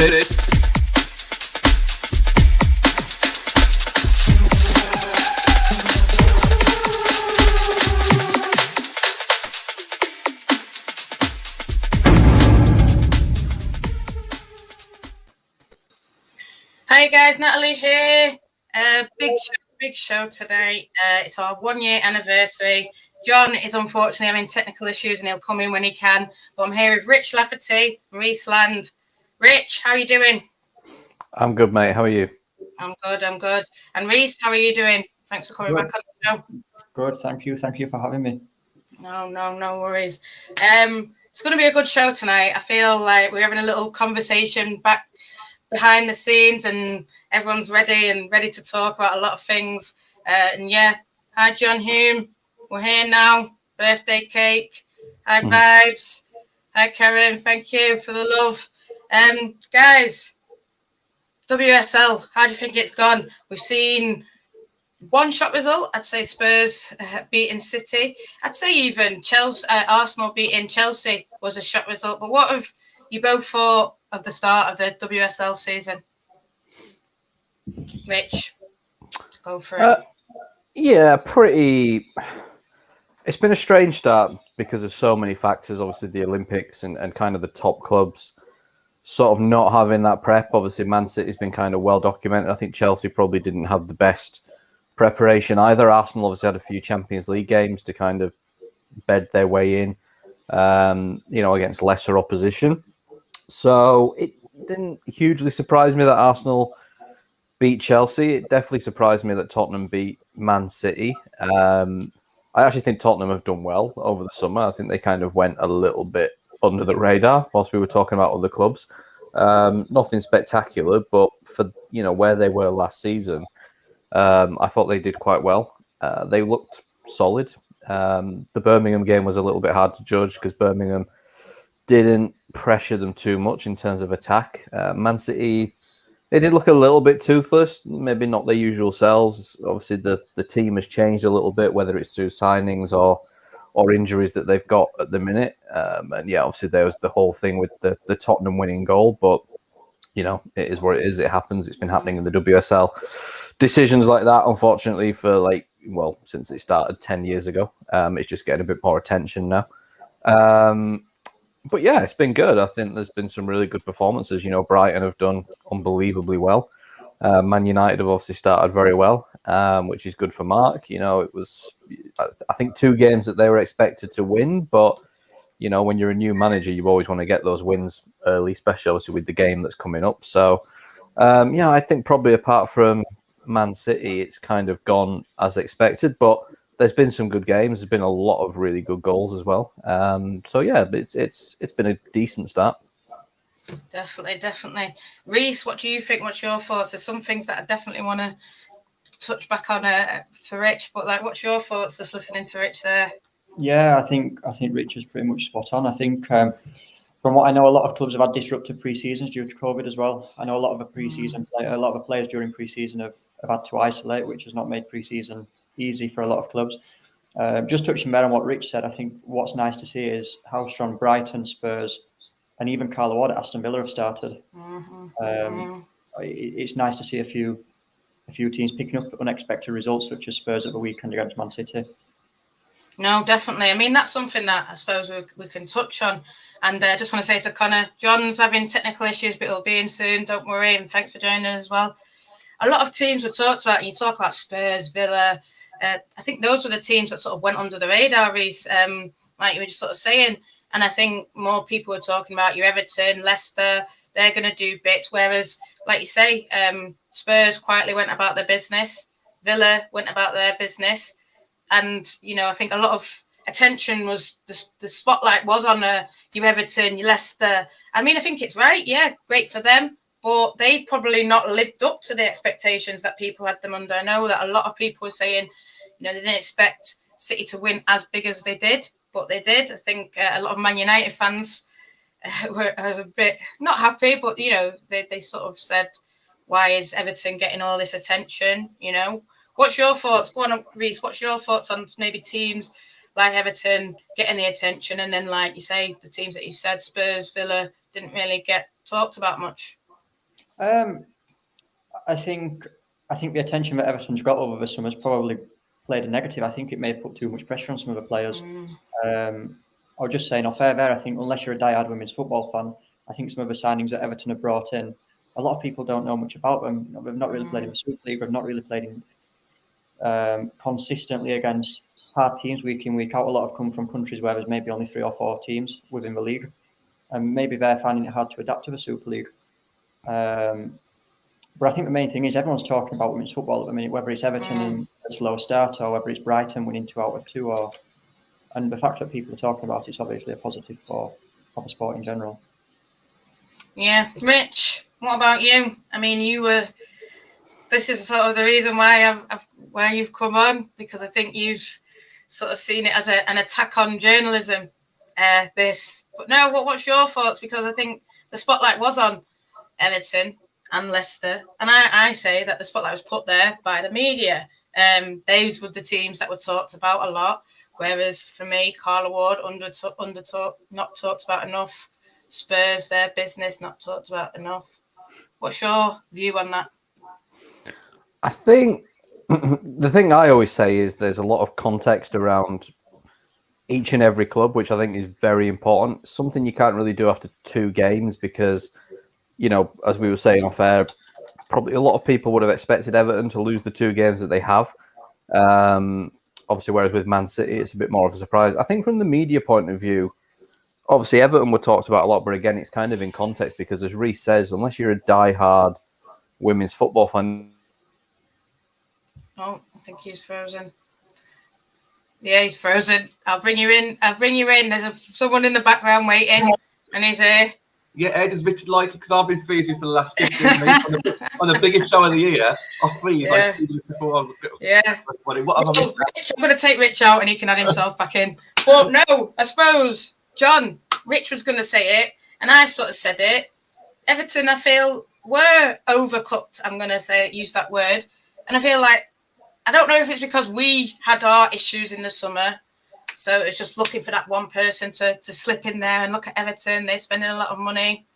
United. Hi guys, Natalie here. Big show today. It's our 1 year anniversary. John is unfortunately having technical issues and he'll come in when he can. But I'm here with Rich Laverty from Reece Land. Rich, how are you doing? I'm good, mate. How are you? I'm good. And Reece, how are you doing? Thanks for coming back on the show. Good, thank you. Thank you for having me. No worries. It's going to be a good show tonight. I feel like we're having a little conversation back behind the scenes and everyone's ready to talk about a lot of things. Hi John Hume, we're here now. Birthday cake, high vibes. Hi Karen, thank you for the love. Guys, WSL, how do you think it's gone? We've seen one shot result. I'd say Spurs beating City. I'd say even Arsenal beating Chelsea was a shot result. But what have you both thought of the start of the WSL season? Rich, go for it. Yeah, pretty. It's been a strange start because of so many factors. Obviously, the Olympics and kind of the top clubs sort of not having that prep. Obviously, Man City's been kind of well documented. I think Chelsea probably didn't have the best preparation either. Arsenal obviously had a few Champions League games to kind of bed their way in, against lesser opposition. So it didn't hugely surprise me that Arsenal beat Chelsea. It definitely surprised me that Tottenham beat Man City. I actually think Tottenham have done well over the summer. I think they kind of went a little bit under the radar whilst we were talking about other clubs. Nothing spectacular, but for where they were last season, I thought they did quite well. They looked solid. The Birmingham game was a little bit hard to judge because Birmingham didn't pressure them too much in terms of attack. Man City, they did look a little bit toothless, maybe not their usual selves. Obviously, the team has changed a little bit, whether it's through signings or injuries that they've got at the minute. Obviously there was the whole thing with the Tottenham winning goal, but it is what it is. It happens. It's been happening in the WSL. Decisions like that, unfortunately, since it started 10 years ago, it's just getting a bit more attention now. But yeah, it's been good. I think there's been some really good performances. Brighton have done unbelievably well. Man United have obviously started very well, which is good for Mark. It was, I think, 2 games that they were expected to win, but when you're a new manager, you always want to get those wins early, especially obviously with the game that's coming up. So, I think probably apart from Man City, it's kind of gone as expected, but there's been some good games. There's been a lot of really good goals as well. It's been a decent start. Definitely. Reece, what do you think? What's your thoughts? There's some things that I definitely want to touch back on to Rich, but what's your thoughts just listening to Rich there? Yeah, I think Rich is pretty much spot on. I think from what I know, a lot of clubs have had disrupted pre-seasons due to COVID as well. I know a lot of the players during pre-season have had to isolate, which has not made pre-season easy for a lot of clubs. Just touching there on what Rich said, I think what's nice to see is how strong Brighton, Spurs, and even Carlo Ward at Aston Villa have started. It's nice to see a few teams picking up unexpected results, such as Spurs at the weekend against Man City. No, definitely. I mean, that's something that I suppose we can touch on. And I just want to say to Connor, John's having technical issues, but he'll be in soon. Don't worry. And thanks for joining as well. A lot of teams were talked about. You talk about Spurs, Villa. I think those were the teams that sort of went under the radar, Reece, like you were just sort of saying. And I think more people were talking about your Everton, Leicester. They're going to do bits. Whereas, like you say, Spurs quietly went about their business. Villa went about their business. And, I think a lot of attention was, the spotlight was on your Everton, your Leicester. I mean, I think it's right. Yeah, great for them. But they've probably not lived up to the expectations that people had them under. I know that a lot of people were saying, they didn't expect City to win as big as they did, but they did. I think a lot of Man United fans were a bit not happy, but, they sort of said, why is Everton getting all this attention, What's your thoughts? Go on, Reece. What's your thoughts on maybe teams like Everton getting the attention, and then, like you say, the teams that you said, Spurs, Villa, didn't really get talked about much? I think the attention that Everton's got over the summer's probably played a negative. I think it may have put too much pressure on some of the players. I was just saying off air there, I think unless you're a diehard women's football fan, I think some of the signings that Everton have brought in, a lot of people don't know much about them. You know, they've not really played in the Super League. They've not really played in consistently against hard teams week in, week out. A lot have come from countries where there's maybe only 3 or 4 teams within the league. And maybe they're finding it hard to adapt to the Super League. But I think the main thing is everyone's talking about women's football at the minute, whether it's Everton in a slow start or whether it's Brighton winning 2 out of 2. And the fact that people are talking about it's obviously a positive for the sport in general. Yeah. Rich, what about you? I mean, this is sort of the reason why why you've come on, because I think you've sort of seen it as an attack on journalism, But no, what's your thoughts? Because I think the spotlight was on Everton and Leicester. And I say that the spotlight was put there by the media. Those were the teams that were talked about a lot. Whereas for me, Carla Ward, not talked about enough. Spurs, their business, not talked about enough. What's your view on that? I think the thing I always say is there's a lot of context around each and every club, which I think is very important. Something you can't really do after 2 games because, you know, as we were saying off air, probably a lot of people would have expected Everton to lose the 2 games that they have. Obviously, whereas with Man City, it's a bit more of a surprise. I think from the media point of view, obviously Everton were talked about a lot, but again, it's kind of in context because as Reece says, unless you're a diehard women's football fan. Oh, I think he's frozen. Yeah, he's frozen. I'll bring you in. There's someone in the background waiting, and he's here. Yeah, Ed, does Richard like it? Because I've been freezing for the last 15 minutes on the biggest show of the year. I freeze like 2 minutes before I was. Yeah. What have I missed? Rich, I'm going to take Rich out, and he can add himself back in. But no, I suppose, John, Rich was going to say it, and I've sort of said it. Everton, I feel, were overcooked. I'm going to use that word, and I feel like, I don't know if it's because we had our issues in the summer, so it's just looking for that one person to slip in there and look at Everton. They're spending a lot of money.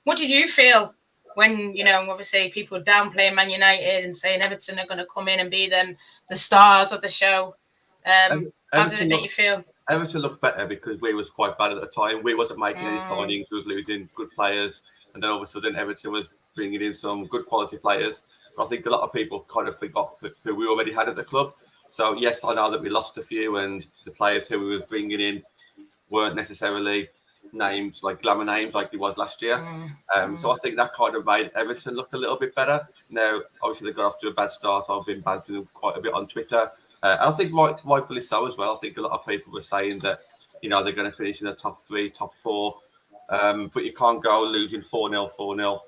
What did you feel when, you know, obviously people were downplaying Man United and saying Everton are going to come in and be the stars of the show? How did it make you feel? Everton looked better because we was quite bad at the time. We wasn't making any signings. We was losing good players. And then all of a sudden Everton was bringing in some good quality players. I think a lot of people kind of forgot who we already had at the club. So, yes, I know that we lost a few and the players who we were bringing in weren't necessarily names, like glamour names like it was last year. So I think that kind of made Everton look a little bit better. Now, obviously, they got off to a bad start. I've been badgering them quite a bit on Twitter. And I think rightfully so as well. I think a lot of people were saying that, you know, they're going to finish in the top 3, top 4. But you can't go losing 4-0,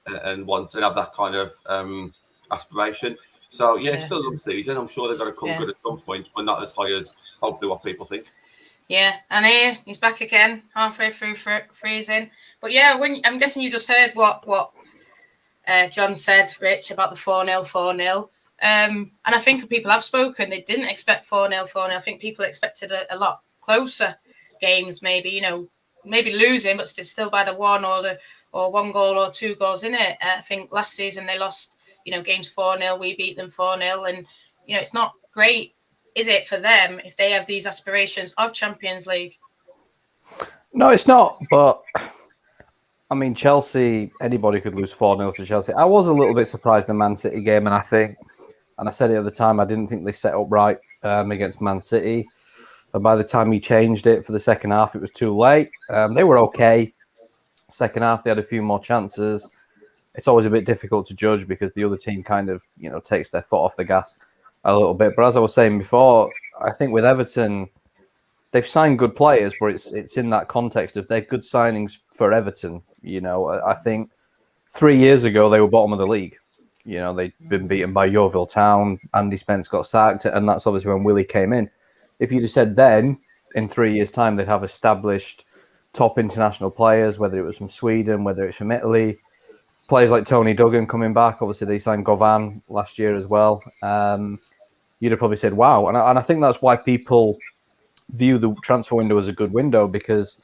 and want to have that kind of aspiration. So, yeah, it's still a long season. I'm sure they've got to come good at some point, but not as high as hopefully what people think. Yeah, and he's back again, halfway through freezing. But, yeah, I'm guessing you just heard what John said, Rich, about the 4-0. And I think people have spoken. They didn't expect 4-0. I think people expected a lot closer games, maybe, you know, maybe losing, but still by the 1 or 1 goal or 2 goals in it. I think last season they lost, you know, games 4-0. We beat them 4-0. And, you know, it's not great, is it, for them if they have these aspirations of Champions League? No, it's not. But, I mean, Chelsea, anybody could lose 4-0 to Chelsea. I was a little bit surprised in the Man City game. And I said it at the time, I didn't think they set up right against Man City. And by the time he changed it for the second half, it was too late. They were okay. Second half, they had a few more chances. It's always a bit difficult to judge because the other team kind of, you know, takes their foot off the gas a little bit. But as I was saying before, I think with Everton, they've signed good players, but it's in that context of they're good signings for Everton. You know, I think 3 years ago, they were bottom of the league. You know, they'd been beaten by Yeovil Town. Andy Spence got sacked, and that's obviously when Willie came in. If you'd have said then, in 3 years' time, they'd have established top international players, whether it was from Sweden, whether it's from Italy, players like Tony Duggan coming back. Obviously, they signed Govan last year as well. You'd have probably said, wow. And I think that's why people view the transfer window as a good window, because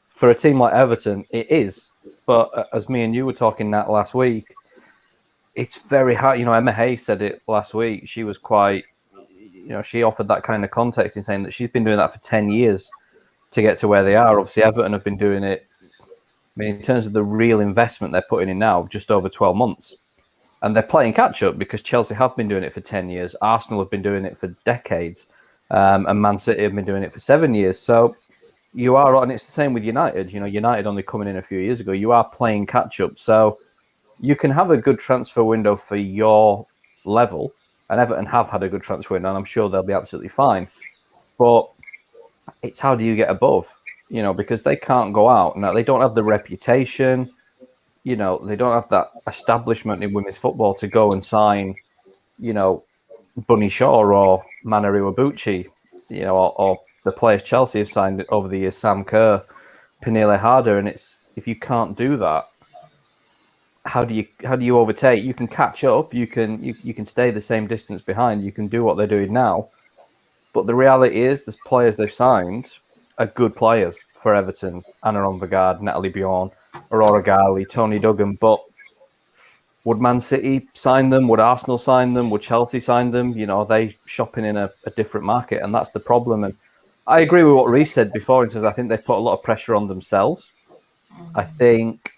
for a team like Everton, it is. But as me and you were talking that last week, it's very hard. Emma Hayes said it last week. She was quite, she offered that kind of context in saying that she's been doing that for 10 years to get to where they are. Obviously, Everton have been doing it, in terms of the real investment they're putting in now, just over 12 months. And they're playing catch up because Chelsea have been doing it for 10 years. Arsenal have been doing it for decades. And Man City have been doing it for 7 years. So you are, and it's the same with United. United only coming in a few years ago. You are playing catch up. So you can have a good transfer window for your level. And Everton have had a good transfer window, and I'm sure they'll be absolutely fine. But it's how do you get above? Because they can't go out. Now, they don't have the reputation. They don't have that establishment in women's football to go and sign, Bunny Shaw or Manaru Ibuchi, or the players Chelsea have signed over the years, Sam Kerr, Pernille Harder. And it's, if you can't do that, how do you overtake? You can catch up. You can stay the same distance behind. You can do what they're doing now. But the reality is, the players they've signed are good players for Everton. Anna Onvegard, Natalie Bjorn, Aurora Garley, Tony Duggan. But would Man City sign them? Would Arsenal sign them? Would Chelsea sign them? Are they shopping in a different market? And that's the problem. And I agree with what Reece said before. He says I think they've put a lot of pressure on themselves. I think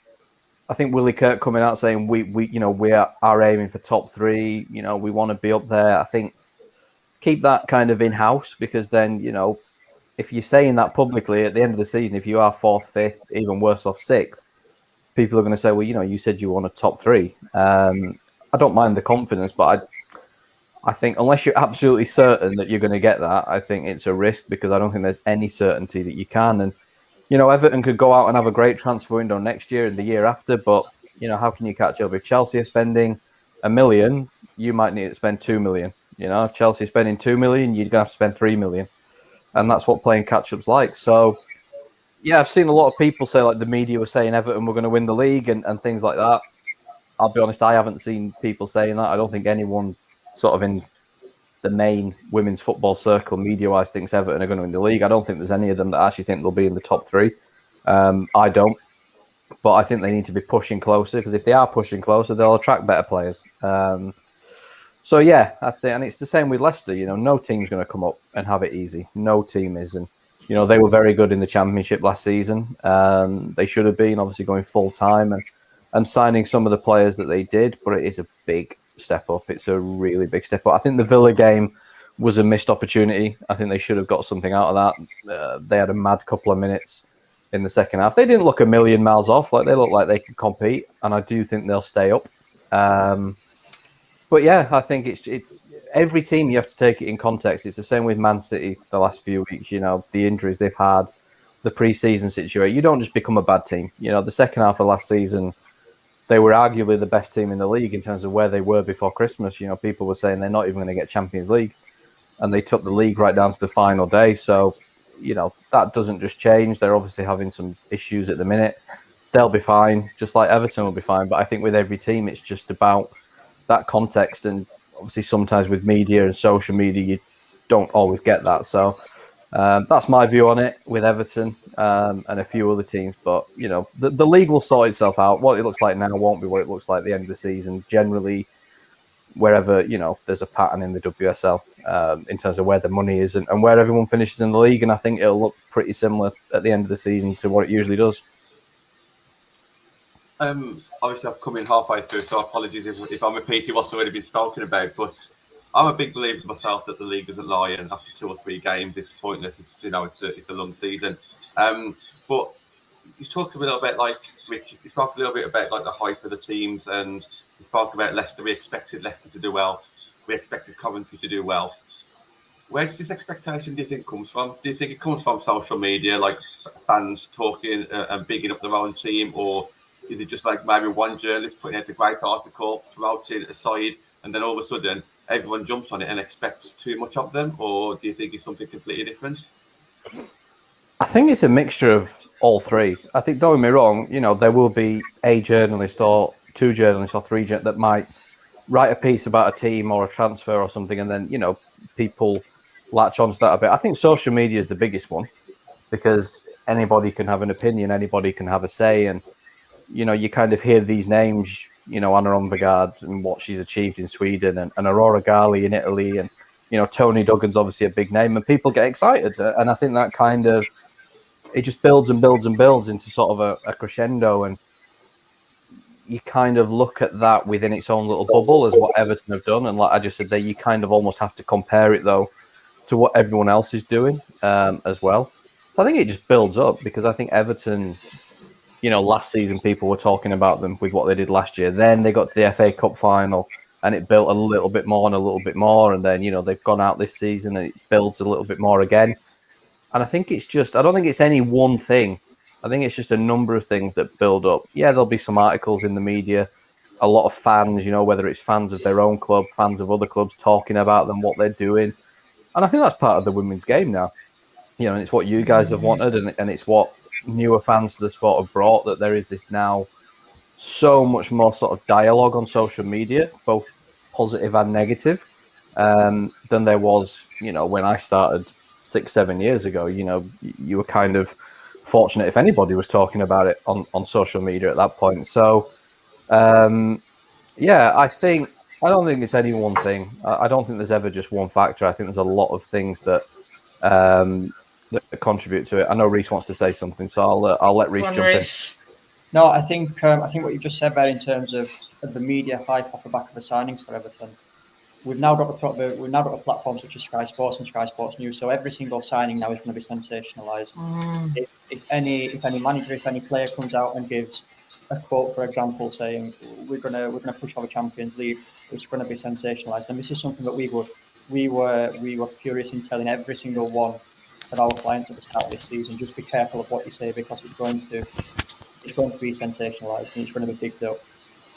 Willie Kirk coming out saying we are aiming for top 3. We want to be up there. I think keep that kind of in house, because then if you're saying that publicly at the end of the season, if you are 4th, 5th, even worse off 6th, people are going to say, well, you said you want a top 3. I don't mind the confidence, but I think unless you're absolutely certain that you're going to get that, I think it's a risk, because I don't think there's any certainty that you can. And Everton could go out and have a great transfer window next year and the year after, but how can you catch up? If Chelsea are spending $1 million, you might need to spend 2 million. If Chelsea are spending 2 million, you're going to have to spend 3 million. And that's what playing catch-up's like. So, yeah, I've seen a lot of people say, like the media were saying Everton were going to win the league and things like that. I'll be honest, I haven't seen people saying that. I don't think anyone sort of in the main women's football circle, media-wise, thinks Everton are going to win the league. I don't think there's any of them that actually think they'll be in the top 3. I don't. But I think they need to be pushing closer, because if they are pushing closer, they'll attract better players. So, yeah, I think, and it's the same with Leicester. No team's going to come up and have it easy. No team is. And, they were very good in the Championship last season. They should have been, obviously, going full-time and signing some of the players that they did. But it is a big step up. It's a really big step up. I think the Villa game was a missed opportunity. I think they should have got something out of that. They had a mad couple of minutes in the second half. They didn't look a million miles off. Like, they look like they can compete. And I do think they'll stay up. But yeah, I think it's every team, you have to take it in context. It's the same with Man City the last few weeks, the injuries they've had, the pre-season situation. You don't just become a bad team. The second half of last season, they were arguably the best team in the league in terms of where they were before Christmas. People were saying they're not even going to get Champions League, and they took the league right down to the final day. So, that doesn't just change. They're obviously having some issues at the minute. They'll be fine, just like Everton will be fine. But I think with every team, it's just about that context, and obviously sometimes with media and social media you don't always get that. So that's my view on it with Everton and a few other teams. But the league will sort itself out. What it looks like now won't be what it looks like at the end of the season. Generally, wherever there's a pattern in the WSL in terms of where the money is and where everyone finishes in the league, and I think it'll look pretty similar at the end of the season to what it usually does. Obviously, I've come in halfway through, so apologies if I'm repeating what's already been spoken about. But I'm a big believer myself that the league doesn't lie, and after 2 or 3 games, it's pointless. It's it's a long season. But you talked a little bit, like Rich, you spoke a little bit about like the hype of the teams, and you spoke about Leicester. We expected Leicester to do well. We expected Coventry to do well. Where does this expectation, do you think, comes from? Do you think it comes from social media, like fans talking and bigging up their own team, or is it just like maybe one journalist putting out a great article, promoting it aside, and then all of a sudden everyone jumps on it and expects too much of them? Or do you think it's something completely different? I think it's a mixture of all three. I think, don't get me wrong, there will be a journalist or 2 journalists or 3 that might write a piece about a team or a transfer or something, and then, people latch onto that a bit. I think social media is the biggest one, because anybody can have an opinion, anybody can have a say, and you kind of hear these names, Anna Omvegard and what she's achieved in Sweden, and Aurora Gali in Italy, and Tony Duggan's obviously a big name, and people get excited, and I think that kind of it just builds and builds and builds into sort of a crescendo, and you kind of look at that within its own little bubble as what Everton have done, and like I just said there, you kind of almost have to compare it though to what everyone else is doing as well. So I think it just builds up, because I think Everton, last season people were talking about them with what they did last year. Then they got to the FA Cup final and it built a little bit more and a little bit more. And then, they've gone out this season and it builds a little bit more again. And I think it's just, I don't think it's any one thing. I think it's just a number of things that build up. Yeah, there'll be some articles in the media, a lot of fans, whether it's fans of their own club, fans of other clubs talking about them, what they're doing. And I think that's part of the women's game now. And it's what you guys have wanted, and it's what newer fans to the sport have brought, that there is this now so much more sort of dialogue on social media, both positive and negative, than there was, when I started 6-7 years ago. You were kind of fortunate if anybody was talking about it on social media at that point. So, yeah, I don't think it's any one thing. I don't think there's ever just one factor. I think there's a lot of things that contribute to it. I know Reece wants to say something, so I'll let Reece jump in. No, I think what you just said there in terms of the media hype off the back of the signings for Everton. We've now got a platform such as Sky Sports and Sky Sports News, so every single signing now is going to be sensationalised. If any manager, if any player comes out and gives a quote, for example, saying we're gonna push for the Champions League, it's going to be sensationalised. And this is something that we were furious in telling every single one of our clients at the start of this season. Just be careful of what you say, because it's going to be sensationalised and it's going to be picked up.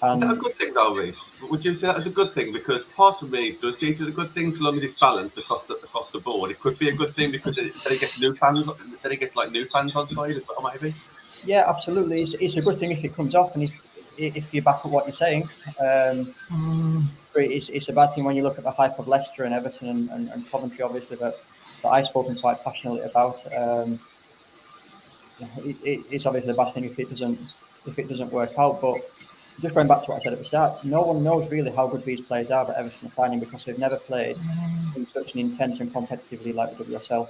Is that a good thing though, Reece? Would you say that is a good thing? Because part of me does see it as a good thing, so long as it's balanced across the board. It could be a good thing because then it gets new fans. Then it gets new fans on side as well, maybe. Yeah, absolutely. It's a good thing if it comes off and if you back up what you're saying. It's a bad thing when you look at the hype of Leicester and Everton and Coventry, obviously, that I've spoken quite passionately about. It's obviously a bad thing if it doesn't work out. But just going back to what I said at the start, no one knows really how good these players are that Everton are signing, because they've never played in such an intense and competitive league like the WSL.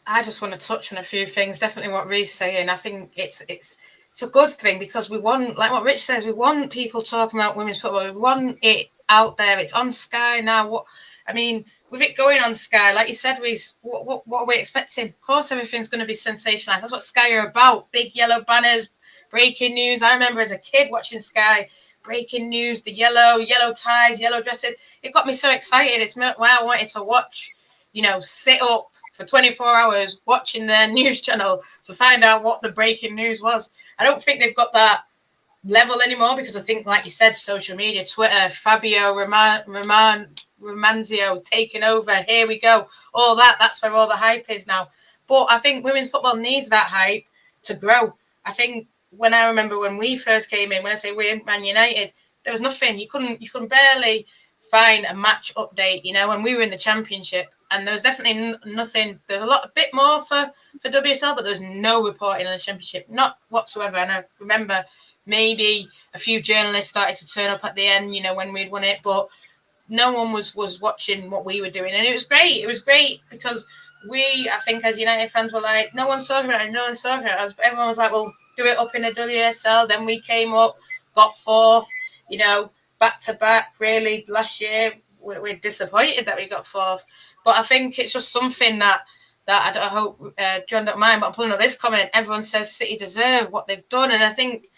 I just want to touch on a few things. Definitely what Reece's saying. I think it's a good thing, because we want, like what Rich says, we want people talking about women's football. We want it out there. It's on Sky now. With it going on Sky, like you said, Reece, what are we expecting? Of course, everything's going to be sensationalised. That's what Sky are about. Big yellow banners, breaking news. I remember as a kid watching Sky, breaking news, the yellow ties, yellow dresses. It got me so excited. It's why I wanted to watch, sit up for 24 hours watching their news channel to find out what the breaking news was. I don't think they've got that level anymore, because I think, like you said, social media, Twitter, Fabio Romanzio's taking over. Here we go. All that's where all the hype is now. But I think women's football needs that hype to grow. I think when I remember when we first came in, when I say we're Man United, there was nothing. You couldn't barely find a match update, when we were in the Championship. And there was definitely nothing. There's a bit more for WSL, but there was no reporting on the Championship, not whatsoever. And I remember maybe a few journalists started to turn up at the end, when we'd won it, but no one was watching what we were doing. And it was great. It was great because I think as United fans were like, no one's talking about it, no one's talking about it. Everyone was like, well, do it up in the WSL. Then we came up, got fourth, back to back. Really, last year we're disappointed that we got fourth. But I think it's just something that I hope John don't mind, but I'm pulling up this comment. Everyone says City deserve what they've done. And I think,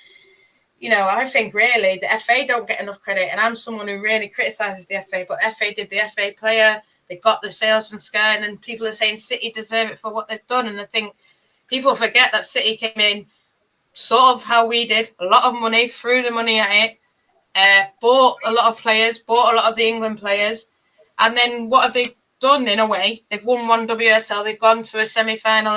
I think really the FA don't get enough credit. And I'm someone who really criticises the FA, but FA did the FA player. They got the sales from Sky, and then people are saying City deserve it for what they've done. And I think people forget that City came in sort of how we did, a lot of money, threw the money at it, bought a lot of players, bought a lot of the England players. And then what have they done in a way? They've won one WSL, they've gone to a semi-final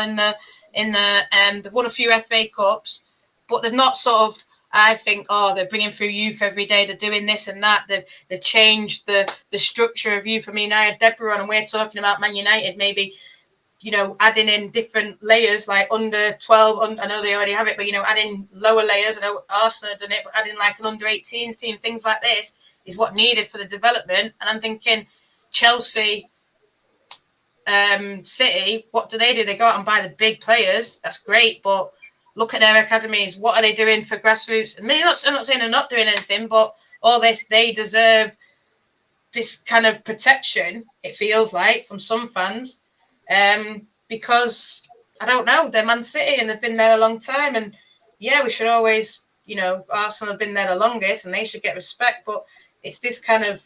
they've won a few FA Cups, but they've not sort of, I think, they're bringing through youth every day, they're doing this and that, they've changed the structure of youth. I mean, I had Deborah on and we're talking about Man United maybe adding in different layers, like under 12, I know they already have it, but, adding lower layers. I know Arsenal have done it, but adding like an under 18s team, things like this is what needed for the development. And I'm thinking Chelsea, City, what do? They go out and buy the big players. That's great, but look at their academies. What are they doing for grassroots? I mean, I'm not saying they're not doing anything, but all this, they deserve this kind of protection, it feels like, from some fans. Because, I don't know, they're Man City and they've been there a long time. And, yeah, we should always, Arsenal have been there the longest and they should get respect. But it's this kind of,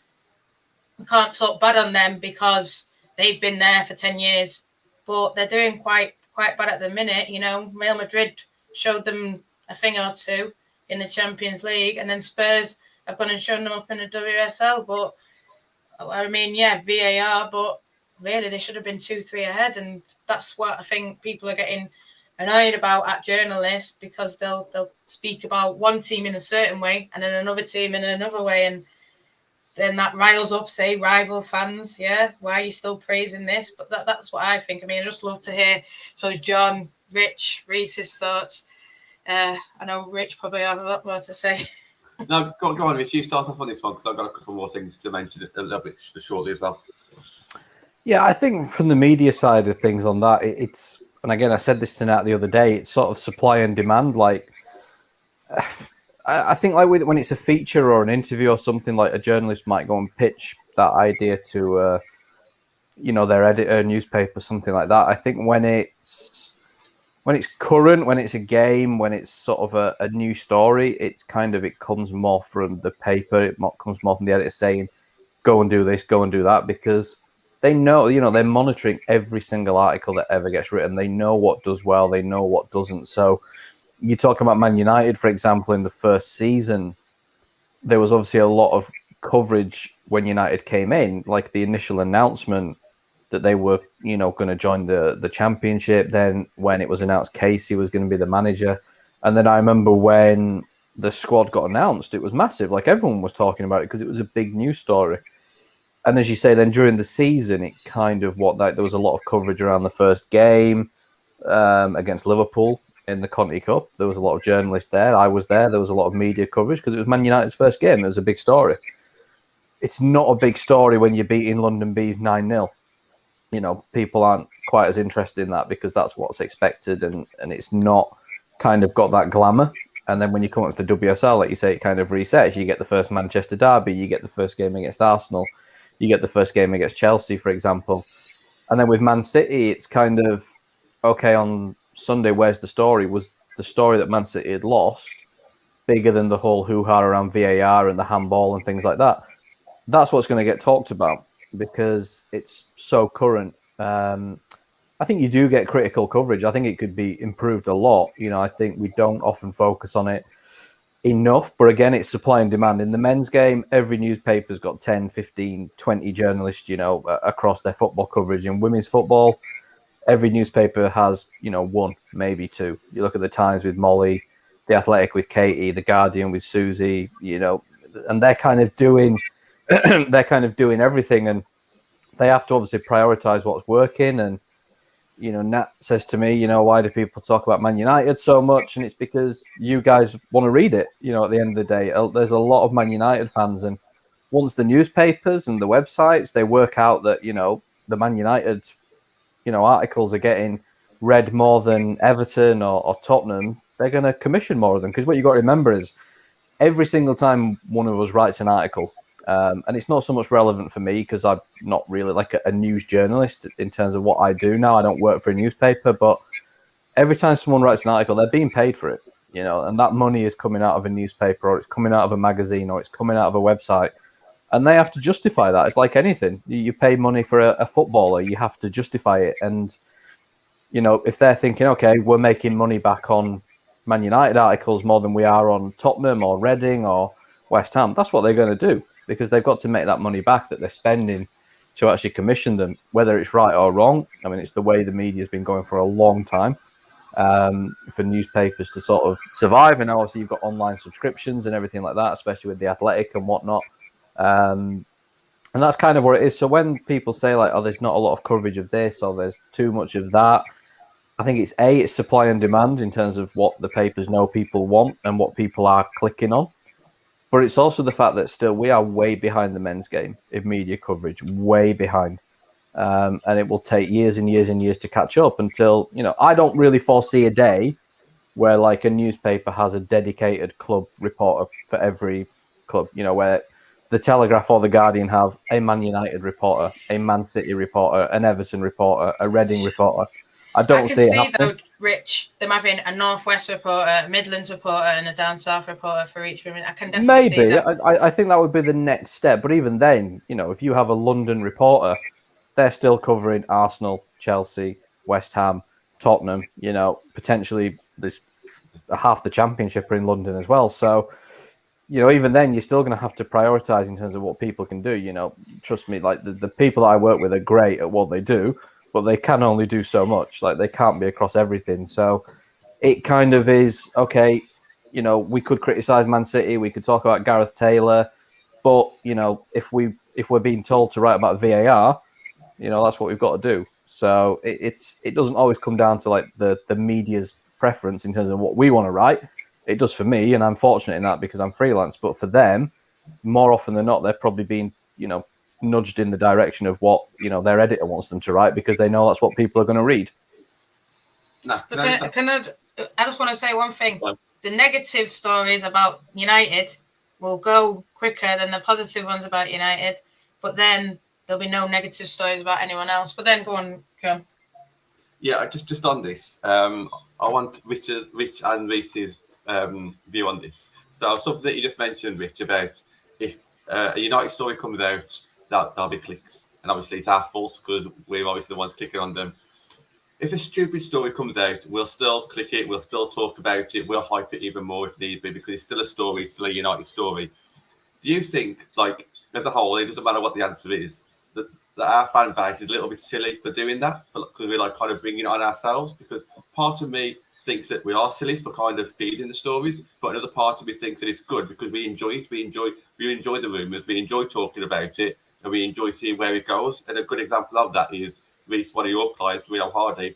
we can't talk bad on them because they've been there for 10 years. But they're doing quite bad at the minute. Real Madrid showed them a thing or two in the Champions League. And then Spurs have gone and shown them up in the WSL. But, I mean, yeah, VAR, but really they should have been 2-3 ahead. And that's what I think people are getting annoyed about at journalists, because they'll speak about one team in a certain way and then another team in another way. And then that riles up, say, rival fans. Yeah, why are you still praising this? But that's what I think. I mean, I just love to hear, I suppose, John, Rich, Reece's thoughts. I know Rich probably have a lot more to say. No, go on, Rich. You start off on this one because I've got a couple more things to mention a little bit shortly as well. Yeah, I think from the media side of things on that, it's, and again, I said this to Nat the other day, it's sort of supply and demand. Like, I think like when it's a feature or an interview or something, like a journalist might go and pitch that idea to, their editor, newspaper, something like that. I think when it's current, when it's a game, when it's sort of a new story, it comes more from the paper. It comes more from the editor saying, go and do this, go and do that, because they know, they're monitoring every single article that ever gets written. They know what does well, they know what doesn't. So you talk about Man United, for example, in the first season, there was obviously a lot of coverage when United came in, like the initial announcement that they were, going to join the championship. Then when it was announced Casey was going to be the manager. And then I remember when the squad got announced, it was massive. Like, everyone was talking about it because it was a big news story. And as you say, then during the season, it kind of there was a lot of coverage around the first game against Liverpool in the Conti Cup. There was a lot of journalists there. I was there. There was a lot of media coverage because it was Man United's first game. It was a big story. It's not a big story when you're beating London Bees 9-0. People aren't quite as interested in that because that's what's expected, and it's not kind of got that glamour. And then when you come up to the WSL, like you say, it kind of resets. You get the first Manchester derby, you get the first game against Arsenal, you get the first game against Chelsea, for example. And then with Man City, it's kind of, okay, on Sunday, where's the story? Was the story that Man City had lost bigger than the whole hoo-ha around VAR and the handball and things like that? That's what's going to get talked about because it's so current. I think you do get critical coverage. I think it could be improved a lot. I think we don't often focus on it enough. But again, it's supply and demand. In the men's game, every newspaper's got 10, 15, 20 journalists, across their football coverage. In women's football, every newspaper has, one, maybe two. You look at the Times with Molly, The Athletic with Katie, The Guardian with Susie, and they're kind of doing everything, and they have to obviously prioritize what's working. And Nat says to me, why do people talk about Man United so much? And it's because you guys want to read it. At the end of the day, there's a lot of Man United fans, and once the newspapers and the websites, they work out that the Man United articles are getting read more than Everton or Tottenham, they're going to commission more of them. Because what you got to remember is every single time one of us writes an article, and it's not so much relevant for me because I'm not really like a news journalist in terms of what I do now. I don't work for a newspaper, but every time someone writes an article, they're being paid for it, and that money is coming out of a newspaper, or it's coming out of a magazine, or it's coming out of a website, and they have to justify that. It's like anything. You pay money for a footballer, you have to justify it. And, if they're thinking, okay, we're making money back on Man United articles more than we are on Tottenham or Reading or West Ham, that's what they're going to do, because they've got to make that money back that they're spending to actually commission them, whether it's right or wrong. I mean, it's the way the media's been going for a long time, for newspapers to sort of survive. And obviously you've got online subscriptions and everything like that, especially with The Athletic and whatnot. And that's kind of what it is. So when people say like, oh, there's not a lot of coverage of this or there's too much of that, I think it's supply and demand in terms of what the papers know people want and what people are clicking on. But it's also the fact that still we are way behind the men's game in media coverage, way behind. And it will take years and years and years to catch up until, I don't really foresee a day where like a newspaper has a dedicated club reporter for every club, where the Telegraph or the Guardian have a Man United reporter, a Man City reporter, an Everton reporter, a Reading reporter. I can see though, Rich, them having a Northwest reporter, a Midlands reporter, and a Down South reporter for each woman. I can definitely see that. I think that would be the next step. But even then, if you have a London reporter, they're still covering Arsenal, Chelsea, West Ham, Tottenham. Potentially there's half the Championship are in London as well. So, even then, you're still going to have to prioritise in terms of what people can do. Trust me, like the people that I work with are great at what they do, but they can only do so much. Like they can't be across everything. So it kind of is, okay, we could criticise Man City, we could talk about Gareth Taylor, but, if we're being told to write about VAR, that's what we've got to do. So it doesn't always come down to like the media's preference in terms of what we want to write. It does for me, and I'm fortunate in that because I'm freelance. But for them, more often than not, they're probably being, nudged in the direction of what, their editor wants them to write because they know that's what people are going to read. I just want to say one thing. The negative stories about United will go quicker than the positive ones about United, but then there'll be no negative stories about anyone else. But then go on, John. Yeah, just on this, I want Rich and Reece's view on this. So something that you just mentioned, Rich, about if a United story comes out, there'll be clicks. And obviously it's our fault because we're obviously the ones clicking on them. If a stupid story comes out, we'll still click it, we'll still talk about it, we'll hype it even more if need be because it's still a story, it's still a United story. Do you think, like, as a whole, it doesn't matter what the answer is, that our fan base is a little bit silly for doing that because we're like kind of bringing it on ourselves? Because part of me thinks that we are silly for kind of feeding the stories, but another part of me thinks that it's good because we enjoy it. We enjoy the rumours, we enjoy talking about it, and we enjoy seeing where it goes. And a good example of that is Reece, one of your clients, Rio Hardy,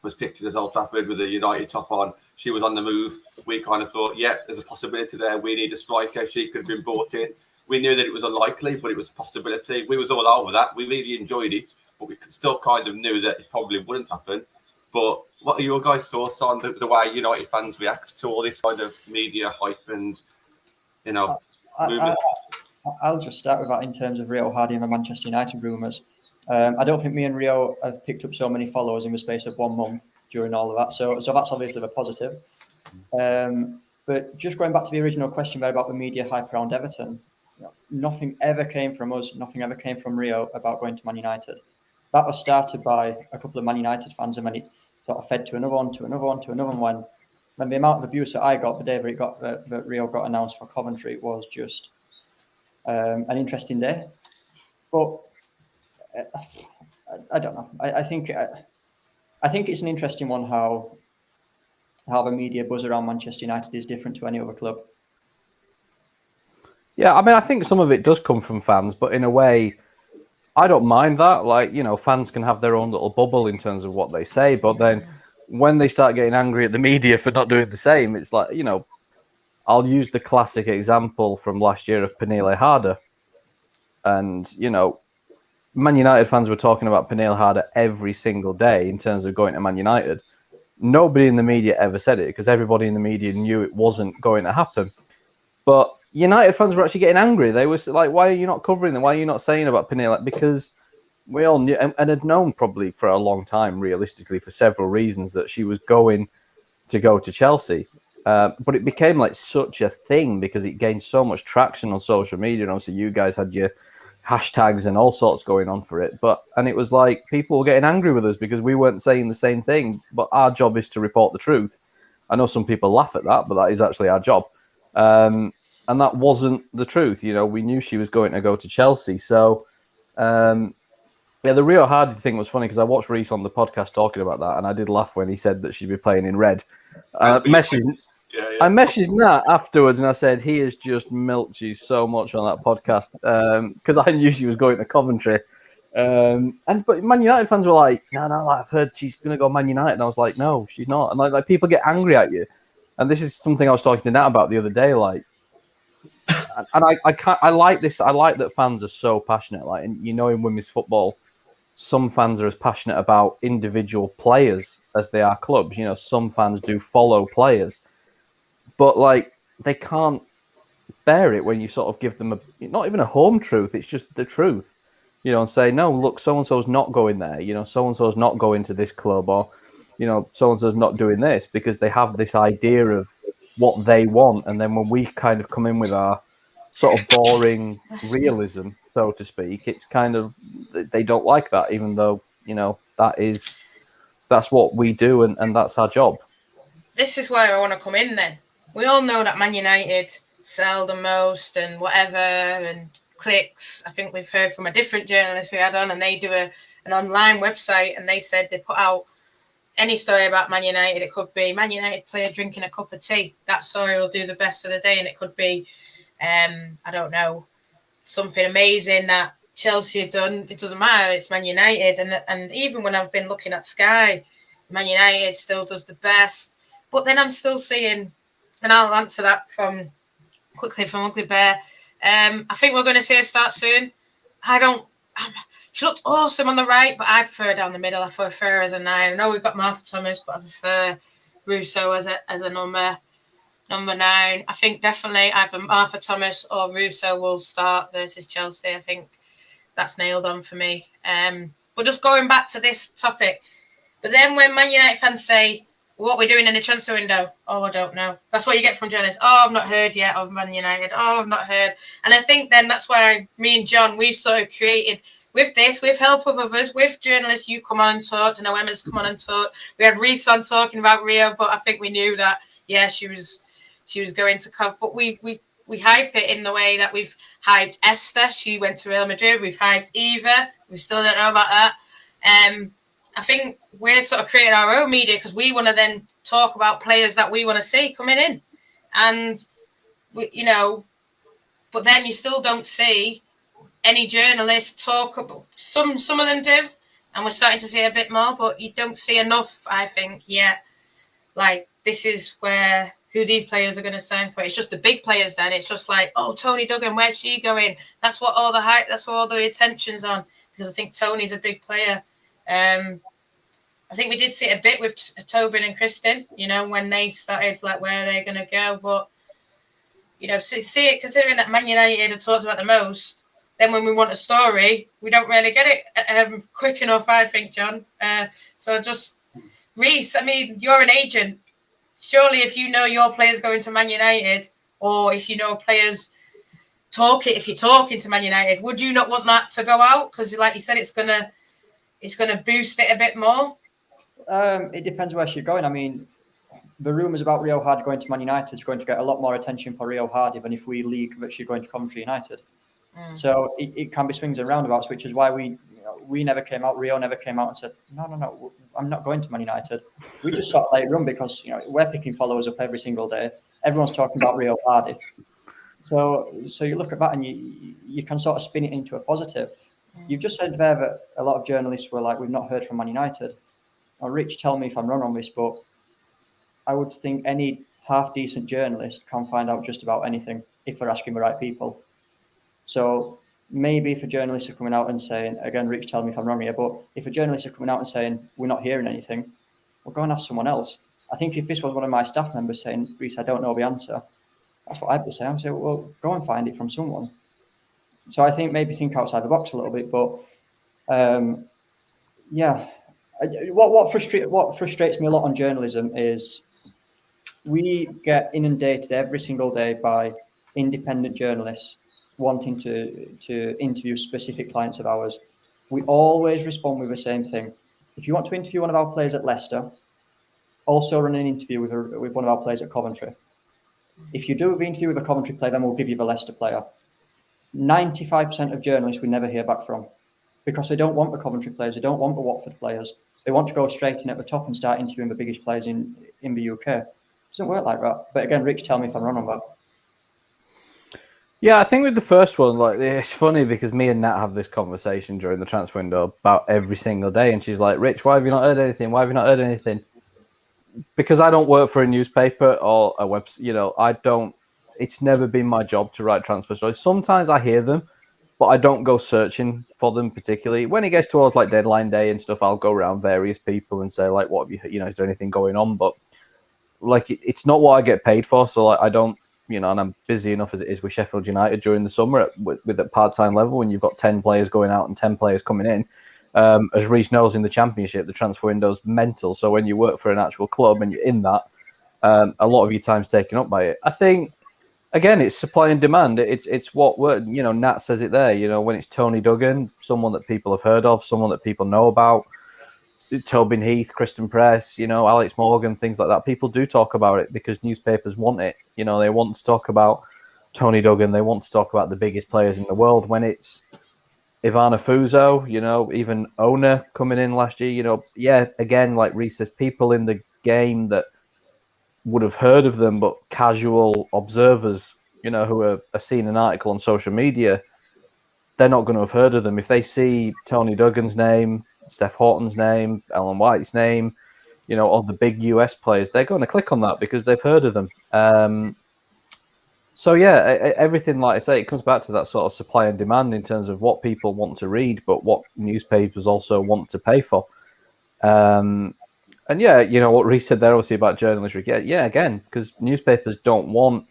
was pictured as Old Trafford with a United top on. She was on the move. We kind of thought, yeah, there's a possibility there. We need a striker. She could have been brought in. We knew that it was unlikely, but it was a possibility. We was all over that. We really enjoyed it, but we still kind of knew that it probably wouldn't happen. But what are your guys' thoughts on the way United fans react to all this kind of media hype and, rumours? I'll just start with that in terms of Rio Hardy and the Manchester United rumours. I don't think me and Rio have picked up so many followers in the space of 1 month during all of that. So that's obviously a positive. But just going back to the original question there about the media hype around Everton, nothing ever came from us. Nothing ever came from Rio about going to Man United. That was started by a couple of Man United fans, and then it sort of fed to another one, to another one, to another one. When the amount of abuse that I got the day that Rio got announced for Coventry was just an interesting day. But I don't know. I think it's an interesting one how the media buzz around Manchester United is different to any other club. Yeah, I mean, I think some of it does come from fans, but in a way, I don't mind that. Like, fans can have their own little bubble in terms of what they say, but then when they start getting angry at the media for not doing the same, it's like, I'll use the classic example from last year of Pernille Harder. And, Man United fans were talking about Pernille Harder every single day in terms of going to Man United. Nobody in the media ever said it because everybody in the media knew it wasn't going to happen. But United fans were actually getting angry. They were like, why are you not covering them? Why are you not saying about Pernille? Because we all knew and had known probably for a long time, realistically, for several reasons, that she was going to go to Chelsea. But it became like such a thing because it gained so much traction on social media. And obviously you guys had your hashtags and all sorts going on for it. And it was like people were getting angry with us because we weren't saying the same thing. But our job is to report the truth. I know some people laugh at that, but that is actually our job. And that wasn't the truth. We knew she was going to go to Chelsea. So, the Rio Hardy thing was funny because I watched Reece on the podcast talking about that, and I did laugh when he said that she'd be playing in red. Messi I messaged Nat afterwards and I said, he has just milked you so much on that podcast because I knew she was going to Coventry. But Man United fans were like, no, like, I've heard she's going to go Man United. And I was like, no, she's not. And like people get angry at you. And this is something I was talking to Nat about the other day. Like, and I like this. I like that fans are so passionate. Like, and in women's football, some fans are as passionate about individual players as they are clubs. Some fans do follow players. But, like, they can't bear it when you sort of give them not even a home truth, it's just the truth, and say, no, look, so-and-so's not going there, so-and-so's not going to this club, or, so-and-so's not doing this, because they have this idea of what they want. And then when we kind of come in with our sort of boring realism, so to speak, it's kind of, they don't like that, even though, that's what we do and that's our job. This is where I want to come in then. We all know that Man United sell the most and whatever, and clicks. I think we've heard from a different journalist we had on, and they do an online website, and they said they put out any story about Man United. It could be Man United player drinking a cup of tea. That story will do the best for the day, and it could be, I don't know, something amazing that Chelsea have done. It doesn't matter. It's Man United, and even when I've been looking at Sky, Man United still does the best. But then I'm still seeing. And I'll answer that quickly from Ugly Bear. I think we're going to see her start soon. She looked awesome on the right, but I prefer her down the middle. I prefer her as a 9. I know we've got Martha Thomas, but I prefer Russo as a number 9. I think definitely either Martha Thomas or Russo will start versus Chelsea. I think that's nailed on for me. But just going back to this topic. But then when Man United fans say, what we're doing in the transfer window? Oh, I don't know. That's what you get from journalists. Oh, I've not heard yet of Man United. Oh, I've not heard. And I think then that's why me and John, we've sort of created, with this, with help of others, with journalists, you come on and talk. I know Emma's come on and talk. We had Reece on talking about Rio, but I think we knew that, yeah, she was going to Cov. But we hype it in the way that we've hyped Esther. She went to Real Madrid. We've hyped Eva. We still don't know about that. I think we're sort of creating our own media because we want to then talk about players that we want to see coming in. And, but then you still don't see any journalists talk about, some of them do, and we're starting to see a bit more, but you don't see enough, I think, yet. Like, this is who these players are going to sign for. It's just the big players then. It's just like, oh, Tony Duggan, where's she going? That's what all the hype, that's what all the attention's on, because I think Tony's a big player. I think we did see it a bit with Tobin and Kristen, when they started, like, where are they going to go? But, see it, considering that Man United are talked about the most, then when we want a story, we don't really get it quick enough, I think, John. So just, Reece, I mean, you're an agent. Surely if you know your players going to Man United, or if you know players if you're talking to Man United, would you not want that to go out? Because, like you said, it's gonna boost it a bit more. It depends where she's going. I mean, the rumours about Rio Hard going to Man United is going to get a lot more attention for Rio Hard even if we leak that she's going to Coventry United. So it can be swings and roundabouts, which is why we never came out. Rio never came out and said, no, I'm not going to Man United. We just sort of let it run because we're picking followers up every single day. Everyone's talking about Rio Hardy. So you look at that and you can sort of spin it into a positive. You've just said there that a lot of journalists were like, we've not heard from Man United. Now, Rich, tell me if I'm wrong on this, but I would think any half-decent journalist can find out just about anything if they're asking the right people. So maybe if a journalist are coming out and saying, again, Rich, tell me if I'm wrong here, but if a journalist are coming out and saying, we're not hearing anything, we'll go and ask someone else. I think if this was one of my staff members saying, Reece, I don't know the answer, that's what I'd be saying. I'd say, well, go and find it from someone. So I think maybe think outside the box a little bit, but yeah. What frustrates me a lot on journalism is we get inundated every single day by independent journalists wanting to interview specific clients of ours. We always respond with the same thing. If you want to interview one of our players at Leicester, also run an interview with one of our players at Coventry. If you do the interview with a Coventry player, then we'll give you the Leicester player. 95% of journalists we never hear back from because they don't want the Coventry players. They don't want the Watford players. They want to go straight in at the top and start interviewing the biggest players in the UK. doesn't work like that. But again, Rich, tell me if I'm wrong on that. Yeah, I think with the first one, like, it's funny because me and Nat have this conversation during the transfer window about every single day, and she's like, "Rich, why have you not heard anything? Why have you not heard anything?" Because I don't work for a newspaper or a website. You know, I don't. It's never been my job to write transfer stories. Sometimes I hear them, but I don't go searching for them particularly. When it gets towards like deadline day and stuff, I'll go around various people and say like, "What have you? You know, is there anything going on?" But like, it's not what I get paid for, so like, I don't. You know, and I'm busy enough as it is with Sheffield United during the summer with a part-time level when you've got 10 players going out and 10 players coming in. As Reece knows, in the Championship, the transfer window's mental. So when you work for an actual club and you're in that, a lot of your time's taken up by it. I think, again, it's supply and demand. It's what word, you know, Nat says it there. You know, when it's Tony Duggan, someone that people have heard of, someone that people know about, Tobin Heath, Kristen Press, you know, Alex Morgan, things like that. People do talk about it because newspapers want it. You know, they want to talk about Tony Duggan. They want to talk about the biggest players in the world. When it's Ivana Fuso, you know, even Ona coming in last year, you know, yeah, again, like Reece says, people in the game that would have heard of them, but casual observers, you know, who are seeing an article on social media, they're not going to have heard of them. If they see Tony Duggan's name, Steph Horton's name, Ellen White's name, you know, all the big US players, they're going to click on that because they've heard of them. So, yeah, everything, like I say, it comes back to that sort of supply and demand in terms of what people want to read, but what newspapers also want to pay for. And, yeah, you know, what Reece said there, obviously, about journalism. Yeah, again, because newspapers don't want,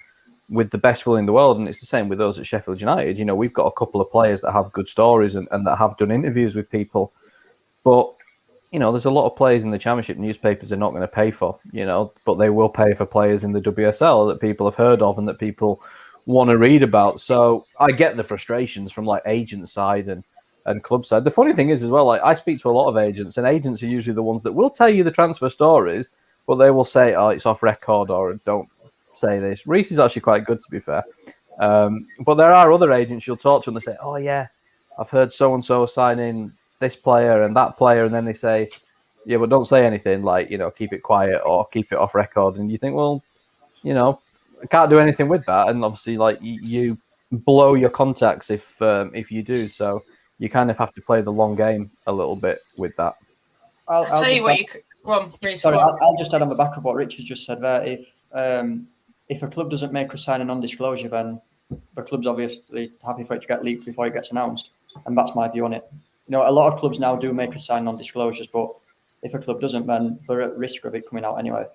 with the best will in the world, and it's the same with us at Sheffield United, you know, we've got a couple of players that have good stories and that have done interviews with people. But, you know, there's a lot of players in the Championship newspapers are not going to pay for, you know, but they will pay for players in the WSL that people have heard of and that people want to read about. So I get the frustrations from like agent side and club side. The funny thing is as well, like I speak to a lot of agents, and agents are usually the ones that will tell you the transfer stories, but they will say, "Oh, it's off record," or "Don't say this." Reece is actually quite good, to be fair. But there are other agents you'll talk to and they say, "Oh yeah, I've heard so-and-so signing this player and that player," and then they say, "Yeah, but don't say anything, like, you know, keep it quiet or keep it off record." And you think, well, you know, I can't do anything with that. And obviously, like, you blow your contacts if you do. So you kind of have to play the long game a little bit with that. I'll tell you what you could. Go on, Reece. Sorry, I'll just add on the back of what Richard just said there. If a club doesn't make us sign a non-disclosure, then the club's obviously happy for it to get leaked before it gets announced. And that's my view on it. You know, a lot of clubs now do make us sign non-disclosures, but if a club doesn't, then they're at risk of it coming out anyway.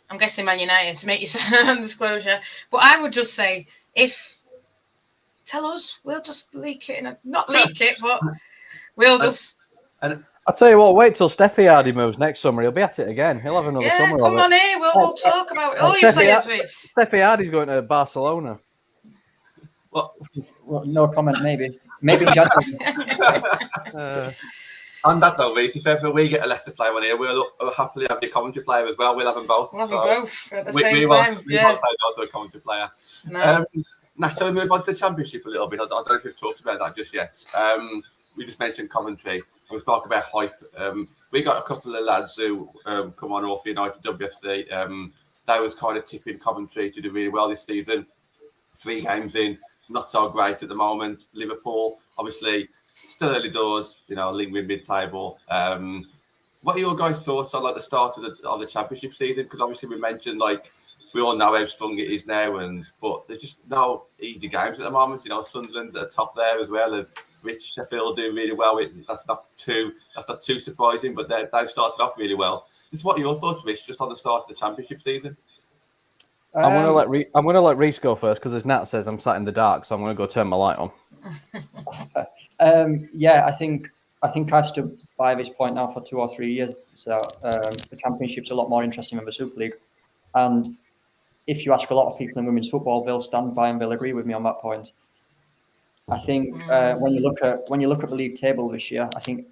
I'm guessing Man United to make you sign a non-disclosure. But I would just say, tell us, we'll just leak it. Not leak it, but we'll just... I'll tell you what, wait till Steffi Hardy moves next summer. He'll be at it again. He'll have another summer. Yeah, come on here. We'll talk about it. All your players, Reece. Steffi Hardy's going to Barcelona. Well, no comment, maybe. Maybe January. On that though, Reece, if ever we get a Leicester player on here, we'll happily have your commentary player as well. We'll have them both. We'll have them both at the same time. We won't say no to a commentary player. No. Now, so we move on to the Championship a little bit. I don't know if we've talked about that just yet. We just mentioned Coventry. We spoke about hype. We got a couple of lads who come on off United WFC. They was kind of tipping Coventry to do really well this season. 3 games in, not so great at the moment. Liverpool, obviously, still early doors, you know, lingering mid-table. What are your guys' thoughts on like the start of the Championship season? Because obviously we mentioned, like, we all know how strong it is now, but there's just no easy games at the moment. You know, Sunderland at the top there as well, and Rich, Sheffield doing really well. That's not too surprising, but they've started off really well. Just what are your thoughts, Rich, just on the start of the Championship season? I'm gonna let Reece go first because, as Nat says, I'm sat in the dark, so I'm gonna go turn my light on. Yeah, I think I've stood by this point now for 2 or 3 years. So the Championship's a lot more interesting than the Super League, and if you ask a lot of people in women's football, they'll stand by and they'll agree with me on that point. I think when you look at the league table this year, I think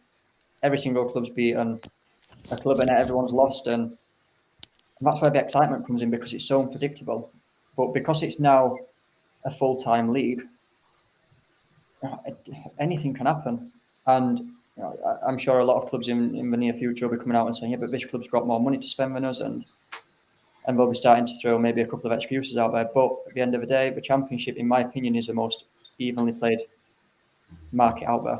every single club's beaten a club and everyone's lost, and that's where the excitement comes in because it's so unpredictable. But because it's now a full-time league, anything can happen. And you know, I'm sure a lot of clubs in the near future will be coming out and saying, "Yeah, but this club's got more money to spend than us." And and they'll be starting to throw maybe a couple of excuses out there. But at the end of the day, the Championship, in my opinion, is the most evenly played market out there.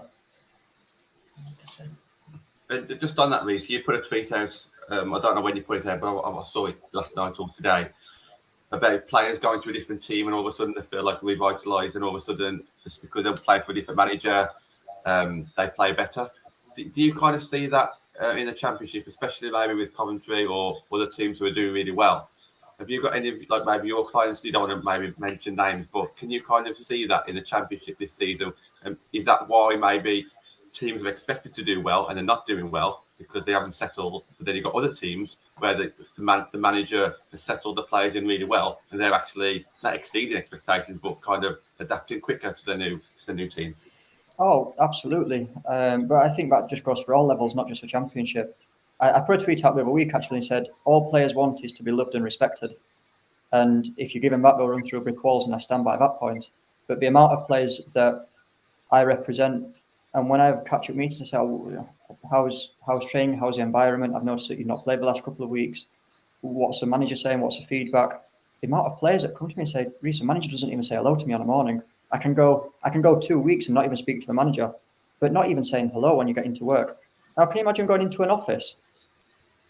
100%. Just on that, Reece, you put a tweet out. I don't know when you put it out, but I saw it last night or today about players going to a different team and all of a sudden they feel like revitalised, and all of a sudden just because they'll play for a different manager, they play better. Do you kind of see that in the Championship, especially maybe with Coventry or other teams who are doing really well? Have you got any of, like, maybe your clients, you don't want to maybe mention names, but can you kind of see that in the Championship this season? Is that why maybe teams are expected to do well and they're not doing well because they haven't settled? But then you've got other teams where the manager has settled the players in really well and they're actually not exceeding expectations but kind of adapting quicker to the new team. Oh, absolutely. But I think that just goes for all levels, not just the Championship. I put a tweet out the other week actually and said, all players want is to be loved and respected. And if you give them that, they'll run through brick walls, and I stand by that point. But the amount of players that I represent, and when I have catch-up meetings, I say, oh, how's training, how's the environment? I've noticed that you've not played the last couple of weeks. What's the manager saying? What's the feedback? The amount of players that come to me and say, Reece, the manager doesn't even say hello to me on a morning. I can go 2 weeks and not even speak to the manager, but not even saying hello when you get into work. Now, can you imagine going into an office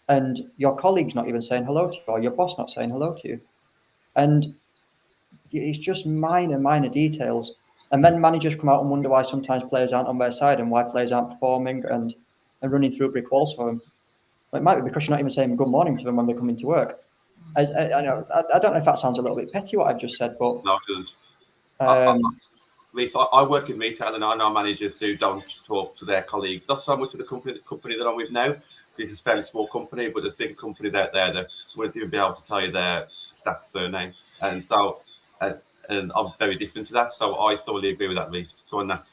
and your colleague's not even saying hello to you, or your boss not saying hello to you? And it's just minor details. And then managers come out and wonder why sometimes players aren't on their side and why players aren't performing and running through brick walls for them. It might be because you're not even saying good morning to them when they come into work. I don't know if that sounds a little bit petty, what I've just said, but... No, it doesn't. Reece, I work in retail and I know managers who don't talk to their colleagues, not so much to the company that I'm with now. It's a fairly small company, but there's big companies out there that wouldn't even be able to tell you their staff's surname. And so, and I'm very different to that. So I thoroughly agree with that, Reece. Go on, that.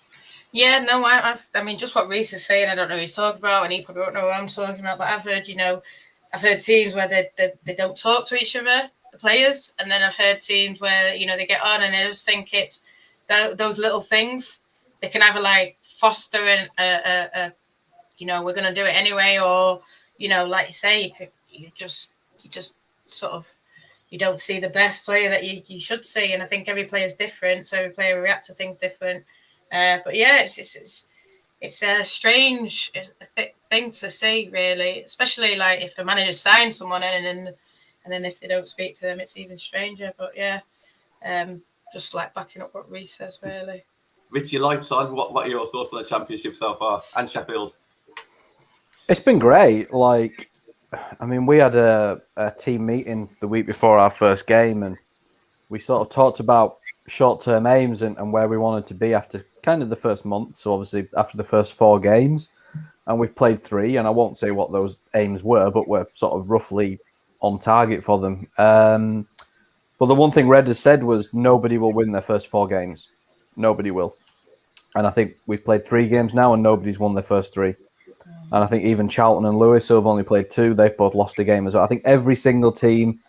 Yeah, no, I mean, just what Reece is saying, I don't know what he's talking about, and he probably won't know what I'm talking about, but I've heard teams where they don't talk to each other, the players, and then I've heard teams where, they get on and they just think it's those little things. They can either like foster a we're going to do it anyway, or, like you say, you just sort of, you don't see the best player that you should see. And I think every player is different, so every player reacts to things different. But yeah, it's a strange thing to see, really, especially like if a manager signs someone and then if they don't speak to them, it's even stranger. But yeah, just like backing up what Reece says, really. Rich, your lights on. What are your thoughts on the Championship so far and Sheffield? It's been great. Like, I mean, we had a team meeting the week before our first game, and we sort of talked about short-term aims and where we wanted to be after kind of the first month. So obviously after the first 4 games, and we've played 3, and I won't say what those aims were, but we're sort of roughly on target for them. But the one thing Red has said was nobody will win their first 4 games. Nobody will. And I think we've played 3 games now and nobody's won their first 3. And I think even Charlton and Lewis, who have only played 2, they've both lost a game as well. I think every single team,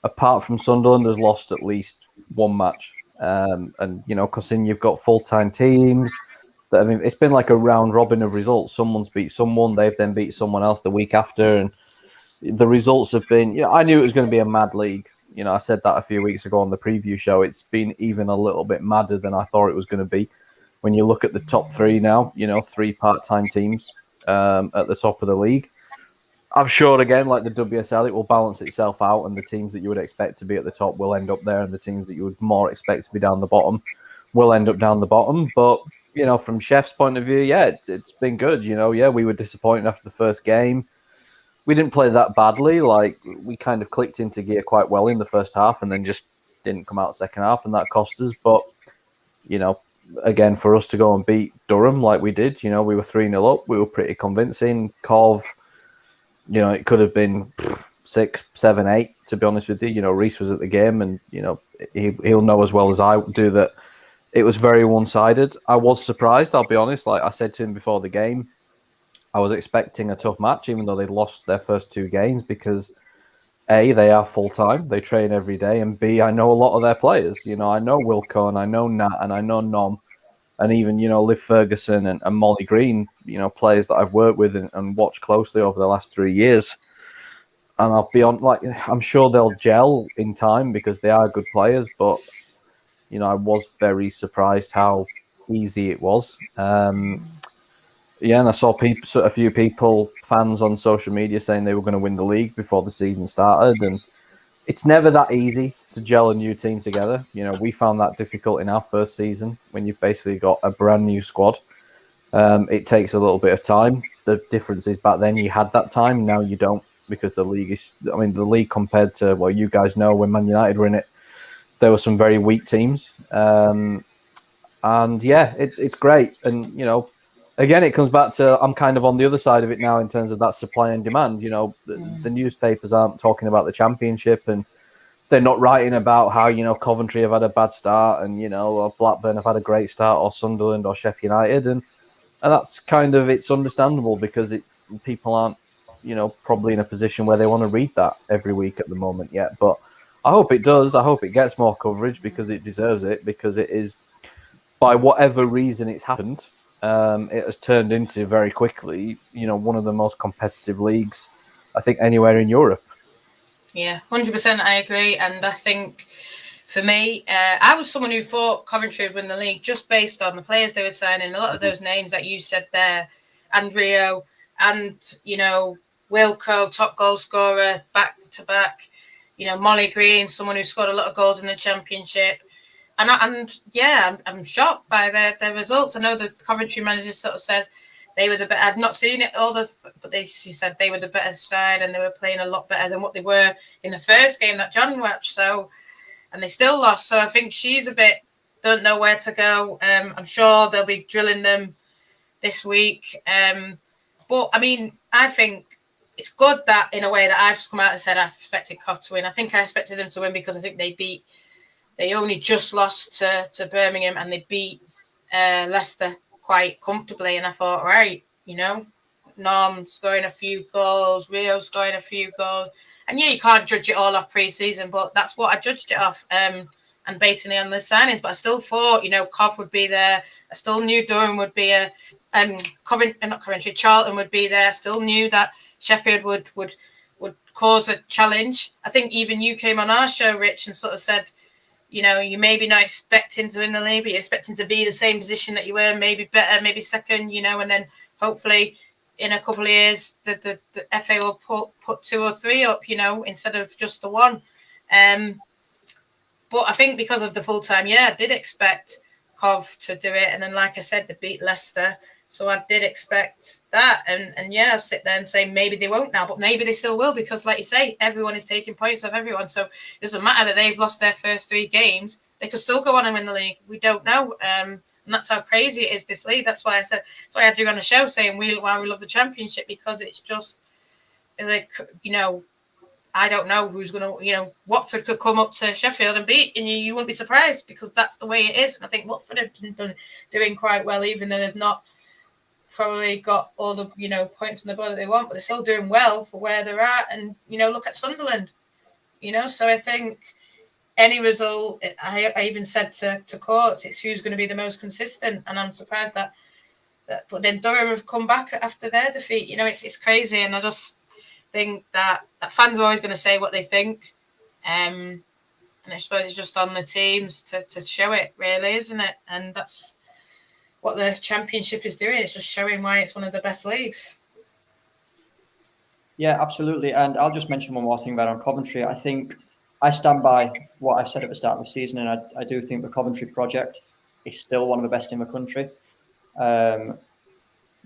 apart from Sunderland, has lost at least 1 match. And, because then you've got full-time teams. It's been like a round robin of results. Someone's beat someone, they've then beat someone else the week after. And the results have been, I knew it was going to be a mad league. I said that a few weeks ago on the preview show. It's been even a little bit madder than I thought it was going to be. When you look at the top 3 now, 3 part-time teams at the top of the league. I'm sure, again, like the WSL, it will balance itself out, and the teams that you would expect to be at the top will end up there, and the teams that you would more expect to be down the bottom will end up down the bottom. But, from Chef's point of view, yeah, it's been good. Yeah, we were disappointed after the first game. We didn't play that badly. Like, we kind of clicked into gear quite well in the first half and then just didn't come out second half, and that cost us. But, again, for us to go and beat Durham like we did, we were 3-0 up. We were pretty convincing. Cov, it could have been 6, 7, 8, to be honest with you. Reece was at the game and, he'll know as well as I do that it was very one-sided. I was surprised, I'll be honest. Like I said to him before the game, I was expecting a tough match, even though they'd lost their first 2 games, because A, they are full-time, they train every day, and B, I know a lot of their players. I know Wilco, and I know Nat, and I know Nom, and even, Liv Ferguson and Molly Green, players that I've worked with and watched closely over the last 3 years. and I'll be on. Like, I'm sure they'll gel in time because they are good players. But I was very surprised how easy it was. Yeah, and I saw a few people, fans on social media, saying they were going to win the league before the season started, and it's never that easy to gel a new team together. We found that difficult in our first season when you've basically got a brand new squad. It takes a little bit of time. The difference is back then you had that time, now you don't, because the league compared to, well, you guys know when Man United were in it, there were some very weak teams. And yeah, it's great. And, again, it comes back to, I'm kind of on the other side of it now in terms of that supply and demand. The newspapers aren't talking about the Championship, and they're not writing about how, Coventry have had a bad start and, or Blackburn have had a great start, or Sunderland or Sheffield United. And that's kind of, it's understandable because people aren't, probably in a position where they want to read that every week at the moment yet. But I hope it does. I hope it gets more coverage because it deserves it, because it is, by whatever reason it's happened, it has turned into very quickly, one of the most competitive leagues, I think, anywhere in Europe. Yeah, 100%. I agree. And I think for me, I was someone who thought Coventry would win the league just based on the players they were signing. A lot of those names that you said there, and Rio, and, Wilco, top goal scorer, back to back, Molly Green, someone who scored a lot of goals in the Championship. And yeah, I'm shocked by their results. I know the Coventry managers sort of said they were the better. I'd not seen it but she said they were the better side and they were playing a lot better than what they were in the first game that John watched. So, and they still lost. So I think she's a bit, don't know where to go. I'm sure they'll be drilling them this week. But I mean, I think it's good that in a way that I've just come out and said I expected Cov to win. I think I expected them to win because I think they only just lost to Birmingham and they beat Leicester quite comfortably. And I thought, right, Norm scoring a few goals, Rio scoring a few goals. And yeah, you can't judge it all off pre-season, but that's what I judged it off. And basically on the signings. But I still thought, Cov would be there. I still knew Durham would be Charlton would be there. I still knew that Sheffield would cause a challenge. I think even you came on our show, Rich, and sort of said, you maybe not expecting to win the league, but you're expecting to be the same position that you were, maybe better, maybe second, and then hopefully in a couple of years the FA will put 2 or 3 up, instead of just the one. But I think because of the full time, I did expect Cov to do it. And then, like I said, they beat Leicester. So I did expect that. And I'll sit there and say maybe they won't now, but maybe they still will because, like you say, everyone is taking points off everyone. So it doesn't matter that they've lost their first 3 games. They could still go on and win the league. We don't know. And that's how crazy it is, this league. That's why I had you on the show saying why we love the Championship, because it's just, like, I don't know who's going to, Watford could come up to Sheffield and beat, and you wouldn't be surprised because that's the way it is. And I think Watford have been doing quite well, even though they've not probably got all the points on the board that they want, but they're still doing well for where they're at. And look at Sunderland, so I think any result, I even said to Courts, it's who's going to be the most consistent, and I'm surprised that but then Durham have come back after their defeat. It's crazy, and I just think that fans are always going to say what they think, and I suppose it's just on the teams to show it, really, isn't it? And that's what the Championship is doing. It's just showing why it's one of the best leagues. Yeah, absolutely. And I'll just mention one more thing about on Coventry. I think I stand by what I've said at the start of the season, and I do think the Coventry project is still one of the best in the country.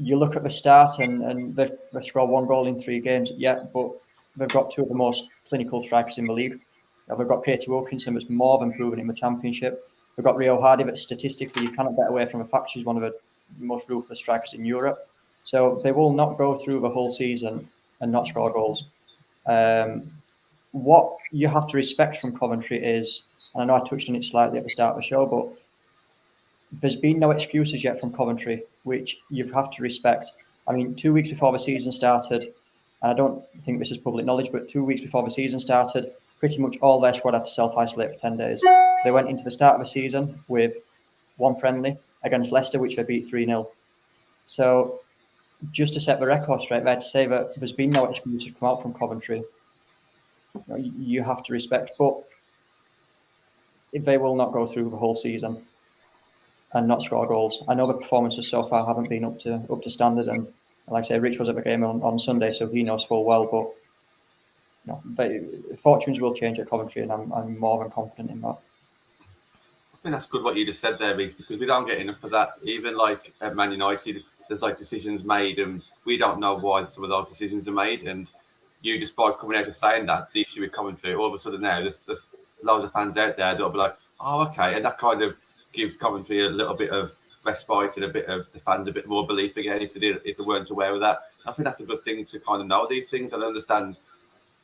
You look at the start and they've scored 1 goal in 3 games, but they've got 2 of the most clinical strikers in the league. They've got Katie Wilkinson, that's more than proven in the Championship. They've got Rio Hardy, that statistically you cannot get away from the fact she's one of the most ruthless strikers in Europe. So they will not go through the whole season and not score goals. What you have to respect from Coventry is, and I know I touched on it slightly at the start of the show, but there's been no excuses yet from Coventry, which you have to respect. I mean, 2 weeks before the season started, and I don't think this is public knowledge, but 2 weeks before the season started, pretty much all their squad had to self-isolate for 10 days. They went into the start of the season with 1 friendly against Leicester, which they beat 3-0. So just to set the record straight there, to say that there's been no excuses come out from Coventry you have to respect. But they will not go through the whole season and not score goals. I know the performances so far haven't been up to standard, and like I say, Rich was at the game on Sunday, so he knows full well. But fortunes will change at Coventry, and I'm more than confident in that. I think that's good what you just said there, Reece, because we don't get enough of that. Even like at Man United, there's like decisions made, and we don't know why some of those decisions are made. And you just by coming out and saying that the issue with Coventry, all of a sudden now there's loads of fans out there that'll be like, oh, okay, and that kind of gives Coventry a little bit of respite and a bit of the fans a bit more belief again if they weren't aware of that. I think that's a good thing to kind of know these things and understand.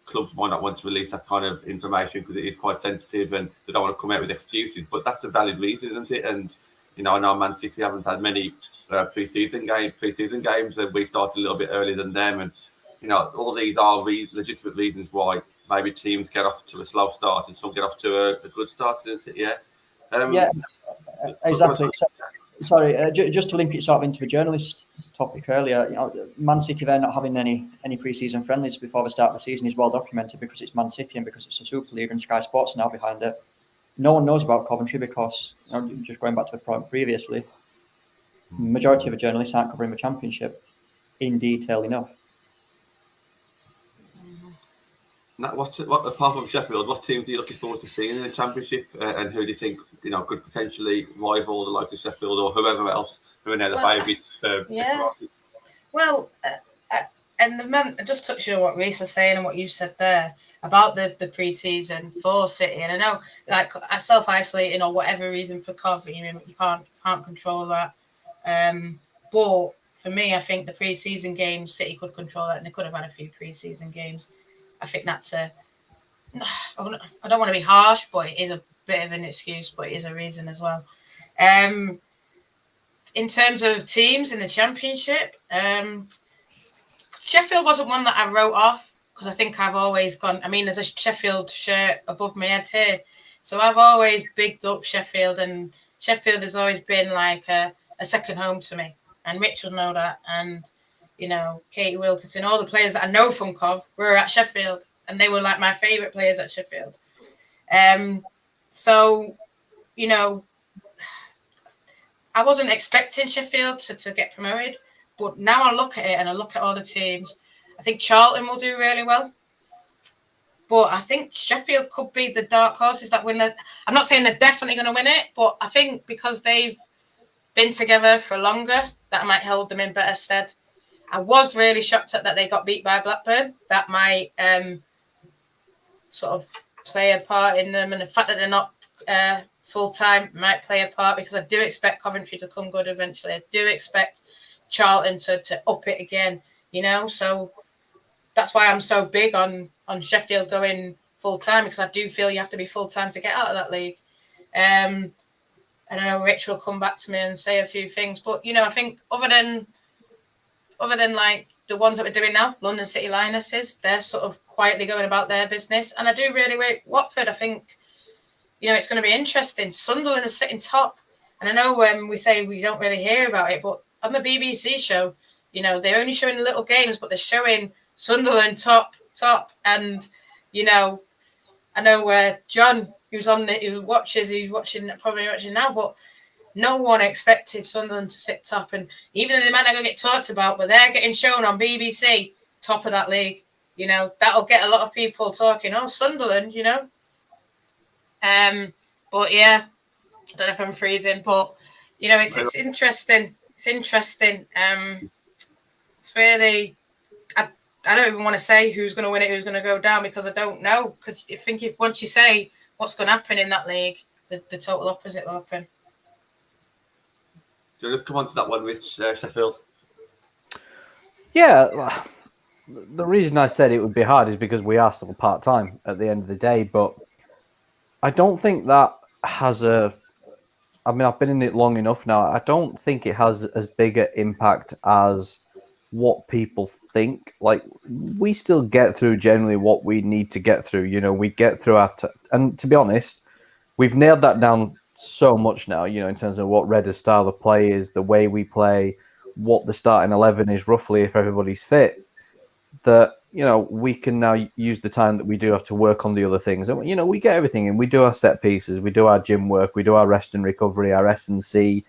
Clubs might not want to release that kind of information because it is quite sensitive and they don't want to come out with excuses, but that's a valid reason, isn't it? And I know Man City haven't had many pre-season games, and we started a little bit earlier than them, and all these are legitimate reasons why maybe teams get off to a slow start and some get off to a good start, isn't it? Yeah. Yeah, exactly. Sorry, just to link it sort of into the journalist topic earlier, Man City, they're not having any pre-season friendlies before the start of the season is well documented because it's Man City and because it's a Super League and Sky Sports now behind it. No one knows about Coventry because, just going back to the point previously, majority of the journalists aren't covering the Championship in detail enough. What apart from Sheffield, what teams are you looking forward to seeing in the Championship, and who do you think could potentially rival the likes of Sheffield or whoever else who are now the favourites? Yeah. Well, and the man just touching on what Reece was saying and what you said there about the pre-season for City, and I know like self-isolating or whatever reason for Coventry, you can't control that. But for me, I think the pre-season games City could control that, and they could have had a few pre-season games. I think that's I don't want to be harsh, but it is a bit of an excuse, but it is a reason as well. In terms of teams in the Championship, Sheffield wasn't one that I wrote off because I think I've always gone. I mean, there's a Sheffield shirt above my head here, so I've always bigged up Sheffield, and Sheffield has always been like a second home to me, and Rich will know that, and Katie Wilkinson, all the players that I know from Cov were at Sheffield, and they were like my favourite players at Sheffield. So, I wasn't expecting Sheffield to get promoted, but now I look at it and I look at all the teams. I think Charlton will do really well, but I think Sheffield could be the dark horses that win it. I'm not saying they're definitely going to win it, but I think because they've been together for longer, that might hold them in better stead. I was really shocked at that they got beat by Blackburn. That might sort of play a part in them, and the fact that they're not full-time might play a part because I do expect Coventry to come good eventually. I do expect Charlton to up it again, so that's why I'm so big on Sheffield going full-time, because I do feel you have to be full-time to get out of that league. And I know Rich will come back to me and say a few things, but I think other than like the ones that we're doing now, London City Lionesses, they're sort of quietly going about their business. And I do really rate Watford. I think, it's going to be interesting. Sunderland is sitting top. And I know when we say we don't really hear about it, but on the BBC show, they're only showing the little games, but they're showing Sunderland top. And, I know where John, he's probably watching now, but no one expected Sunderland to sit top, and even though they might not going to get talked about, but they're getting shown on BBC, top of that league. That'll get a lot of people talking. Oh, Sunderland, But yeah, I don't know if I'm freezing, but it's interesting. It's interesting. It's really. I don't even want to say who's going to win it, who's going to go down, because I don't know. Because I think if once you say what's going to happen in that league, the total opposite will happen. Do you want to come on to that one, Rich, Sheffield? Yeah, the reason I said it would be hard is because we are still part-time at the end of the day, but I don't think that has I've been in it long enough now. I don't think it has as big an impact as what people think. Like, we still get through generally what we need to get through. We get through and to be honest, we've nailed that down so much now, in terms of what Redder's style of play is, the way we play, what the starting 11 is roughly if everybody's fit. that, we can now use the time that we do have to work on the other things. And, we get everything in. We do our set pieces, we do our gym work, we do our rest and recovery, our S&C.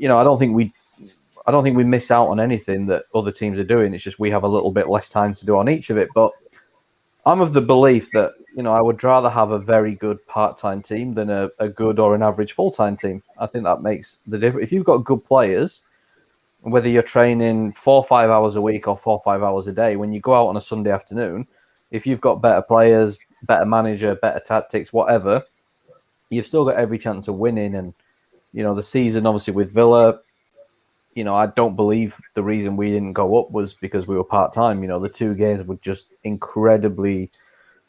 I don't think we miss out on anything that other teams are doing. It's just we have a little bit less time to do on each of it. But I'm of the belief that, I would rather have a very good part-time team than a good or an average full-time team. I think that makes the difference. If you've got good players, whether you're training 4 or 5 hours a week or 4 or 5 hours a day, when you go out on a Sunday afternoon, if you've got better players, better manager, better tactics, whatever, you've still got every chance of winning. And, the season, obviously, with Villa, I don't believe the reason we didn't go up was because we were part-time. The 2 games were just incredibly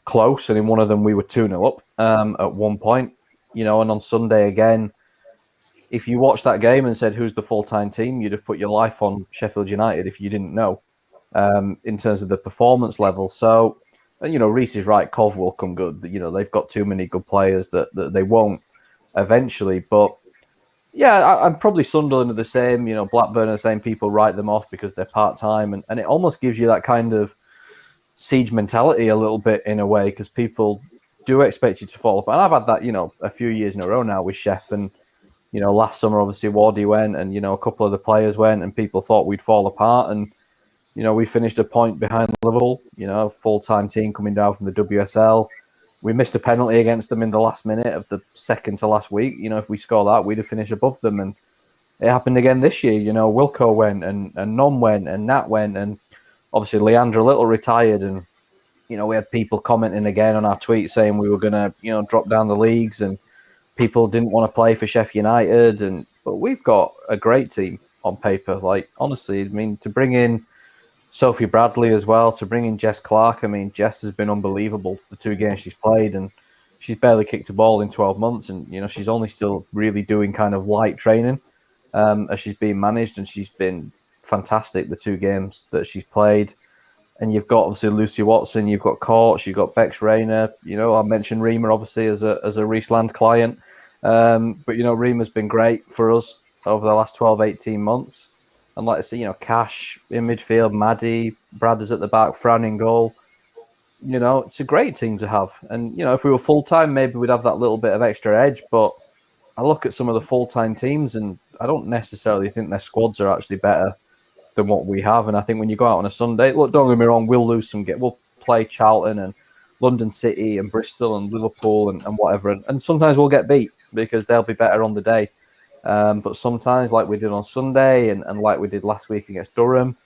close, and in one of them we were 2-0 up at one point. And on Sunday again, if you watched that game and said, who's the full-time team, you'd have put your life on Sheffield United if you didn't know, in terms of the performance level. So, Reece is right, Cov will come good. They've got too many good players that they won't eventually. But, yeah, I'm probably Sunderland are the same. Blackburn are the same. People write them off because they're part-time. And it almost gives you that kind of siege mentality a little bit in a way, because people do expect you to fall apart. And I've had that, a few years in a row now with Sheff. And, last summer, obviously, Wardy went and, a couple of the players went and people thought we'd fall apart. And, we finished a point behind Liverpool, a full-time team coming down from the WSL. We missed a penalty against them in the last minute of the second to last week. If we score that, we'd have finished above them. And it happened again this year. Wilco went and Non went and Nat went. And obviously, Leandra Little retired. And, we had people commenting again on our tweet saying we were going to, drop down the leagues, and people didn't want to play for Sheffield United. But we've got a great team on paper. Like, honestly, I mean, to bring in Sophie Bradley as well, to bring in Jess Clark. I mean, Jess has been unbelievable the 2 games she's played, and she's barely kicked a ball in 12 months. And, she's only still really doing kind of light training as she's being managed, and she's been fantastic the 2 games that she's played. And you've got, obviously, Lucy Watson, you've got Courts, you've got Bex Rayner. I mentioned Reema, obviously, as a Reece Land client. But, Reema's been great for us over the last 12, 18 months. And like I say, Cash in midfield, Maddie, Brad is at the back, Fran in goal. It's a great team to have. And, if we were full-time, maybe we'd have that little bit of extra edge. But I look at some of the full-time teams, and I don't necessarily think their squads are actually better than what we have. And I think when you go out on a Sunday, look, don't get me wrong, we'll lose some games. We'll play Charlton and London City and Bristol and Liverpool and whatever. And sometimes we'll get beat because they'll be better on the day. But sometimes, like we did on Sunday and like we did last week against Durham,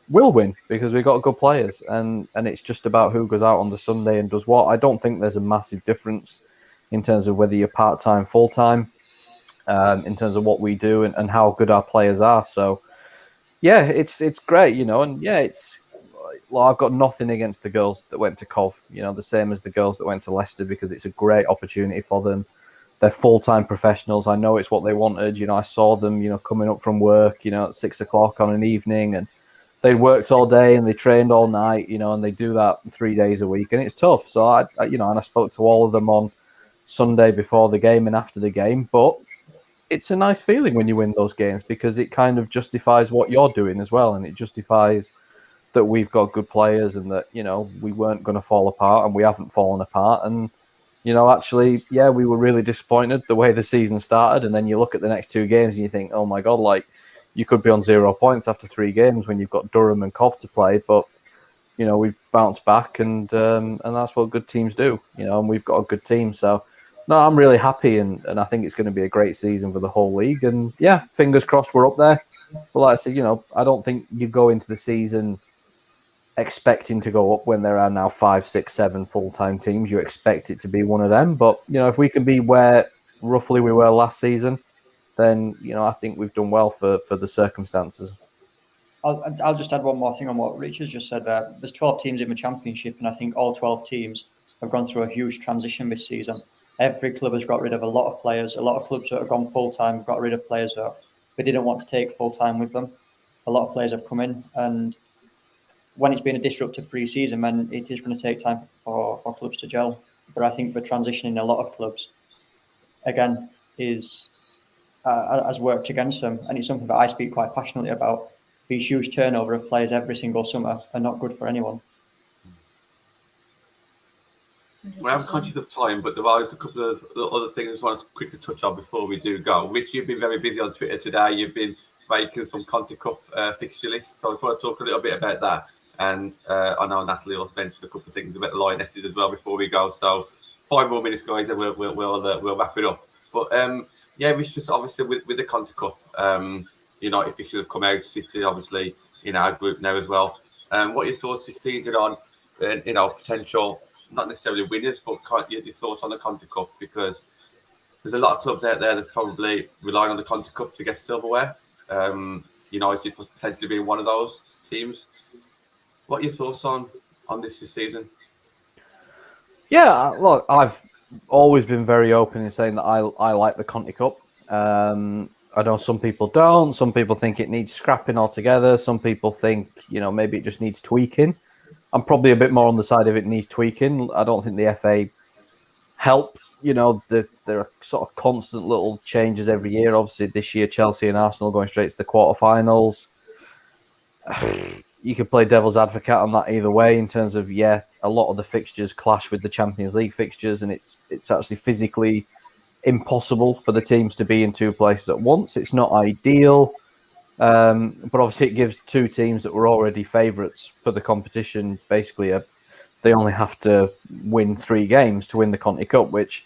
we'll win because we've got good players. And it's just about who goes out on the Sunday and does what. I don't think there's a massive difference in terms of whether you're part-time, full-time, in terms of what we do and how good our players are. So, yeah, it's great, and yeah, I've got nothing against the girls that went to Cov, the same as the girls that went to Leicester, because it's a great opportunity for them. They're full-time professionals. I know it's what they wanted. I saw them, coming up from work, at 6 o'clock on an evening, and they'd worked all day and they trained all night, and they do that 3 days a week, and it's tough. So I and I spoke to all of them on Sunday before the game and after the game, but it's a nice feeling when you win those games because it kind of justifies what you're doing as well. And it justifies that we've got good players and that, we weren't going to fall apart and we haven't fallen apart. And, actually, yeah, we were really disappointed the way the season started. And then you look at the next 2 games and you think, oh my God, like you could be on 0 points after 3 games when you've got Durham and Cov to play. But, we've bounced back and that's what good teams do, and we've got a good team. So, no, I'm really happy, and I think it's going to be a great season for the whole league. And yeah, fingers crossed we're up there. But like I said, I don't think you go into the season expecting to go up when there are now 5, 6, 7 full-time teams. You expect it to be one of them. But, if we can be where roughly we were last season, then, I think we've done well for the circumstances. I'll just add one more thing on what Richard's just said. There's 12 teams in the Championship, and I think all 12 teams have gone through a huge transition this season. Every club has got rid of a lot of players. A lot of clubs that have gone full-time have got rid of players that they didn't want to take full-time with them. A lot of players have come in, and when it's been a disruptive pre-season, then it is going to take time for clubs to gel. But I think the transition in a lot of clubs, again, has worked against them. And it's something that I speak quite passionately about. These huge turnover of players every single summer are not good for anyone. Well, I'm conscious of time, but there are just a couple of other things I just want to quickly touch on before we do go. Rich, you've been very busy on Twitter today. You've been making some Conti Cup fixture lists, so I just want to talk a little bit about that. And I know Natalie will mention a couple of things about the Lionesses as well before we go. So 5 more minutes, guys, and we'll wrap it up. But yeah, Rich, just obviously with the Conti Cup, United fixtures have come out. City, obviously, in our group now as well. What are your thoughts this season on, potential? Not necessarily winners, but your thoughts on the Conti Cup, because there's a lot of clubs out there that's probably relying on the Conti Cup to get silverware. United potentially being one of those teams. What are your thoughts on this season? Yeah, look, I've always been very open in saying that I like the Conti Cup. I know some people don't. Some people think it needs scrapping altogether. Some people think, maybe it just needs tweaking. I'm probably a bit more on the side of it needs tweaking. I don't think the FA help. There are sort of constant little changes every year. Obviously, this year, Chelsea and Arsenal going straight to the quarterfinals. You could play devil's advocate on that either way in terms of, a lot of the fixtures clash with the Champions League fixtures, and it's actually physically impossible for the teams to be in 2 places at once. It's not ideal. But obviously it gives 2 teams that were already favourites for the competition, basically they only have to win 3 games to win the Conti Cup, which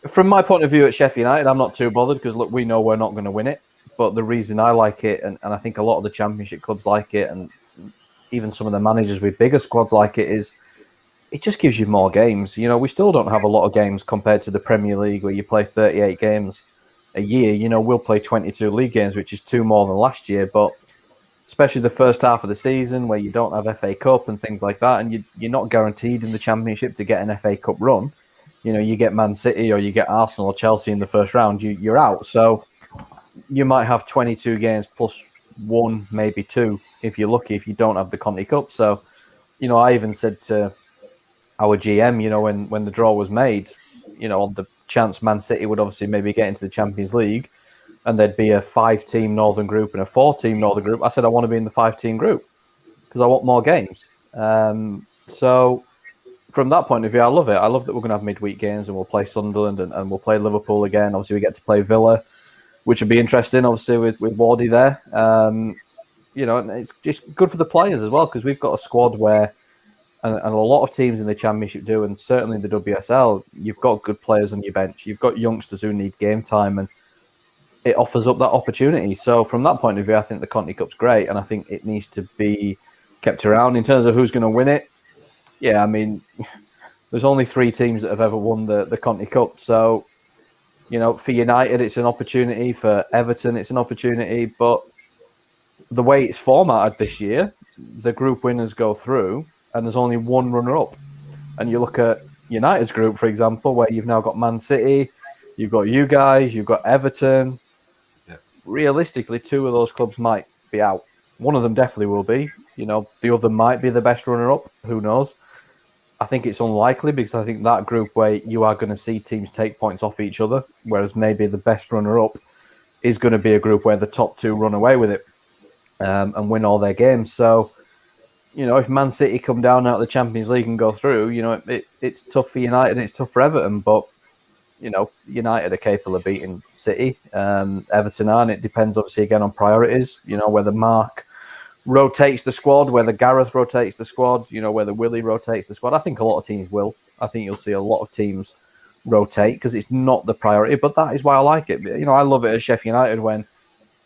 from my point of view at Sheffield United, I'm not too bothered because, look, we know we're not going to win it. But the reason I like it, and I think a lot of the Championship clubs like it, and even some of the managers with bigger squads like it, is it just gives you more games. We still don't have a lot of games compared to the Premier League where you play 38 games a year. We'll play 22 league games, which is 2 more than last year, but especially the first half of the season where you don't have FA Cup and things like that, and you're not guaranteed in the Championship to get an FA Cup run. You get Man City or you get Arsenal or Chelsea in the first round, you're out. So you might have 22 games plus 1, maybe 2, if you're lucky, if you don't have the Conti Cup. So, I even said to our GM, when the draw was made, on the chance Man City would obviously maybe get into the Champions League and there'd be a 5-team Northern group and a 4-team Northern group. I said I want to be in the 5-team group because I want more games. So from that point of view, I love it. I love that we're going to have midweek games and we'll play Sunderland and we'll play Liverpool again. Obviously, we get to play Villa, which would be interesting, obviously, with Wardy there. And it's just good for the players as well because we've got a squad where, and a lot of teams in the Championship do, and certainly in the WSL, you've got good players on your bench. You've got youngsters who need game time, and it offers up that opportunity. So from that point of view, I think the Conti Cup's great, and I think it needs to be kept around. In terms of who's going to win it, I mean, there's only 3 teams that have ever won the Conti Cup. So, for United, it's an opportunity. For Everton, it's an opportunity. But the way it's formatted this year, the group winners go through, and there's only 1 runner-up. And you look at United's group, for example, where you've now got Man City, you've got you guys, you've got Everton. Yeah. Realistically, 2 of those clubs might be out. One of them definitely will be. The other might be the best runner-up. Who knows? I think it's unlikely because I think that group where you are going to see teams take points off each other, whereas maybe the best runner-up is going to be a group where the top 2 run away with it and win all their games. So, if Man City come down out of the Champions League and go through, it's tough for United and it's tough for Everton. But, United are capable of beating City. Everton aren't. It depends, obviously, again, on priorities. Whether Mark rotates the squad, whether Gareth rotates the squad, whether Willie rotates the squad. I think a lot of teams will. I think you'll see a lot of teams rotate because it's not the priority. But that is why I like it. I love it at Sheffield United when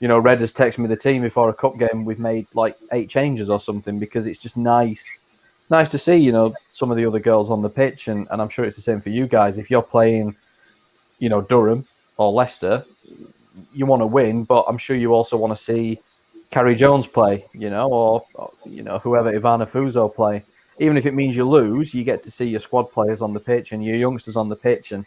Red has texted me the team before a cup game. We've made like 8 changes or something because it's just nice to see, some of the other girls on the pitch. And I'm sure it's the same for you guys. If you're playing, Durham or Leicester, you want to win, but I'm sure you also want to see Carrie Jones play, or whoever Ivana Fuso play. Even if it means you lose, you get to see your squad players on the pitch and your youngsters on the pitch. And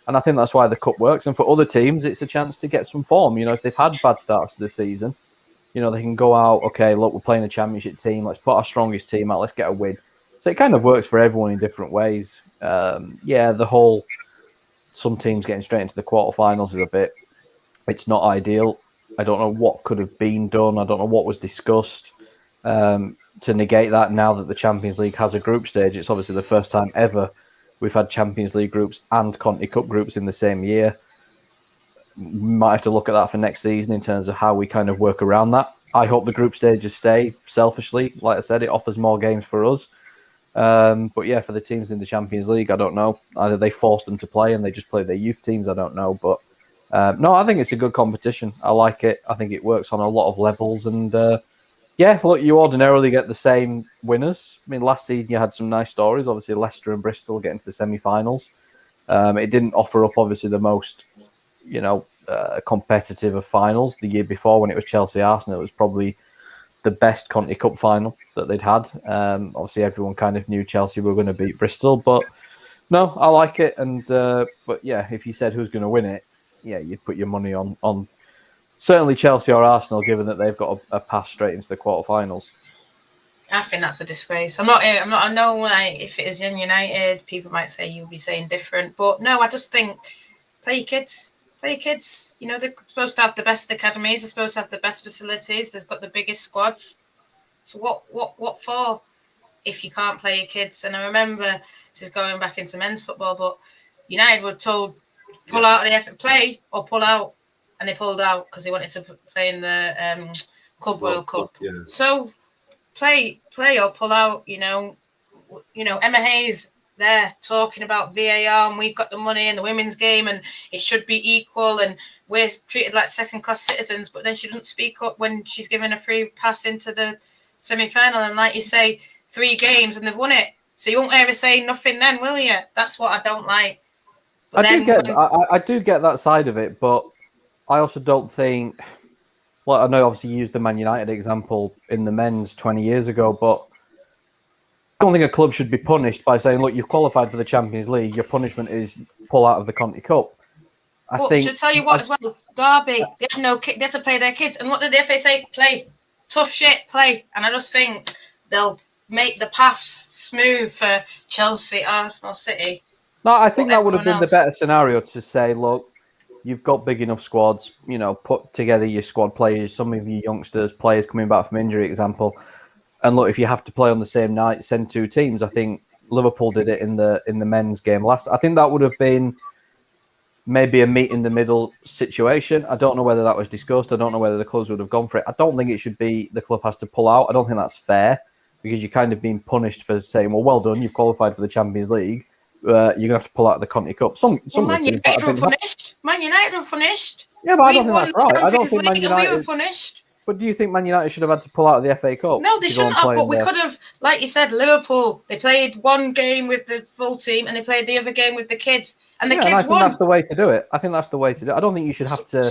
I think that's why the cup works. And for other teams, it's a chance to get some form. If they've had bad starts to the season, they can go out, okay, look, we're playing a Championship team. Let's put our strongest team out. Let's get a win. So it kind of works for everyone in different ways. The whole some teams getting straight into the quarterfinals is it's not ideal. I don't know what could have been done. I don't know what was discussed to negate that now that the Champions League has a group stage. It's obviously the first time ever We've had Champions League groups and Conti Cup groups in the same year. We might have to look at that for next season in terms of how we kind of work around that. I hope the group stages stay, selfishly. Like I said, it offers more games for us. But yeah, for the teams in the Champions League, I don't know. Either they force them to play and they just play their youth teams, I don't know. But no, I think it's a good competition. I like it. I think it works on a lot of levels. And yeah, look, you ordinarily get the same winners. I mean, last season you had some nice stories. Obviously, Leicester and Bristol getting to the semi-finals. It didn't offer up, obviously, the most, competitive of finals. The year before, when it was Chelsea-Arsenal, it was probably the best Conti Cup final that they'd had. Obviously, everyone kind of knew Chelsea were going to beat Bristol, but no, I like it. And but yeah, if you said who's going to win it, yeah, you'd put your money on certainly Chelsea or Arsenal, given that they've got a pass straight into the quarterfinals. I think that's a disgrace. I know, like, if it is in United, people might say you'll be saying different, but no, I just think play your kids. They're supposed to have the best academies. They're supposed to have the best facilities. They've got the biggest squads. So what for if you can't play your kids? And I remember, this is going back into men's football, but United were told pull out of the effort, play or pull out, and they pulled out because they wanted to play in the Club World Cup. Yeah. So play or pull out. Emma Hayes there talking about VAR, and we've got the money in the women's game and it should be equal and we're treated like second-class citizens, but then she doesn't speak up when she's given a free pass into the semi-final. And like you say, 3 games and they've won it. So you won't ever say nothing then, will you? That's what I don't like. But I do get that side of it, but I also don't think... Well, I know obviously you used the Man United example in the men's 20 years ago, but I don't think a club should be punished by saying, look, you've qualified for the Champions League, your punishment is pull out of the Conti Cup. Should tell you what as well, Derby, they had no kids, they had to play their kids. And what did the FA say? Play. Tough shit, play. And I just think they'll make the paths smooth for Chelsea, Arsenal, City. No, I think that would have been the better scenario to say, look, you've got big enough squads, put together your squad players, some of your youngsters, players coming back from injury, example. And look, if you have to play on the same night, send 2 teams. I think Liverpool did it in the men's game last. I think that would have been maybe a meet in the middle situation. I don't know whether that was discussed. I don't know whether the clubs would have gone for it. I don't think it should be the club has to pull out. I don't think that's fair because you're kind of being punished for saying, well done, you've qualified for the Champions League. You're going to have to pull out of the Conti Cup. Man United were punished. Man United were punished. Yeah, but I don't think that's right. I don't think Man United... We were punished. But do you think Man United should have had to pull out of the FA Cup? No, they shouldn't have, but we could have, like you said, Liverpool, they played one game with the full team and they played the other game with the kids. And the kids I think won. That's the way to do it. I think that's the way to do it. I don't think you should have to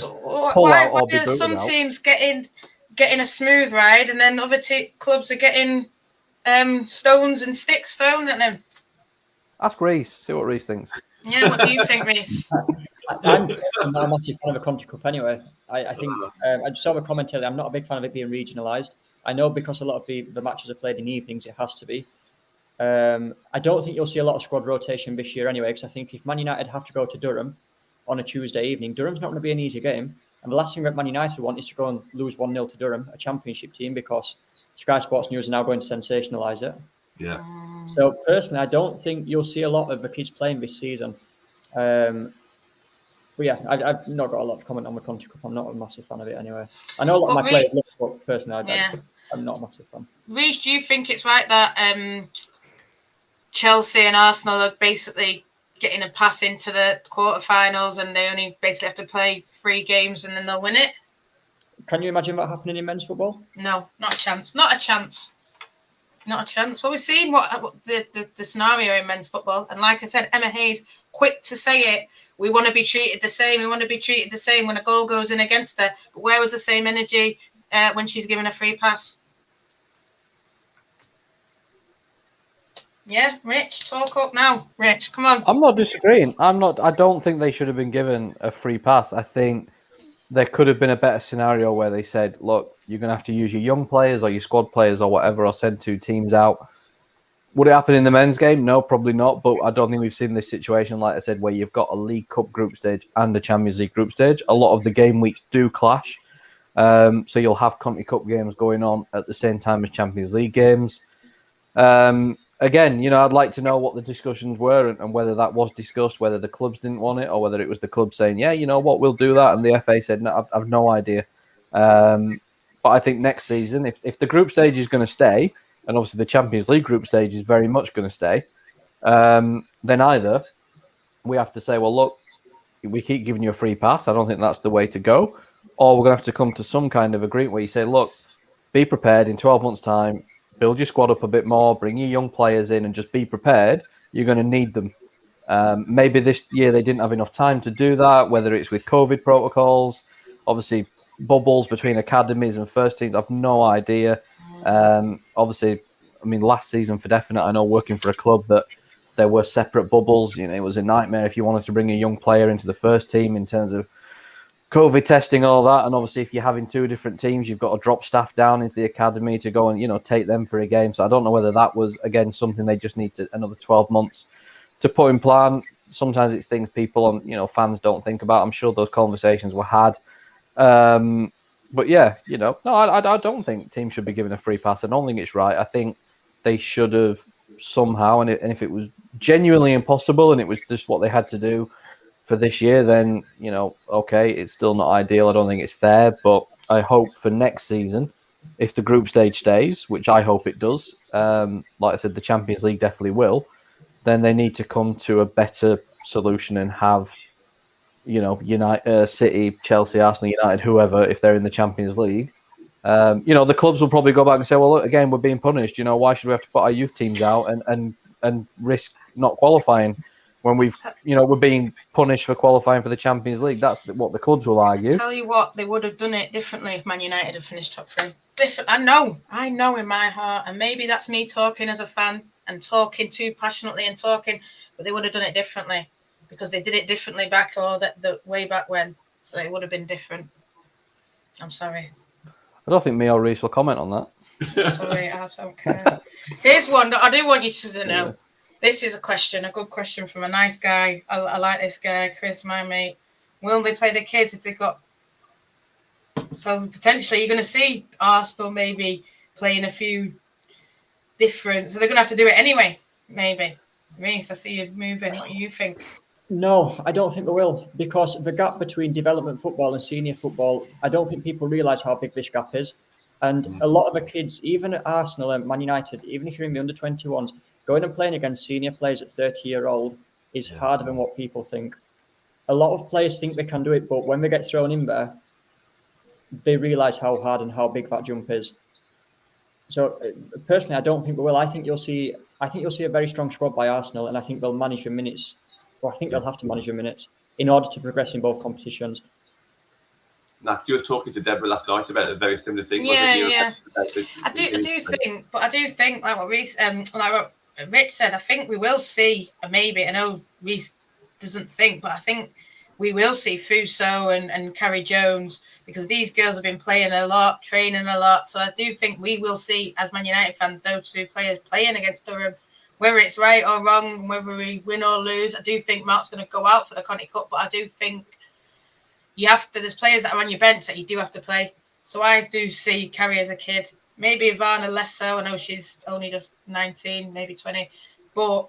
pull out or be booted out. Some teams getting a smooth ride and then other clubs are getting stones and sticks thrown at them. Ask Reece. See what Reece thinks. Yeah, what do you think, Reece? I'm not a massive fan of a Conti Cup anyway. I think I just saw a commentary. I'm not a big fan of it being regionalised. I know because a lot of the matches are played in evenings, it has to be. I don't think you'll see a lot of squad rotation this year anyway, because I think if Man United have to go to Durham on a Tuesday evening, Durham's not going to be an easy game. And the last thing that Man United want is to go and lose 1-0 to Durham, a championship team, because Sky Sports News are now going to sensationalise it. Yeah. So personally, I don't think you'll see a lot of the kids playing this season. But yeah, I've not got a lot to comment on the Conti Cup. I'm not a massive fan of it anyway. I know a lot of my players look, but personally, I'm not a massive fan. Reece, do you think it's right that Chelsea and Arsenal are basically getting a pass into the quarterfinals and they only basically have to play 3 games and then they'll win it? Can you imagine that happening in men's football? No, not a chance. Not a chance. Not a chance. Well, we've seen what the scenario in men's football. And like I said, Emma Hayes, quick to say it. We want to be treated the same. We want to be treated the same when a goal goes in against her. But where was the same energy when she's given a free pass? Yeah, Rich, talk up now. Rich, come on. I'm not disagreeing. I don't think they should have been given a free pass. I think there could have been a better scenario where they said, look, you're going to have to use your young players or your squad players or whatever, or send 2 teams out. Would it happen in the men's game? No, probably not. But I don't think we've seen this situation, like I said, where you've got a League Cup group stage and a Champions League group stage. A lot of the game weeks do clash. So you'll have Conti Cup games going on at the same time as Champions League games. again, I'd like to know what the discussions were and whether that was discussed, whether the clubs didn't want it, or whether it was the club saying, yeah, you know what, we'll do that, and the FA said, no, I've no idea. But I think next season, if the group stage is going to stay, and obviously the Champions League group stage is very much going to stay, then either we have to say, well, look, we keep giving you a free pass. I don't think that's the way to go. Or we're going to have to come to some kind of agreement where you say, look, be prepared in 12 months' time, build your squad up a bit more, bring your young players in and just be prepared. You're going to need them. Maybe this year they didn't have enough time to do that, whether it's with COVID protocols, obviously bubbles between academies and first teams. I've no idea. Obviously, I mean, last season for definite, I know working for a club that there were separate bubbles. It was a nightmare if you wanted to bring a young player into the first team in terms of COVID testing, all that. And obviously, if you're having two different teams, you've got to drop staff down into the academy to go and, take them for a game. So I don't know whether that was, again, something they just need another 12 months to put in plan. Sometimes it's things people fans don't think about. I'm sure those conversations were had. But yeah, no, I don't think teams should be given a free pass. I don't think it's right. I think they should have somehow, and if it was genuinely impossible and it was just what they had to do for this year, then okay, it's still not ideal. I don't think it's fair, but I hope for next season, if the group stage stays, which I hope it does, like I said, the Champions League definitely will, then they need to come to a better solution and have United, City, Chelsea, Arsenal, United, whoever, if they're in the Champions League, the clubs will probably go back and say, well, look, again, we're being punished. Why should we have to put our youth teams out and risk not qualifying when we're being punished for qualifying for the Champions League? That's what the clubs will argue. Tell you what, they would have done it differently if Man United had finished top three. Different. I know in my heart, and maybe that's me talking as a fan and talking too passionately but they would have done it differently because they did it differently back the way back when. So it would have been different. I'm sorry. I don't think me or Reece will comment on that. Sorry, I don't care. Here's one that I do want you to know. Yeah. This is a good question from a nice guy. I like this guy, Chris, my mate. Will they play the kids if they've got... So potentially you're going to see Arsenal maybe playing a few different... So they're going to have to do it anyway, maybe. Reece, I see you moving. What do you think? No, I don't think they will, because the gap between development football and senior football, I don't think people realise how big this gap is. And a lot of the kids, even at Arsenal and Man United, even if you're in the under-21s, going and playing against senior players at 30-year-old is harder than what people think. A lot of players think they can do it, but when they get thrown in there, they realise how hard and how big that jump is. So personally, I don't think they will. I think you'll see a very strong squad by Arsenal, and I think they'll manage the minutes. Or I think they'll have to manage the minutes in order to progress in both competitions. Nat, you were talking to Deborah last night about a very similar thing. Yeah. I do think, like what Reece, like what Rich said, I think we will see, maybe, I know Reece doesn't think, but I think we will see Fuso and Carrie Jones, because these girls have been playing a lot, training a lot. So I do think we will see, as Man United fans, those two players playing against Durham. Whether it's right or wrong, whether we win or lose, I do think Mark's going to go out for the Conti Cup, but I do think there's players that are on your bench that you do have to play. So I do see Carrie as a kid. Maybe Ivana less so. I know she's only just 19, maybe 20. But,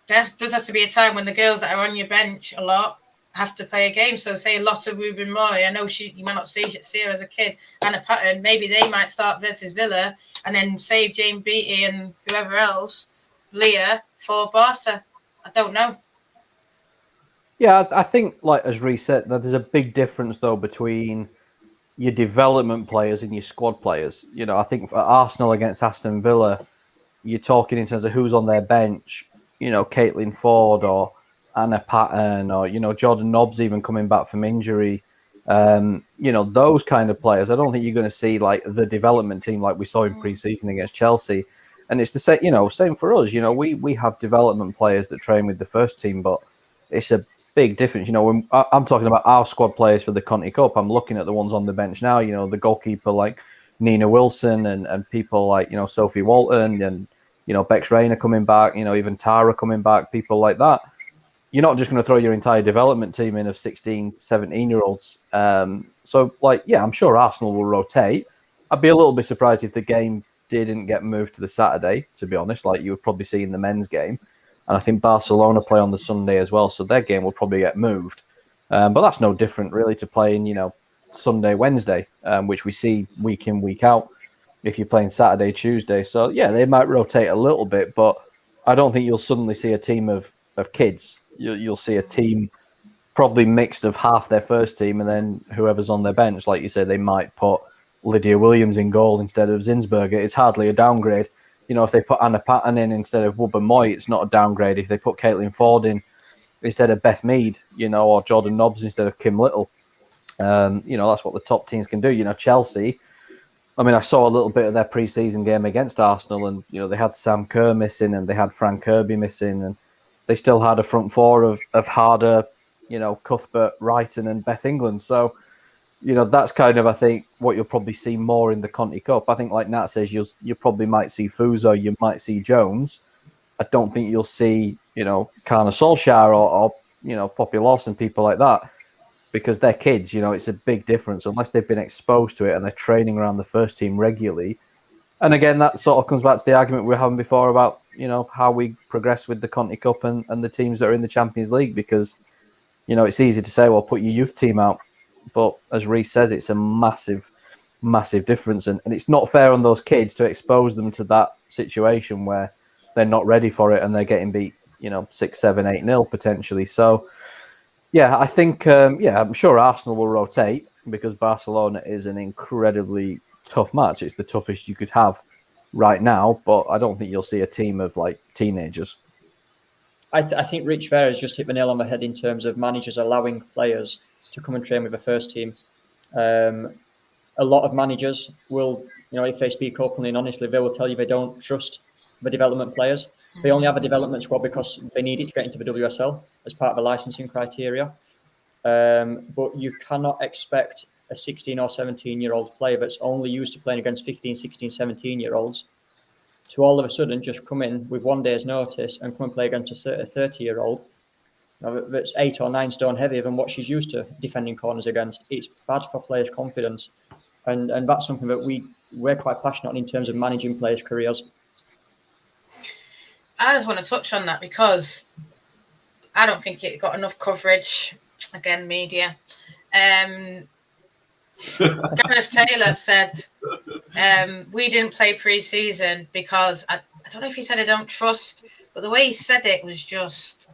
there does have to be a time when the girls that are on your bench a lot have to play a game. So say Lotta Ruben Moy, I know you might not see her as a kid, and a pattern. Maybe they might start versus Villa and then save Jane Beattie and whoever else, Leah, for Barca. I don't know. Yeah, I think, like as Reece said, that there's a big difference, though, between your development players and your squad players. I think for Arsenal against Aston Villa, you're talking in terms of who's on their bench, Caitlin Ford or Anna Patton or, Jordan Nobbs even coming back from injury. Those kind of players. I don't think you're going to see like the development team like we saw in pre-season against Chelsea. And it's the same, same for us. We have development players that train with the first team, but it's a big difference. When I'm talking about our squad players for the Conti Cup, I'm looking at the ones on the bench now. The goalkeeper like Nina Wilson and people like Sophie Walton and Bex Rayner coming back. Even Tara coming back. People like that. You're not just going to throw your entire development team in of 16, 17-year-olds. So, I'm sure Arsenal will rotate. I'd be a little bit surprised if the game didn't get moved to the Saturday, to be honest, like you would probably see in the men's game. And I think Barcelona play on the Sunday as well, so their game will probably get moved. But that's no different, really, to playing, Sunday, Wednesday, which we see week in, week out, if you're playing Saturday, Tuesday. So, yeah, they might rotate a little bit, but I don't think you'll suddenly see a team of kids. You'll see a team probably mixed of half their first team and then whoever's on their bench. Like you say, they might put Lydia Williams in goal instead of Zinsberger. It's hardly a downgrade. If they put Anna Patton in instead of Wubba Moy, it's not a downgrade. If they put Caitlin Ford in instead of Beth Mead, or Jordan Nobbs instead of Kim Little, that's what the top teams can do. Chelsea, I saw a little bit of their pre-season game against Arsenal, and they had Sam Kerr missing and they had Fran Kirby missing, and they still had a front four of Harder, Cuthbert, Wrighton, and Beth England. So, that's kind of, I think, what you'll probably see more in the Conti Cup. I think, like Nat says, you probably might see Fuso, you might see Jones. I don't think you'll see, Kana Solskjaer or Poppy Lawson, people like that, because they're kids. It's a big difference unless they've been exposed to it and they're training around the first team regularly. And again, that sort of comes back to the argument we were having before about, how we progress with the Conti Cup and the teams that are in the Champions League, because, it's easy to say, well, put your youth team out. But as Reece says, it's a massive, massive difference. And it's not fair on those kids to expose them to that situation where they're not ready for it and they're getting beat, 6, 7, 8-0 potentially. So, yeah, I think, I'm sure Arsenal will rotate because Barcelona is an incredibly tough match. It's the toughest you could have right now, but I don't think you'll see a team of like teenagers. I think Rich Fair has just hit the nail on the head in terms of managers allowing players to come and train with the first team. A lot of managers will, if they speak openly and honestly, they will tell you they don't trust the development players. They only have a development squad because they need it to get into the WSL as part of the licensing criteria. But you cannot expect a 16 or 17-year-old player that's only used to playing against 15, 16, 17-year-olds to all of a sudden just come in with 1 day's notice and come and play against a 30-year-old that's 8 or 9 stone heavier than what she's used to defending corners against. It's bad for players' confidence. And that's something that we're quite passionate on in terms of managing players' careers. I just want to touch on that because I don't think it got enough coverage. Again, media. Gareth Taylor said, we didn't play pre-season because I don't know if he said I don't trust, but the way he said it was just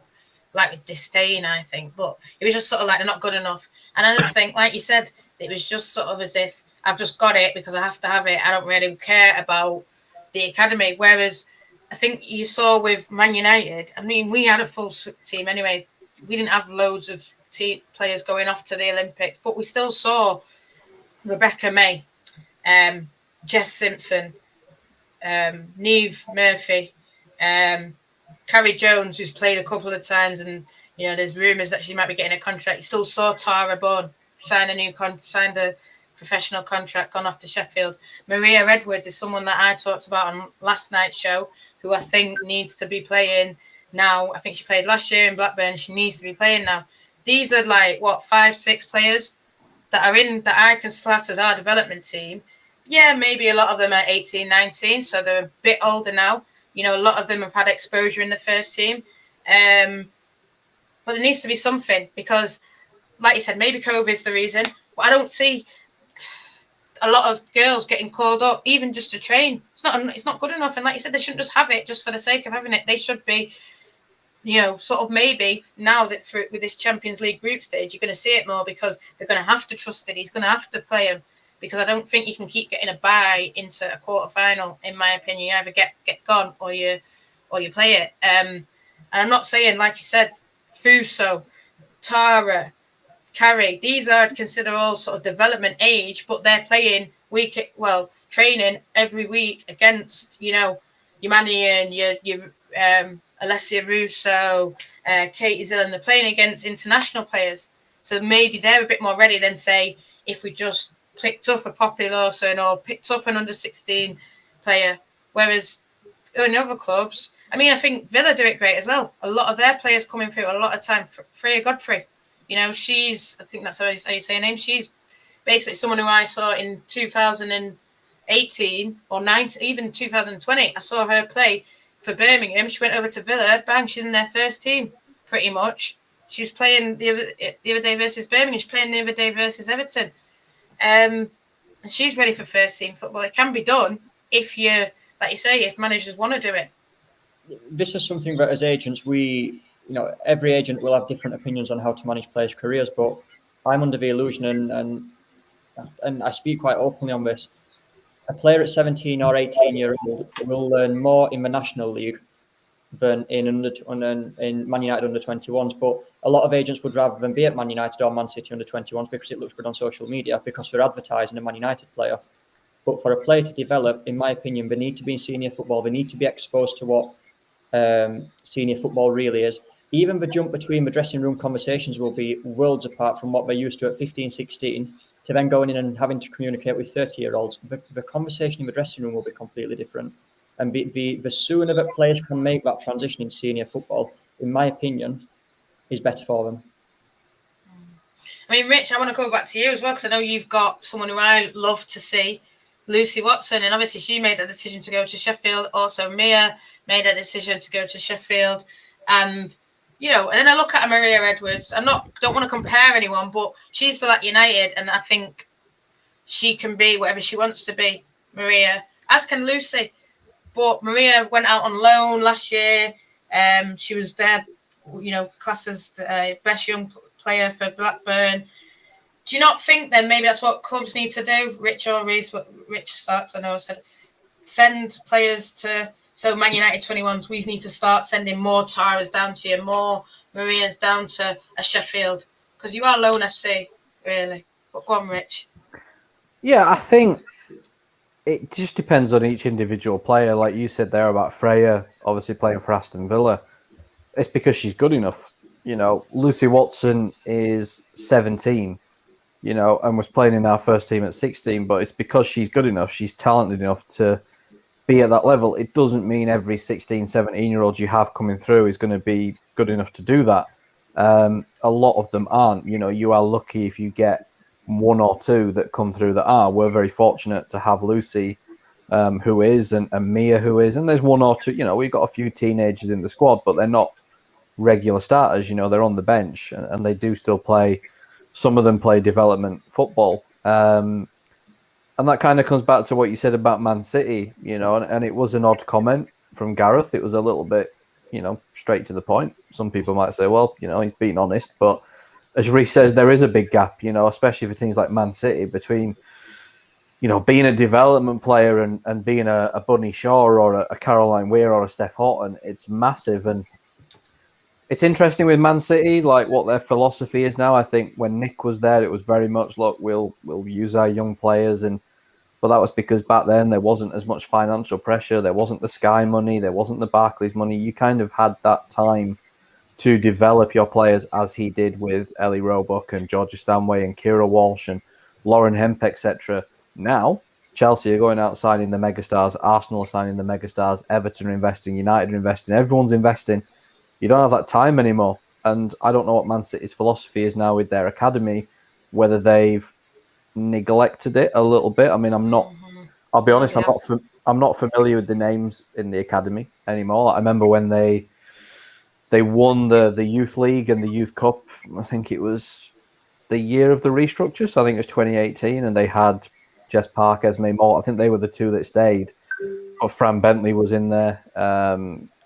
like with disdain, I think. But it was just sort of like they're not good enough. And I just think, like you said, it was just sort of as if I've just got it because I have to have it. I don't really care about the academy. Whereas I think you saw with Man United, we had a full team anyway. We didn't have loads of team players going off to the Olympics, but we still saw Rebecca May, Jess Simpson, Niamh Murphy, Carrie Jones, who's played a couple of times, and there's rumours that she might be getting a contract. You still saw Tara Bone signed a professional contract, gone off to Sheffield. Maria Edwards is someone that I talked about on last night's show, who I think needs to be playing now. I think she played last year in Blackburn. She needs to be playing now. These are 5, 6 players that are in that I can class as our development team. Yeah, maybe a lot of them are 18, 19, so they're a bit older now. A lot of them have had exposure in the first team. But there needs to be something because, like you said, maybe COVID's the reason. But I don't see a lot of girls getting called up, even just to train. It's not good enough. And like you said, they shouldn't just have it just for the sake of having it. They should be, sort of maybe now that with this Champions League group stage, you're going to see it more because they're going to have to trust it. He's going to have to play him because I don't think you can keep getting a bye into a quarterfinal. In my opinion, you either get gone or you play it. And I'm not saying, like you said, Fuso, Tara, Carrie, these are considered all sort of development age, but they're playing training every week against, your Mannion, your Alessia Russo, Katie Zillan. They're playing against international players. So maybe they're a bit more ready than, say, if we just picked up a Poppy Lawson or picked up an under-16 player. Whereas in other clubs, I think Villa do it great as well. A lot of their players coming through a lot of time. Freya Godfrey, she's, I think that's how you say her name. She's basically someone who I saw in 2018 18 or 19, even 2020, I saw her play for Birmingham. She went over to Villa, bang, she's in their first team, pretty much. She was playing the other day versus Birmingham. She's playing the other day versus Everton. And she's ready for first team football. It can be done if you, like you say, if managers want to do it. This is something that as agents, every agent will have different opinions on how to manage players' careers, but I'm under the illusion, and I speak quite openly on this. A player at 17 or 18 years old will learn more in the National League than in Man United under 21s. But a lot of agents would rather than be at Man United or Man City under 21s because it looks good on social media, because they're advertising a Man United player. But for a player to develop, in my opinion, they need to be in senior football. They need to be exposed to what senior football really is. Even the jump between the dressing room conversations will be worlds apart from what they're used to at 15, 16, to then going in and having to communicate with 30-year-olds. The conversation in the dressing room will be completely different. And the sooner that players can make that transition in senior football, in my opinion, is better for them. I mean, Rich, I want to go back to you as well, because I know you've got someone who I love to see, Lucy Watson, and obviously she made that decision to go to Sheffield. Also, Mia made a decision to go to Sheffield. And, and then I look at Maria Edwards. Don't want to compare anyone, but she's still at United, and I think she can be whatever she wants to be, Maria, as can Lucy. But Maria went out on loan last year. She was there, classed as the best young player for Blackburn. Do you not think then maybe that's what clubs need to do, Rich or Reece? What Rich starts, I know I said, send players to, so Man United 21s, we need to start sending more Taras down to you, more Marias down to a Sheffield, because you are lone FC, really. But go on, Rich. Yeah, I think it just depends on each individual player. Like you said there about Freya, obviously playing for Aston Villa. It's because she's good enough. Lucy Watson is 17, and was playing in our first team at 16, but it's because she's good enough. She's talented enough to be at that level. It doesn't mean every 16, 17-year-old you have coming through is going to be good enough to do that. A lot of them aren't. You are lucky if you get one or two that come through that are. We're very fortunate to have Lucy, who is, and Mia, who is, and there's one or two. We've got a few teenagers in the squad, but they're not regular starters. They're on the bench, and they do still play. Some of them play development football. And that kind of comes back to what you said about Man City, and it was an odd comment from Gareth. It was a little bit, straight to the point. Some people might say, well, he's being honest, but as Reece says, there is a big gap, especially for teams like Man City between, being a development player and being a Bunny Shaw or a Caroline Weir or a Steph Houghton. It's massive. And it's interesting with Man City, like what their philosophy is now. I think when Nick was there, it was very much, look, we'll use our young players. But that was because back then there wasn't as much financial pressure. There wasn't the Sky money. There wasn't the Barclays money. You kind of had that time to develop your players, as he did with Ellie Roebuck and Georgia Stanway and Kira Walsh and Lauren Hemp, etc. Now, Chelsea are going out signing the megastars. Arsenal are signing the megastars. Everton are investing. United are investing. Everyone's investing. You don't have that time anymore. And I don't know what Man City's philosophy is now with their academy, whether they've neglected it a little bit. I mean, I'll be honest, I'm not familiar with the names in the academy anymore. I remember when they won the Youth League and the Youth Cup. I think it was the year of the restructure. So I think it was 2018, and they had Jess Park, Esme Moore. I think they were the two that stayed. But Fran Bentley was in there.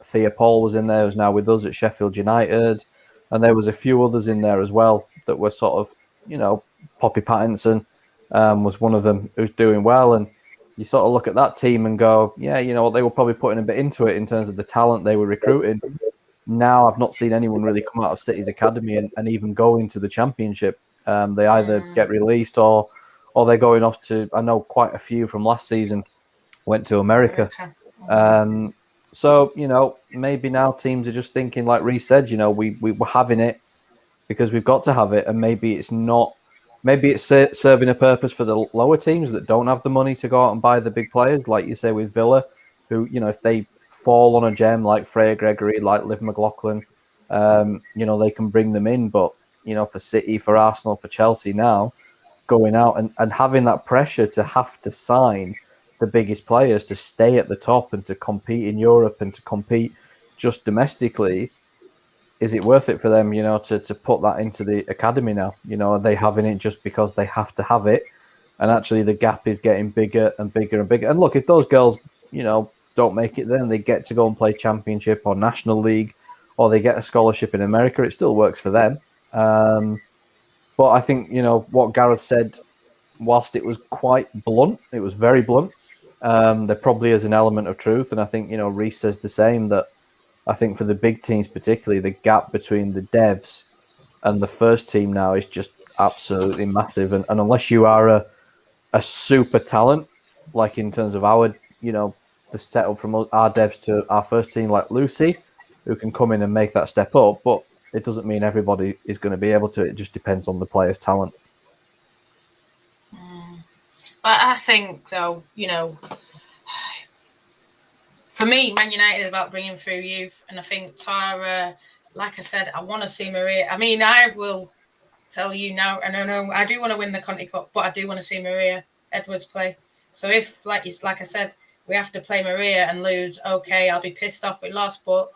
Thea Paul was in there, who's now with us at Sheffield United. And there was a few others in there as well that were sort of, Poppy Pattinson was one of them who's doing well. And you sort of look at that team and go, yeah, they were probably putting a bit into it in terms of the talent they were recruiting. Now I've not seen anyone really come out of City's academy and even go into the Championship. They either get released or they're going off to, I know quite a few from last season went to America. So, maybe now teams are just thinking, like Reece said, we're having it because we've got to have it. And maybe it's not, maybe it's serving a purpose for the lower teams that don't have the money to go out and buy the big players, like you say with Villa, who, if they fall on a gem like Freya Gregory, like Liv McLaughlin, they can bring them in. But, for City, for Arsenal, for Chelsea now, going out and having that pressure to have to sign the biggest players to stay at the top and to compete in Europe and to compete just domestically, is it worth it for them, to put that into the academy now? Are they having it just because they have to have it? And actually the gap is getting bigger and bigger and bigger. And look, if those girls, don't make it, then they get to go and play Championship or National League, or they get a scholarship in America. It still works for them. But I think, what Gareth said, whilst it was quite blunt, it was very blunt. There probably is an element of truth. And I think, Reece says the same, that I think for the big teams particularly, the gap between the devs and the first team now is just absolutely massive. And unless you are a super talent, like in terms of our, the setup from our devs to our first team, like Lucy, who can come in and make that step up, but it doesn't mean everybody is going to be able to. It just depends on the player's talent. But I think, though, for me, Man United is about bringing through youth. And I think Tara, like I said, I want to see Maria. I mean, I will tell you now, and I know I do want to win the Conti Cup, but I do want to see Maria Edwards play. So if, like I said, we have to play Maria and lose, okay, I'll be pissed off we lost, but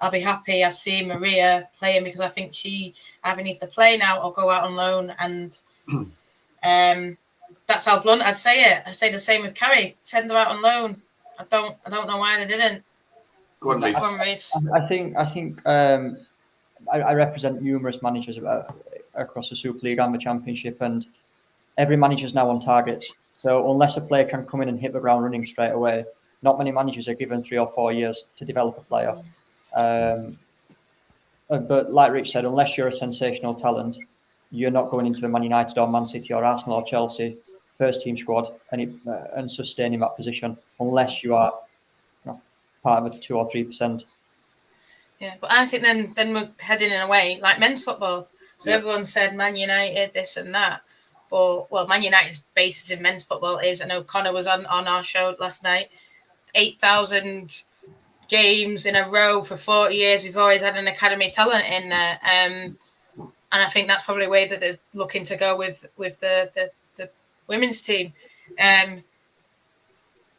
I'll be happy I've seen Maria playing, because I think she either needs to play now or go out on loan. And that's how blunt I'd say it. I say the same with Carrie. Send her out on loan. I don't know why they didn't. Go on, Reece. I think I represent numerous managers across the Super League and the Championship, and every manager's now on targets. So unless a player can come in and hit the ground running straight away, not many managers are given 3 or 4 years to develop a player. But like Rich said, unless you're a sensational talent, you're not going into the Man United or Man City or Arsenal or Chelsea first team squad and sustaining that position, unless you are part of the 2 or 3%. Yeah, but I think then we're heading in a way like men's football. So everyone said Man United, this and that. But, well, Man United's basis in men's football is, I know Connor was on our show last night, 8,000 games in a row for 40 years. We've always had an academy talent in there. And I think that's probably the way that they're looking to go with the women's team.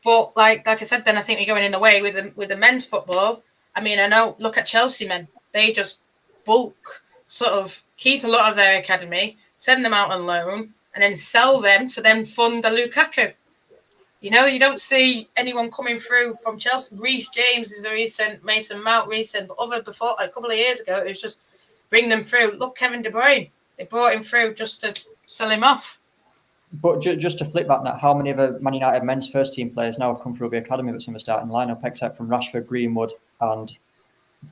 But like I said, then I think we're going in a way with the men's football. I mean, I know, look at Chelsea men. They just bulk, sort of keep a lot of their academy, send them out on loan, and then sell them to then fund a Lukaku. You don't see anyone coming through from Chelsea. Reece James is a recent, Mason Mount recent, but before a couple of years ago, it was just bring them through. Look, Kevin De Bruyne, they brought him through just to sell him off. But just to flip that now, how many of the Man United men's first team players now have come through the academy that's in the starting lineup, except from Rashford, Greenwood, and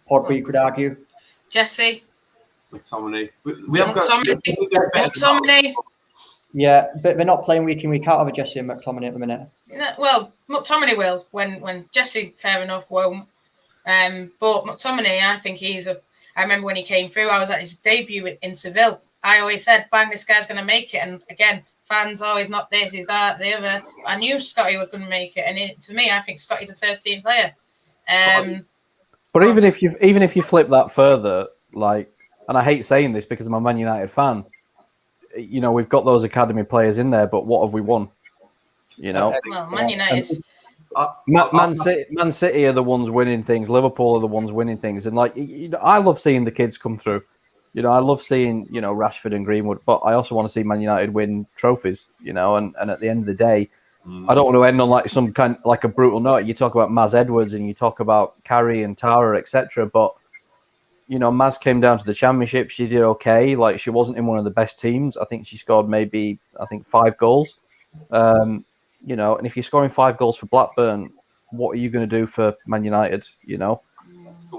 Pogba, you could argue? Jesse. McTominay. We have got McTominay. Yeah, but they're not playing week in, week out of Jesse and McTominay at the minute. No, well, McTominay will when Jesse, fair enough, won't. But McTominay, I think I remember when he came through, I was at his debut in Seville. I always said, bang, this guy's going to make it. And again, fans always not this, he's that, the other. I knew Scotty was going to make it. And to me, I think Scotty's a first team player. But even if you flip that further, and I hate saying this because I'm a Man United fan, we've got those academy players in there, but what have we won? Well, Man United. Man City are the ones winning things. Liverpool are the ones winning things. And I love seeing the kids come through. I love seeing, Rashford and Greenwood, but I also want to see Man United win trophies, and at the end of the day, I don't want to end on some kind a brutal note. You talk about Maz Edwards and you talk about Carrie and Tara, etc. But Maz came down to the Championship. She did okay. She wasn't in one of the best teams. I think she scored 5 goals. And if you're scoring 5 goals for Blackburn, what are you going to do for Man United?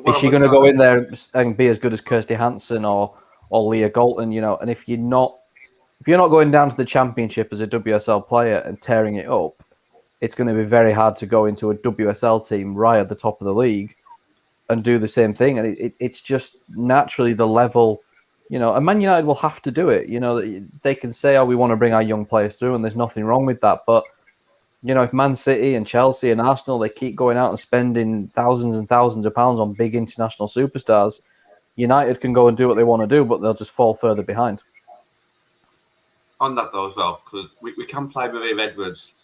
Is she going to go in there and be as good as Kirsty Hansen or Leah Galton? And if you're not going down to the Championship as a WSL player and tearing it up, it's going to be very hard to go into a WSL team right at the top of the league and do the same thing. And it's just naturally the level, and Man United will have to do it. They can say, we want to bring our young players through, and there's nothing wrong with that. But, if Man City and Chelsea and Arsenal, they keep going out and spending thousands and thousands of pounds on big international superstars, United can go and do what they want to do, but they'll just fall further behind. On that, though, as well, because we can play with Edwards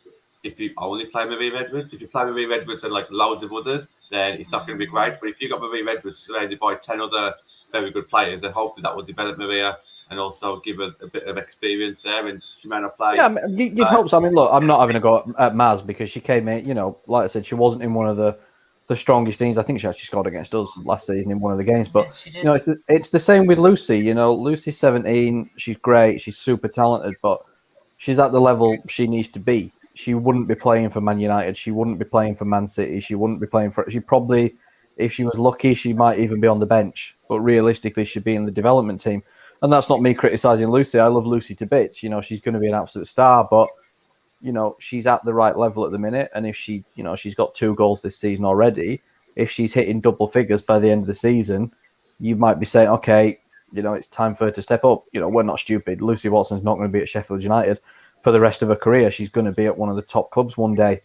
if you only play Marie Edwards. If you play Marie Edwards and like loads of others, then it's not going to be great. But if you've got Marie Edwards surrounded by 10 other very good players, then hopefully that will develop Maria and also give her a bit of experience there. And she may not play. Yeah, I mean, you'd hope so. I mean, look, I'm not having a go at Maz because she came in, like I said, she wasn't in one of the strongest teams. I think she actually scored against us last season in one of the games. But, yes, it's the same with Lucy. Lucy's 17. She's great. She's super talented, but she's at the level she needs to be. She wouldn't be playing for Man United. She wouldn't be playing for Man City. She wouldn't be playing for... She probably, if she was lucky, she might even be on the bench. But realistically, she'd be in the development team. And that's not me criticising Lucy. I love Lucy to bits. She's going to be an absolute star, but she's at the right level at the minute. And if she, she's got 2 goals this season already, if she's hitting double figures by the end of the season, you might be saying, okay, it's time for her to step up. We're not stupid. Lucy Watson's not going to be at Sheffield United for the rest of her career. She's going to be at one of the top clubs one day,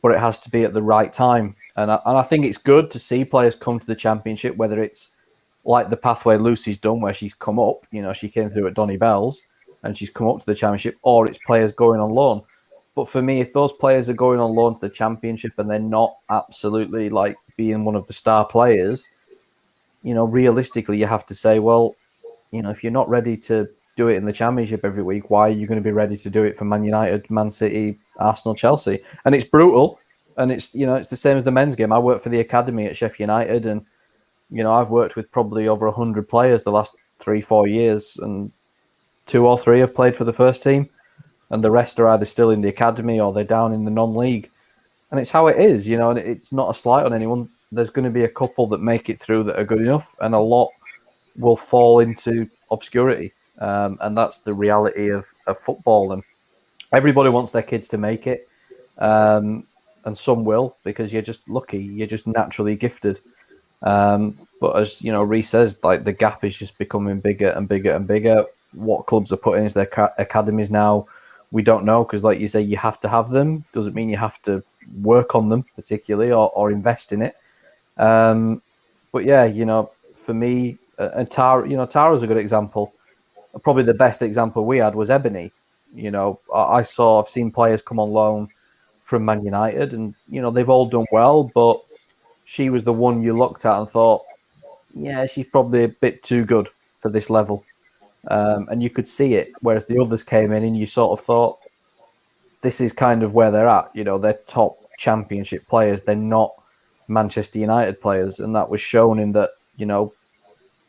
but it has to be at the right time. And I think it's good to see players come to the Championship, whether it's like the pathway Lucy's done where she's come up, she came through at Donny Bell's and she's come up to the Championship, or it's players going on loan. But for me, if those players are going on loan to the Championship and they're not absolutely like being one of the star players, realistically, you have to say, well, if you're not ready to do it in the Championship every week, why are you going to be ready to do it for Man United, Man City, Arsenal, Chelsea? And it's brutal. And it's, it's the same as the men's game. I work for the academy at Sheffield United, and I've worked with probably over 100 players the last 3-4 years, and 2 or 3 have played for the first team, and the rest are either still in the academy or they're down in the non-league. And it's how it is, and it's not a slight on anyone. There's going to be a couple that make it through that are good enough, and a lot will fall into obscurity. And that's the reality of football. And everybody wants their kids to make it, and some will because you're just lucky. You're just naturally gifted. But as Reece says, like the gap is just becoming bigger and bigger and bigger. What clubs are putting into their academies now, we don't know, because like you say, you have to have them. Doesn't mean you have to work on them particularly or invest in it. But yeah, for me, and Tara's a good example. Probably the best example we had was Ebony. I've seen players come on loan from Man United, and they've all done well, but she was the one you looked at and thought, yeah, she's probably a bit too good for this level. And you could see it, whereas the others came in and you sort of thought, this is kind of where they're at. They're top Championship players. They're not Manchester United players. And that was shown in that,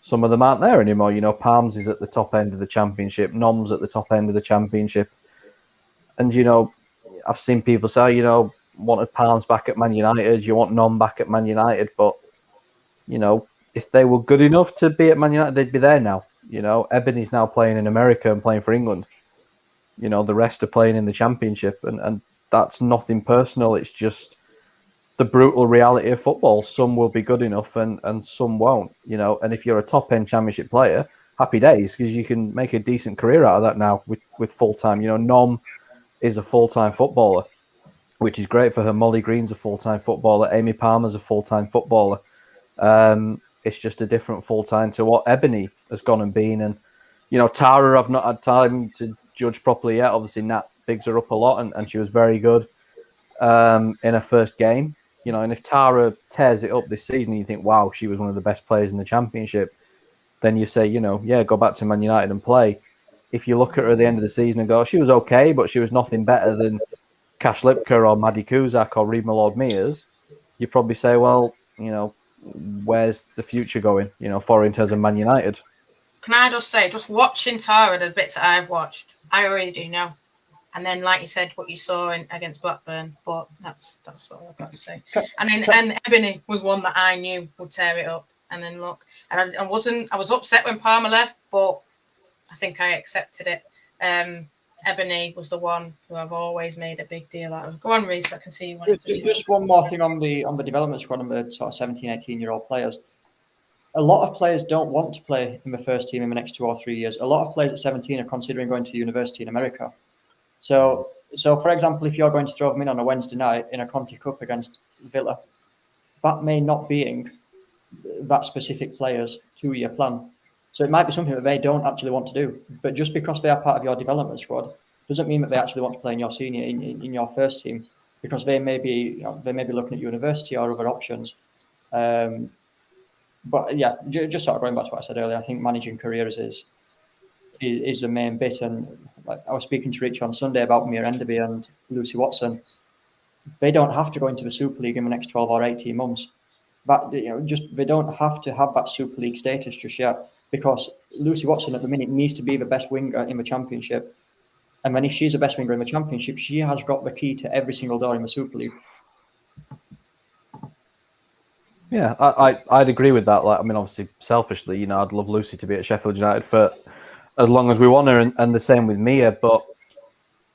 some of them aren't there anymore. Palms is at the top end of the Championship. Nom's at the top end of the Championship. And, I've seen people say, wanted Palms back at Man United. You want Nom back at Man United. But, if they were good enough to be at Man United, they'd be there now. Ebony's now playing in America and playing for England. The rest are playing in the Championship. And that's nothing personal. It's just the brutal reality of football. Some will be good enough and some won't, and if you're a top end Championship player, happy days, because you can make a decent career out of that now with full time. Nom is a full-time footballer, which is great for her. Molly Green's a full-time footballer. Amy Palmer's a full-time footballer. It's just a different full-time to what Ebony has gone and been. And, Tara, I've not had time to judge properly yet. Obviously, Nat bigs her up a lot, and she was very good in her first game. And if Tara tears it up this season, you think, wow, she was one of the best players in the Championship, then you say, yeah, go back to Man United and play. If you look at her at the end of the season and go, she was okay, but she was nothing better than Kash Lipka or Maddie Kuzak or Reed Millard-Mears, you probably say, well, where's the future going, for her in terms of Man United? Can I just say, just watching Tara, the bits that I've watched, I already do know. And then, like you said, what you saw against Blackburn, but that's all I've got to say. And Ebony was one that I knew would tear it up. And then look, and I was upset when Palmer left, but I think I accepted it. Ebony was the one who I've always made a big deal out of. Go on, Reece, I can see you wanted to. Just one more thing on the development squad and the sort of 17, 18-year-old players. A lot of players don't want to play in the first team in the next 2 or 3 years. A lot of players at 17 are considering going to university in America. So for example, if you're going to throw them in on a Wednesday night in a Conti Cup against Villa, that may not be that specific player's 2-year plan. So it might be something that they don't actually want to do. But just because they are part of your development squad doesn't mean that they actually want to play in your senior in your first team, because they may be looking at university or other options. But yeah, just sort of going back to what I said earlier, I think managing careers is the main bit. And like I was speaking to Rich on Sunday about Mia Enderby and Lucy Watson. They don't have to go into the Super League in the next 12 or 18 months. But they don't have to have that Super League status just yet, because Lucy Watson at the minute needs to be the best winger in the Championship. And then if she's the best winger in the Championship, she has got the key to every single door in the Super League. Yeah, I'd agree with that. Like, I mean, obviously, selfishly, I'd love Lucy to be at Sheffield United for as long as we want her, and the same with Mia. But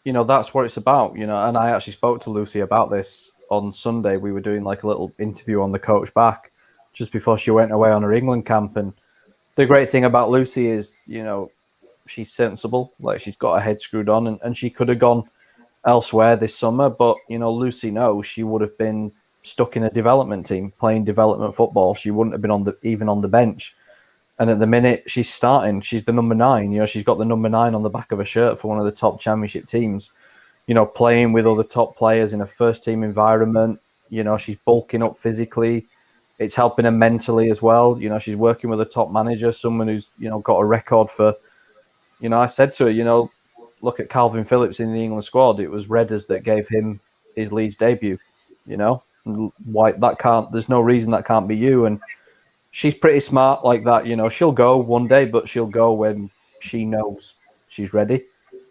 that's what it's about. And I actually spoke to Lucy about this on Sunday. We were doing like a little interview on the Coach Back just before she went away on her England camp. And the great thing about Lucy is, she's sensible. Like, she's got her head screwed on, and she could have gone elsewhere this summer. But Lucy knows she would have been stuck in a development team playing development football. She wouldn't have been even on the bench. And at the minute she's starting, she's the number 9. She's got the number 9 on the back of her shirt for one of the top Championship teams. Playing with other top players in a first team environment. She's bulking up physically. It's helping her mentally as well. She's working with a top manager, someone who's got a record for. I said to her, look at Calvin Phillips in the England squad. It was Redders that gave him his Leeds debut. Why that can't? There's no reason that can't be you. And she's pretty smart like that. She'll go one day, but she'll go when she knows she's ready.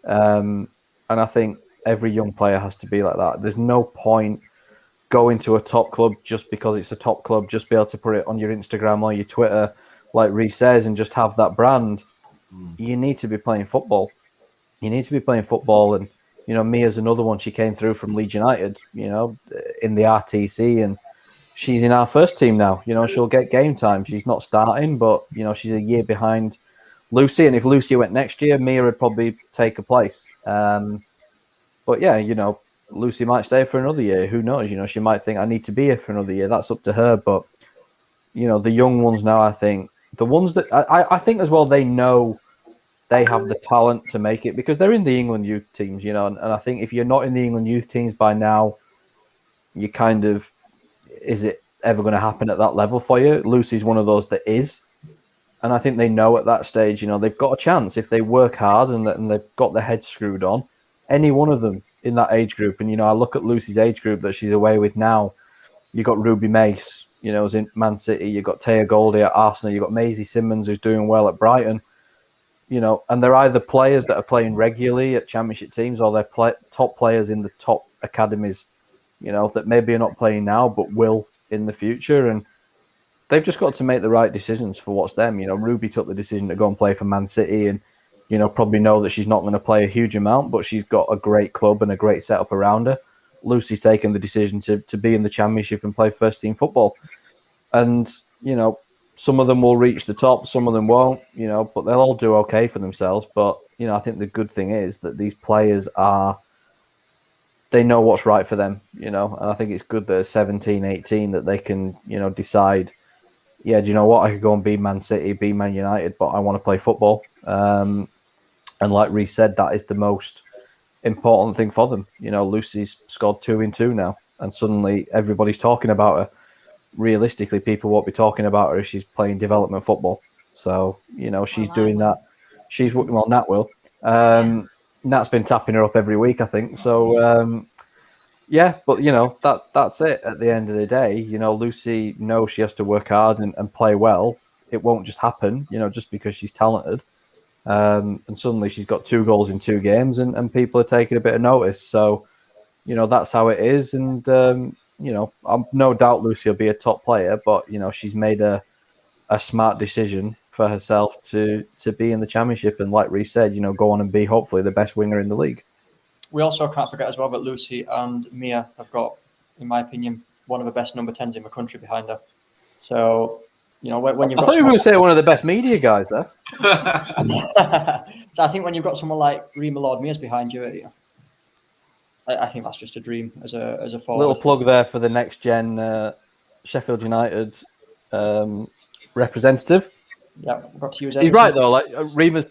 And I think every young player has to be like that. There's no point going to a top club just because it's a top club. Just be able to put it on your Instagram or your Twitter, like Reece says, and just have that brand. You need to be playing football. And Mia's another one. She came through from Leeds United, in the RTC, and she's in our first team now. She'll get game time. She's not starting, but she's a year behind Lucy. And if Lucy went next year, Mia would probably take a place. But yeah, Lucy might stay for another year. Who knows? She might think I need to be here for another year. That's up to her. But the young ones now, I think the ones that I think as well, they know they have the talent to make it because they're in the England youth teams, and I think if you're not in the England youth teams by now, you kind of, is it ever going to happen at that level for you? Lucy's one of those that is. And I think they know at that stage, they've got a chance if they work hard and they've got their head screwed on. Any one of them in that age group. And, I look at Lucy's age group that she's away with now. You got Ruby Mace, who's in Man City. You've got Taya Goldie at Arsenal. You've got Maisie Simmons, who's doing well at Brighton. And they're either players that are playing regularly at Championship teams or they're top players in the top academies, that maybe are not playing now but will in the future. And they've just got to make the right decisions for what's them. Ruby took the decision to go and play for Man City and, probably know that she's not going to play a huge amount, but she's got a great club and a great setup around her. Lucy's taken the decision to be in the Championship and play first team football. And, some of them will reach the top, some of them won't, but they'll all do okay for themselves. But, I think the good thing is that these players they know what's right for them, and I think it's good that at 17, 18 that they can, decide, yeah, do you know what? I could go and be Man City, be Man United, but I want to play football. And like Reece said, that is the most important thing for them. Lucy's scored 2 in 2 now, and suddenly everybody's talking about her. Realistically, people won't be talking about her if she's playing development football. So, she's doing that. Nat will. Nat's been tapping her up every week, I think. So, yeah, but, that's it at the end of the day. Lucy knows she has to work hard and play well. It won't just happen, just because she's talented. And suddenly she's got 2 goals in 2 games and people are taking a bit of notice. So, that's how it is. And, I'm no doubt Lucy will be a top player, but, she's made a smart decision for herself to be in the Championship. And like Reece said, go on and be hopefully the best winger in the league. We also can't forget as well that Lucy and Mia have got, in my opinion, one of the best number 10s in the country behind her. So, when you've got... I thought you were going to say one of the best media guys there. So I think when you've got someone like Rima Lord-Mears behind you, I think that's just a dream as a forward. Little plug there for the next gen Sheffield United representative. Yeah, we've got to use He's right though. Like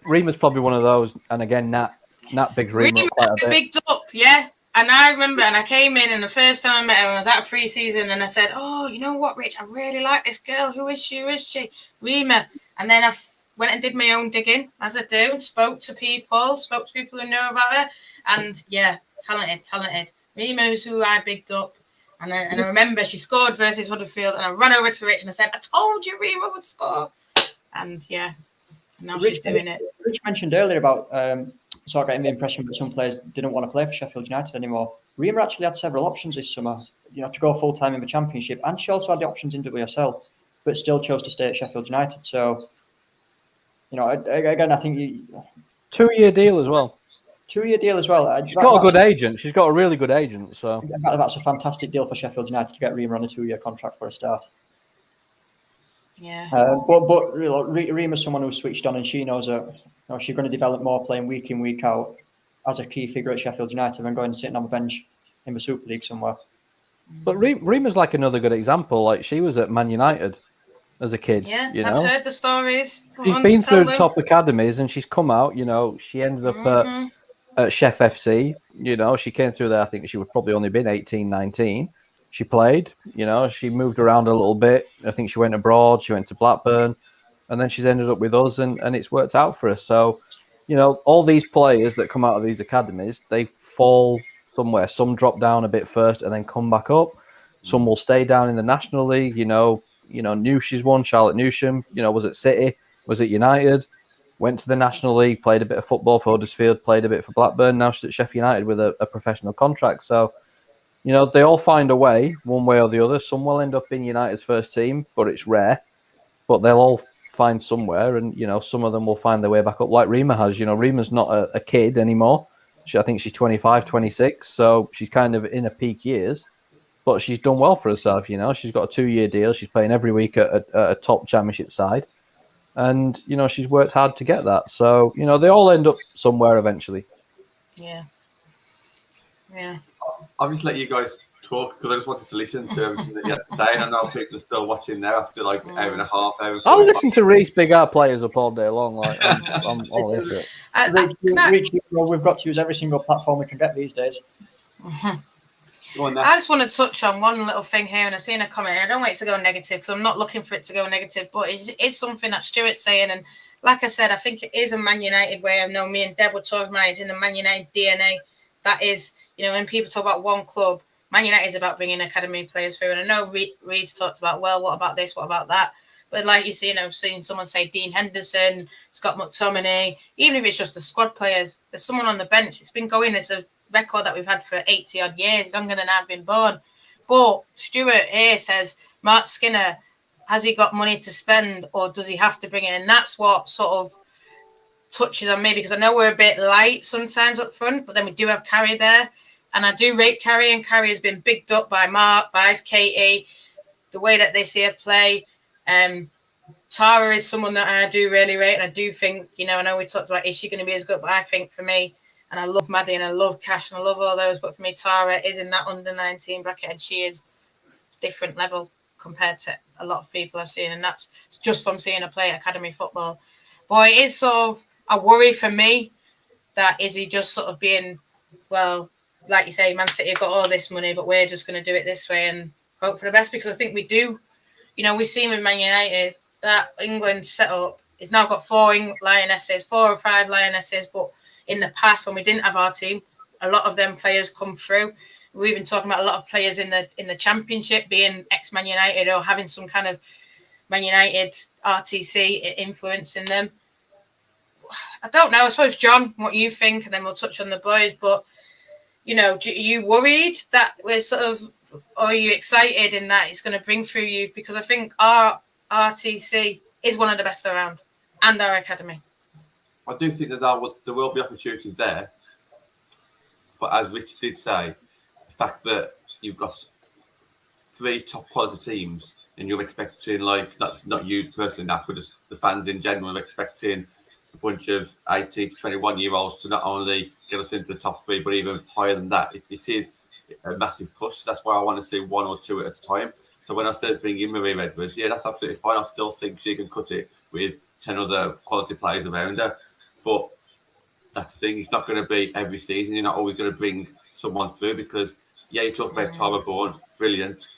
Rima's probably one of those, and again, Nat Nat bigs Reema up quite a bit. Bigged up, yeah. And I remember, and I came in, and the first time I met her, I was at a pre-season, and I said, "Oh, you know what, Rich? I really like this girl. Who is she? Who is she? Reema." And then I went and did my own digging, as I do, and spoke to people who know about her. And yeah, talented. Reema is who I bigged up. And I remember she scored versus Huddersfield, and I ran over to Rich and I said, "I told you Reema would score." And yeah, now she's doing it. Rich mentioned earlier about sort of getting the impression that some players didn't want to play for Sheffield United anymore. Reema actually had several options this summer, to go full time in the Championship, and she also had the options in WSL, but still chose to stay at Sheffield United. So, again, I think 2-year deal as well. 2-year deal as well. She's got a good agent. She's got a really good agent. So that's a fantastic deal for Sheffield United to get Reema on a 2-year contract for a start. Yeah. But Reema's someone who's switched on, and she knows that she's going to develop more playing week in, week out as a key figure at Sheffield United than going and sitting on the bench in the Super League somewhere. But Reema's like another good example. Like, she was at Man United as a kid. Yeah, I've heard the stories. She's been through the top academies, and she's come out. She ended up at Chef FC. She came through there. I think she would probably only been 18, 19. She played. She moved around a little bit. I think she went abroad. She went to Blackburn, and then she's ended up with us, and it's worked out for us. So, all these players that come out of these academies, they fall somewhere. Some drop down a bit first and then come back up. Some will stay down in the National League. Newsham's won. Charlotte Newsham, was at City, was at United, went to the National League, played a bit of football for Huddersfield, played a bit for Blackburn. Now she's at Sheffield United with a professional contract. So, they all find a way, one way or the other. Some will end up in United's first team, but it's rare. But they'll all find somewhere, and some of them will find their way back up, like Reema has. Reema's not a kid anymore. I think she's 25, 26, so she's kind of in her peak years. But she's done well for herself. She's got a 2-year deal. She's playing every week at a top Championship side, and she's worked hard to get that. So they all end up somewhere eventually. Yeah. I'll just let you guys talk because I just wanted to listen to everything that you had to say. And I know people are still watching now after like hour and a half. I'll listen to Reece big our players up all day long. Like, I'm all into it. Rich, we've got to use every single platform we can get these days. I just want to touch on one little thing here, and I've seen a comment. I don't want it to go negative because I'm not looking for it to go negative, but it's something that Stuart's saying. And like I said, I think it is a Man United way. I know me and Deb were talking about it's in the Man United DNA. That is, when people talk about one club, Man United is about bringing academy players through. And I know Reece talked about, well, what about this? What about that? But like you see, I've seen someone say Dean Henderson, Scott McTominay, even if it's just the squad players, there's someone on the bench. It's been going. It's a record that we've had for 80 odd years, longer than I've been born. But Stuart here says, Mark Skinner, has he got money to spend, or does he have to bring it? And that's what sort of touches on me, because I know we're a bit light sometimes up front, but then we do have Carrie there. And I do rate Carrie, and Carrie has been bigged up by Mark, by Katie, the way that they see her play. Tara is someone that I do really rate, and I do think, I know we talked about, is she going to be as good? But I think for me, and I love Maddie and I love Cash and I love all those, but for me, Tara is in that under 19 bracket, and she is different level compared to a lot of people I've seen, and that's just from seeing her play academy football. But it is sort of a worry for me that is he just sort of being, well, like you say, Man City have got all this money, but we're just going to do it this way and hope for the best, because I think we do. We've seen with Man United that England setup has now got 4 or 5 Lionesses, but in the past when we didn't have our team, a lot of them players come through. We're even talking about a lot of players in the Championship being ex-Man United or having some kind of Man United RTC influence in them. I don't know. I suppose, John, what you think, and then we'll touch on the boys. But, are you worried that we're sort of, or are you excited in that it's going to bring through youth? Because I think our RTC is one of the best around, and our academy. I do think that there will be opportunities there. But as Rich did say, the fact that you've got 3 top quality teams and you're expecting, like, not you personally, Nat, but just the fans in general, expecting a bunch of 18 to 21-year-olds to not only get us into the top 3, but even higher than that. It is a massive push. That's why I want to see 1 or 2 at a time. So when I said bring in Marie Edwards, yeah, that's absolutely fine. I still think she can cut it with 10 other quality players around her. But That's the thing. It's not going to be every season. You're not always going to bring someone through because, yeah, you talk about Tyler Bourne, brilliant.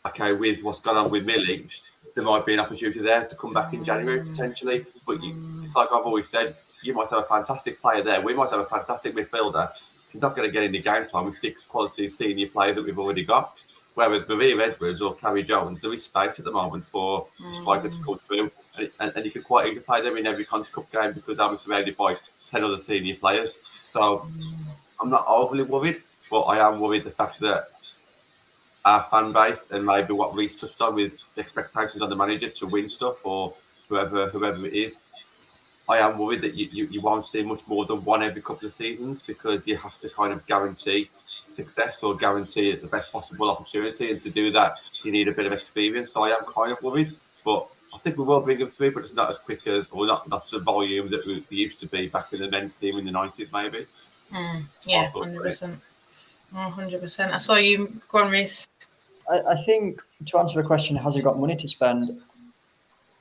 Okay, with what's gone on with Millie, there might be an opportunity there to come back in January potentially. But it's like I've always said, you might have a fantastic player there. We might have a fantastic midfielder. He's not going to get any game time with 6 quality senior players that we've already got. Whereas Maria Edwards or Carrie Jones, there is space at the moment for a striker to come through. And you can quite easily play them in every Conti Cup game because I'm surrounded by 10 other senior players. So I'm not overly worried, but I am worried the fact that our fan base and maybe what Reece touched on with the expectations on the manager to win stuff or whoever it is. I am worried that you won't see much more than one every couple of seasons because you have to kind of guarantee success or guarantee the best possible opportunity. And to do that, you need a bit of experience. So I am kind of worried, but I think we will bring them through, but it's not as quick as, or not to the volume that we used to be back in the men's team in the 90s, maybe. Yeah, 100%. 100%. I saw you go on, Reece. I think to answer the question, has he got money to spend?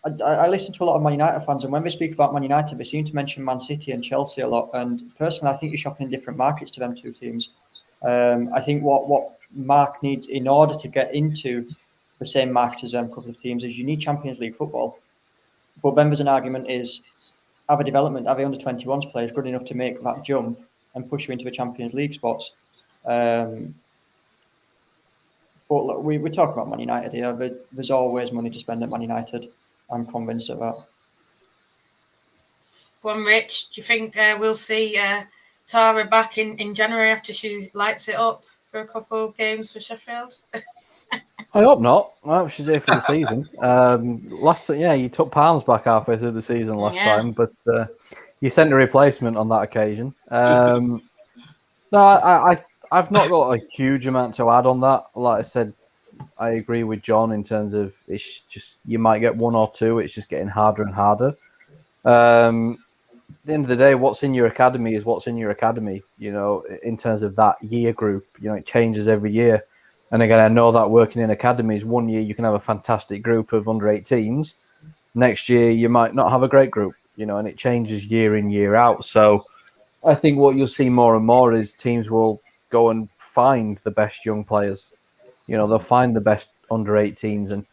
I listen to a lot of Man United fans, and when we speak about Man United, they seem to mention Man City and Chelsea a lot. And personally, I think you're shopping in different markets to them two teams. I think what Mark needs in order to get into the same market as them couple of teams is you need Champions League football. But then there's an argument is, are the under 21s players good enough to make that jump and push you into the Champions League spots? But look, we talk about Man United here, but there's always money to spend at Man United. I'm convinced of that. Go on, Rich. Do you think we'll see Tara back in January after she lights it up for a couple of games for Sheffield? I hope not. I hope she's here for the season. You took Palms back halfway through the season last time, but you sent a replacement on that occasion. No, I've not got a huge amount to add on that. Like I said, I agree with John in terms of it's just you might get one or two. It's just getting harder and harder. At the end of the day, what's in your academy is what's in your academy. You know, in terms of that year group, you know, it changes every year. And again, I know that working in academies, one year you can have a fantastic group of under 18s. Next year you might not have a great group. You know, and it changes year in, year out. So I think what you'll see more and more is teams will go and find the best young players. You know, they'll find the best under 18s. And,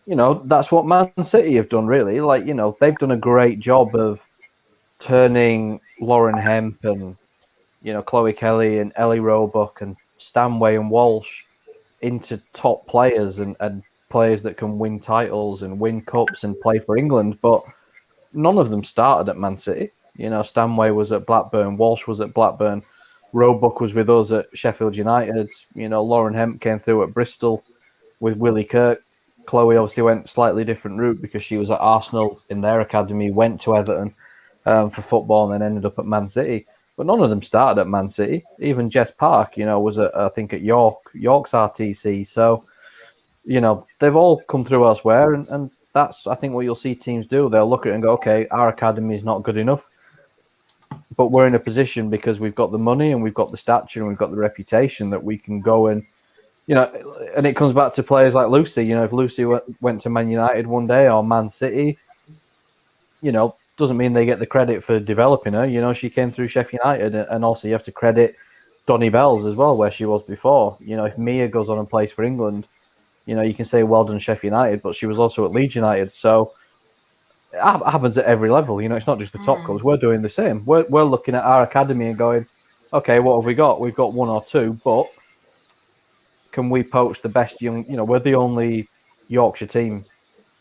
you know, that's what Man City have done, really. Like, you know, they've done a great job of turning Lauren Hemp and, you know, Chloe Kelly and Ellie Roebuck and Stanway and Walsh into top players and players that can win titles and win cups and play for England. But none of them started at Man City. You know, Stanway was at Blackburn, Walsh was at Blackburn, Roebuck was with us at Sheffield United. You know, Lauren Hemp came through at Bristol with Willie Kirk. Chloe obviously went a slightly different route because she was at Arsenal in their academy, went to Everton for football, and then ended up at Man City. But none of them started at Man City. Even Jess Park, you know, was I think at York's RTC. So, you know, they've all come through elsewhere, and that's, I think, what you'll see teams do. They'll look at it and go, okay, our academy is not good enough, but we're in a position because we've got the money and we've got the stature and we've got the reputation that we can go and, you know, and it comes back to players like Lucy. You know, if Lucy went to Man United one day or Man City, you know, doesn't mean they get the credit for developing her. You know, she came through Sheffield United, and also you have to credit Donny Bells as well, where she was before. You know, if Mia goes on and plays for England, you know, you can say well done Sheffield United, but she was also at Leeds United. So it happens at every level. You know, it's not just the top clubs. We're doing the same. We're looking at our academy and going, okay, what have we got? We've got one or two, but can we poach the best young? You know, we're the only Yorkshire team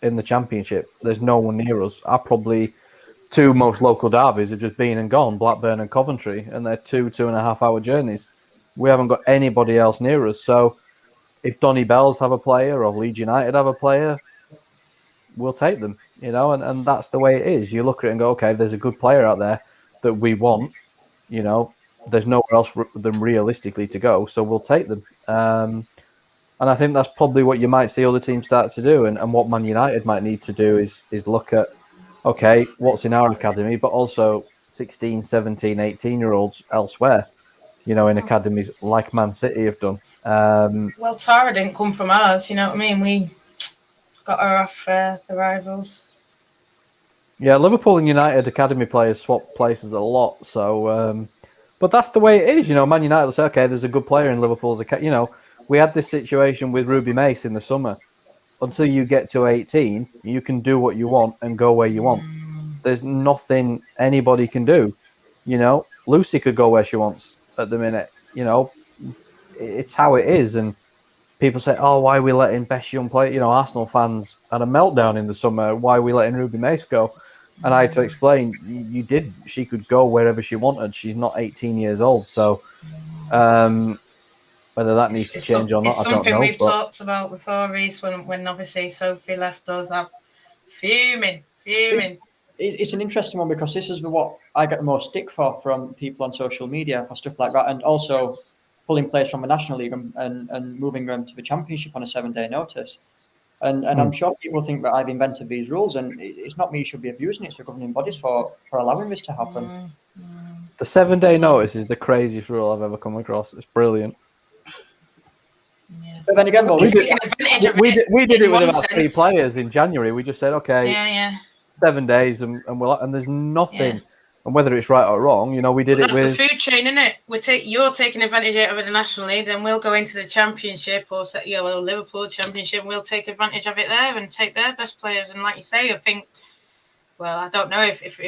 in the Championship. There's no one near us. Our probably two most local derbies have just been and gone, Blackburn and Coventry, and they're 2.5 hour journeys. We haven't got anybody else near us. So if Donny Bells have a player or Leeds United have a player, we'll take them, you know, and that's the way it is. You look at it and go, okay, there's a good player out there that we want, you know, there's nowhere else for them realistically to go, so we'll take them. And I think that's probably what you might see other teams start to do, and what Man United might need to do is look at, okay, what's in our academy, but also 16, 17, 18-year-olds elsewhere, you know, in academies like Man City have done. Well, Tara didn't come from ours, you know what I mean? We got her off the rivals. Yeah, Liverpool and United academy players swap places a lot. So, but that's the way it is. Man United will say, okay, there's a good player in Liverpool's academy. We had this situation with Ruby Mace in the summer. Until you get to 18, you can do what you want and go where you want. There's nothing anybody can do. Lucy could go where she wants at the minute. It's how it is. And people say, oh, why are we letting best young play? Arsenal fans had a meltdown in the summer. Why are we letting Ruby Mace go? And I had to explain, you did. She could go wherever she wanted. She's not 18 years old. So whether that needs to change or not, I don't know. It's something we've talked about before, Reece, when obviously Sophie left us. I'm fuming. It's an interesting one because this is what I get the most stick for from people on social media for stuff like that, and also pulling players from the National League and moving them to the Championship on a 7-day notice. And I'm sure people think that I've invented these rules, and it's not me who should be abusing it. It's the governing bodies for allowing this to happen. The 7-day notice is the craziest rule I've ever come across. It's brilliant. But then again, we did it with about 3 players in January. We just said, okay, 7 days, and there's nothing. Yeah. And whether it's right or wrong, we did it with... That's the food chain, isn't it? You're taking advantage of it in the National League, then we'll go into the Championship or Liverpool Championship, and we'll take advantage of it there and take their best players. And like you say, I think, I don't know if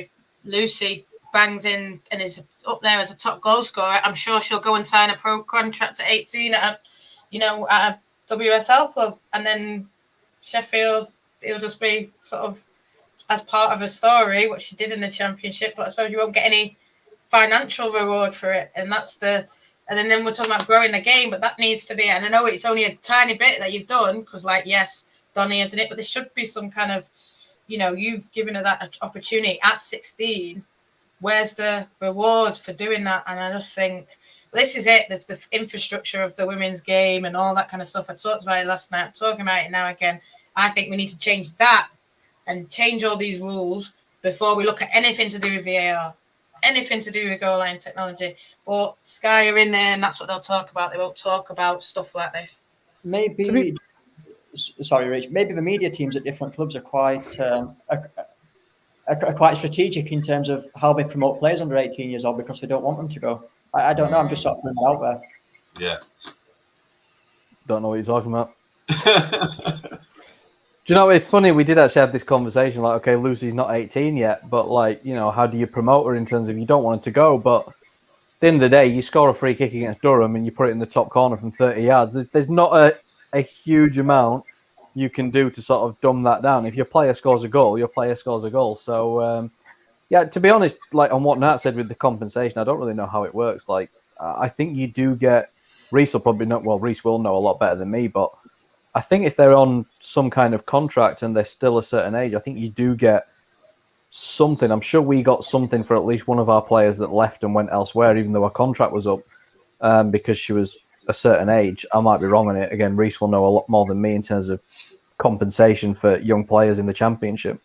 Lucy bangs in and is up there as a top goal scorer, I'm sure she'll go and sign a pro contract at 18 at a WSL club, and then Sheffield, it'll just be sort of as part of a story what she did in the Championship, but I suppose you won't get any financial reward for it. And then we're talking about growing the game, but that needs to be, and I know it's only a tiny bit that you've done, because yes, Donny had done it, but there should be some kind of, you've given her that opportunity at 16. Where's the reward for doing that? And I just think, this is it, the infrastructure of the women's game and all that kind of stuff. I talked about it last night, I'm talking about it now again. I think we need to change that and change all these rules before we look at anything to do with VAR, anything to do with goal line technology. But Sky are in there, and that's what they'll talk about. They won't talk about stuff like this. Maybe, sorry, Rich, maybe the media teams at different clubs are quite strategic in terms of how they promote players under 18 years old because they don't want them to go. I don't know. I'm just sort of putting it out there. Yeah. Don't know what you're talking about. Do you know, it's funny, we did actually have this conversation, like, okay, Lucy's not 18 yet, but how do you promote her in terms of you don't want her to go? But at the end of the day, you score a free kick against Durham and you put it in the top corner from 30 yards. There's not a huge amount you can do to sort of dumb that down. If your player scores a goal, your player scores a goal. So, to be honest, on what Nat said with the compensation, I don't really know how it works. I think you do get, Reece will probably know, Reece will know a lot better than me, but I think if they're on some kind of contract and they're still a certain age, I think you do get something. I'm sure we got something for at least one of our players that left and went elsewhere, even though our contract was up, because she was a certain age. I might be wrong on it. Again, Reece will know a lot more than me in terms of compensation for young players in the Championship.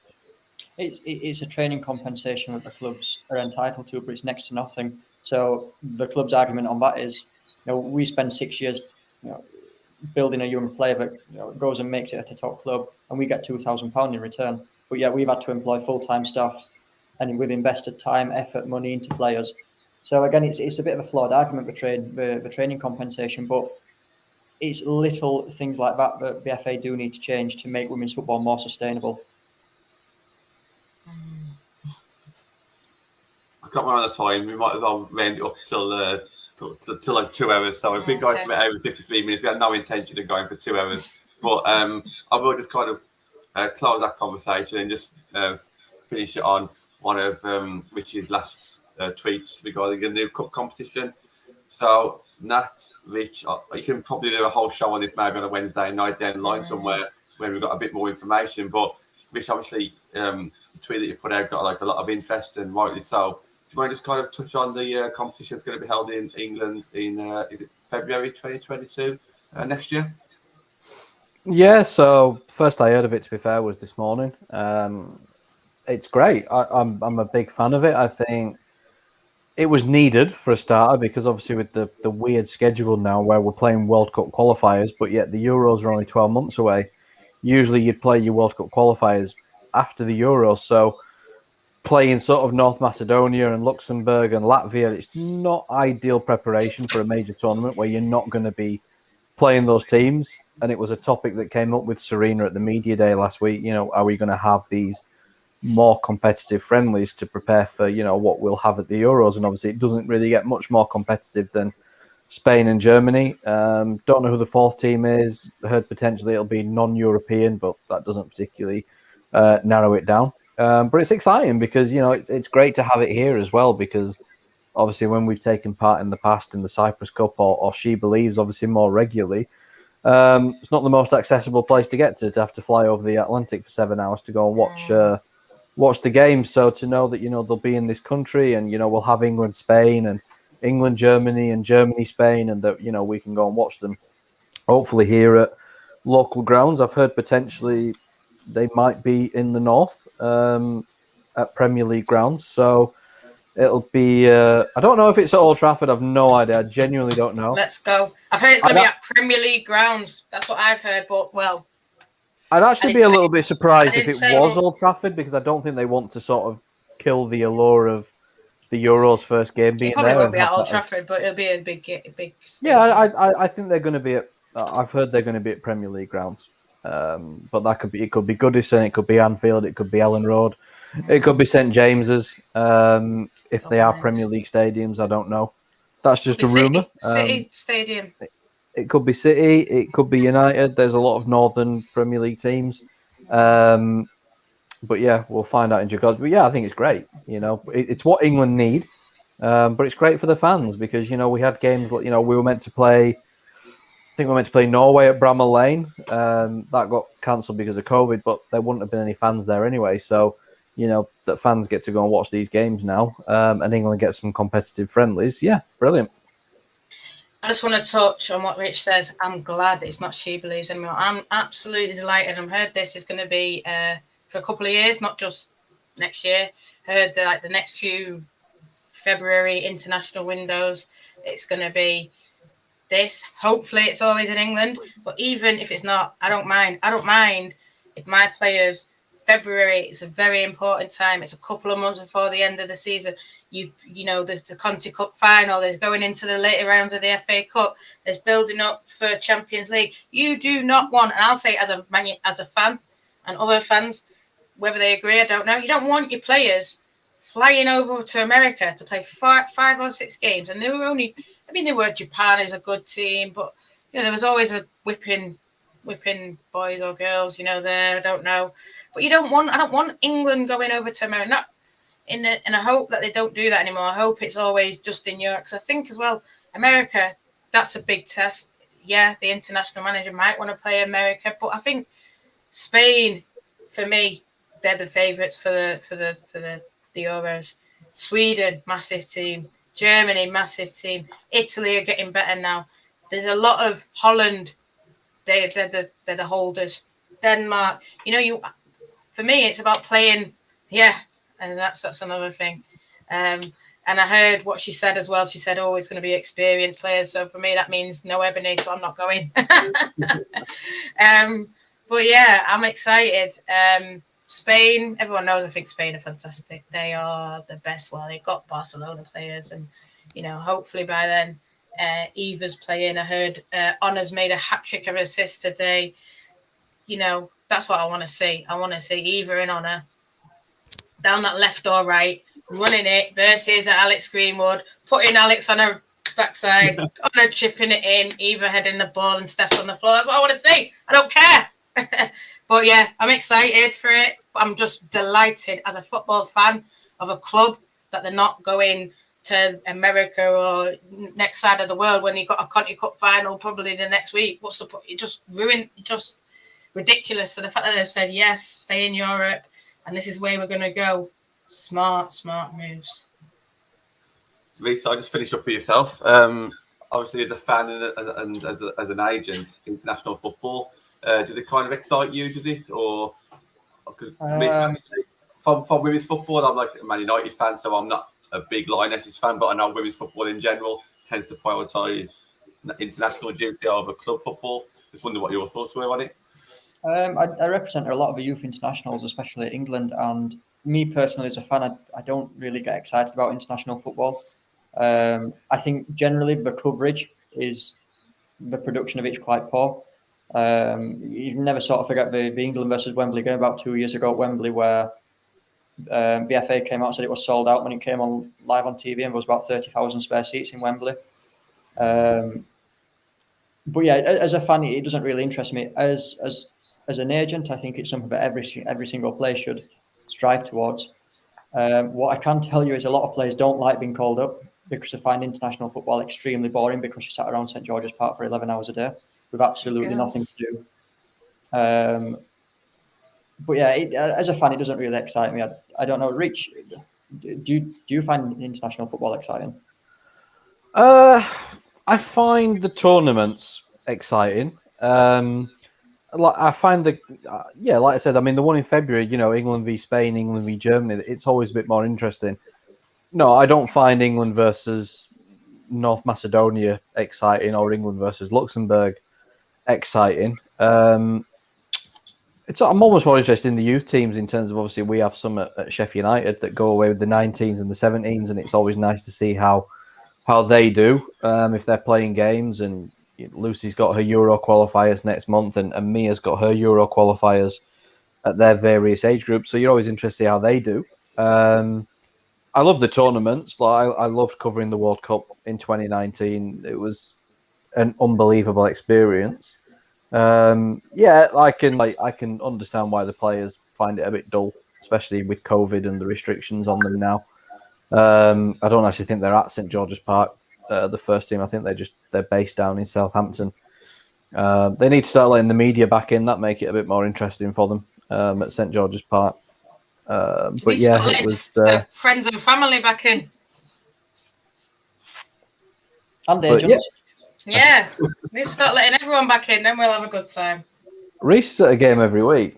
It's a training compensation that the clubs are entitled to, but it's next to nothing. So the club's argument on that is, we spend 6 years, building a young player that goes and makes it at a top club, and we get £2,000 in return. But yet we've had to employ full-time staff, and we've invested time, effort, money into players. So again, it's a bit of a flawed argument, the training compensation, but it's little things like that the FA do need to change to make women's football more sustainable. I got one at a time. We might have gone round it up till like 2 hours. So we've been going for over 53 minutes. We had no intention of going for 2 hours. But I will just kind of close that conversation and just finish it on one of Rich's last tweets regarding the new cup competition. So, Nat, Rich, you can probably do a whole show on this maybe on a Wednesday night down the line somewhere where we've got a bit more information. But Rich, obviously, the tweet that you put out got a lot of interest, and rightly so. Do you mind just kind of touch on the competition that's going to be held in England in is it February 2022 next year? Yeah, so first I heard of it, to be fair, was this morning. It's great. I'm a big fan of it. I think it was needed for a starter because obviously with the weird schedule now where we're playing World Cup qualifiers, but yet the Euros are only 12 months away. Usually you'd play your World Cup qualifiers after the Euros. So playing sort of North Macedonia and Luxembourg and Latvia. It's not ideal preparation for a major tournament where you're not going to be playing those teams. And it was a topic that came up with Serena at the media day last week. You know, are we going to have these more competitive friendlies to prepare for, you know, what we'll have at the Euros? And obviously it doesn't really get much more competitive than Spain and Germany. Don't know who the fourth team is. Heard potentially it'll be non-European, but that doesn't particularly narrow it down. But it's exciting because, you know, it's great to have it here as well, because obviously when we've taken part in the past in the Cyprus Cup or She Believes, obviously more regularly, it's not the most accessible place to get to have to fly over the Atlantic for 7 hours to go and watch the game. So to know that, you know, they'll be in this country and, you know, we'll have England, Spain and England, Germany and Germany, Spain, and that, you know, we can go and watch them hopefully here at local grounds. I've heard potentially they might be in the north at Premier League grounds. So it'll be, I don't know if it's at Old Trafford. I've no idea. I genuinely don't know. Let's go. I've heard it's going to be at Premier League grounds. That's what I've heard. But, well, I'd actually be a little bit surprised if it was Old Trafford, because I don't think they want to sort of kill the allure of the Euros first game being there. It probably won't be at Old Trafford, but it'll be a big stadium. Yeah, I think they're going to be at, I've heard they're going to be at Premier League grounds. But that could be, it could be Goodison, it could be Anfield, it could be Ellen Road, it could be St James's. If they are Premier League stadiums, I don't know. That's just a rumour. City Stadium. It could be City, it could be United. There's a lot of Northern Premier League teams. But yeah, we'll find out in due course. But yeah, I think it's great. You know, it's what England need. But it's great for the fans because, you know, we had games like, you know, we were meant to play, I think we were meant to play Norway at Bramall Lane. That got cancelled because of COVID, but there wouldn't have been any fans there anyway. So, you know, that fans get to go and watch these games now, and England gets some competitive friendlies. Yeah, brilliant. I just want to touch on what Rich says. I'm glad it's not She Believes anymore. I'm absolutely delighted. I've heard this is going to be for a couple of years, not just next year. Heard that, like, the next few February international windows, it's going to be this. Hopefully it's always in England, but even if it's not, I don't mind. I don't mind if my players, February is a very important time. It's a couple of months before the end of the season. You know, there's the Conti Cup final, there's going into the later rounds of the FA Cup, there's building up for Champions League. You do not want, and I'll say as a fan and other fans, whether they agree, I don't know, you don't want your players flying over to America to play five or six games. And they were only, I mean, Japan is a good team, but, you know, there was always a whipping boys or girls, you know, there, I don't know. But I don't want England going over to America, not and I hope that they don't do that anymore. I hope it's always just in Europe, because I think as well, America, that's a big test. Yeah, the international manager might want to play America, but I think Spain, for me, they're the favourites for the Euros. Sweden, massive team. Germany, massive team. Italy are getting better now. There's a lot of Holland. They're the holders. Denmark. You know, for me, it's about playing. Yeah, and that's another thing. And I heard what she said as well. She said, "Oh, it's going to be experienced players." So for me, that means no Ebony. So I'm not going. But yeah, I'm excited. Spain, everyone knows I think Spain are fantastic. They are the best. Well, they've got Barcelona players, and, you know, hopefully by then Eva's playing. I heard Honor's made a hat-trick of assists today. You know, that's what I want to see. I want to see Eva and Honor down that left or right, running it versus Alex Greenwood, putting Alex on her backside, Honor chipping it in, Eva heading the ball and Steph's on the floor. That's what I want to see. I don't care. But yeah, I'm excited for it. I'm just delighted as a football fan of a club that they're not going to America or next side of the world when you've got a Conti Cup final probably the next week. What's the point? It just ruined, just ridiculous. So the fact that they've said, yes, stay in Europe and this is where we're going to go. Smart moves. Reece, I'll just finish up for yourself. Obviously, as a fan and as an agent, international football, does it kind of excite you? Does it, or because from women's football, I'm like a Man United fan, so I'm not a big Lionesses fan, but I know women's football in general tends to prioritise international duty over club football. Just wonder what your thoughts were on it. I represent a lot of the youth internationals, especially England, and me personally, as a fan, I don't really get excited about international football. I think generally the coverage is the production of it is quite poor. You never sort of forget the England versus Wembley game about 2 years ago at Wembley, where the FA came out and said it was sold out when it came on live on TV, and there was about 30,000 spare seats in Wembley. But yeah, as a fan, it doesn't really interest me. As an agent, I think it's something that every single player should strive towards. What I can tell you is a lot of players don't like being called up because they find international football extremely boring because you sat around St George's Park for 11 hours a day with absolutely nothing to do. But yeah, as a fan, it doesn't really excite me. I don't know. Reece, do you find international football exciting? I find the tournaments exciting. Like I find like I said, I mean the one in February, England v Spain, England v Germany, it's always a bit more interesting. No, I don't find England versus North Macedonia exciting or England versus Luxembourg exciting. I'm almost more interested in the youth teams in terms of obviously we have some at Sheffield United that go away with the 19s and the 17s, and it's always nice to see how they do if they're playing games. And Lucy's got her Euro qualifiers next month, and Mia's got her Euro qualifiers at their various age groups. So you're always interested to see how they do. I love the tournaments. I loved covering the World Cup in 2019. It was an unbelievable experience. I can understand why the players find it a bit dull, especially with COVID and the restrictions on them now. I don't actually think they're at St George's Park, the first team. I think they're based down in Southampton. They need to start letting the media back in. That make it a bit more interesting for them at St George's Park. But yeah, it was the friends and family back in. And the agents. Yeah, let's start letting everyone back in, then we'll have a good time. Reece is at a game every week.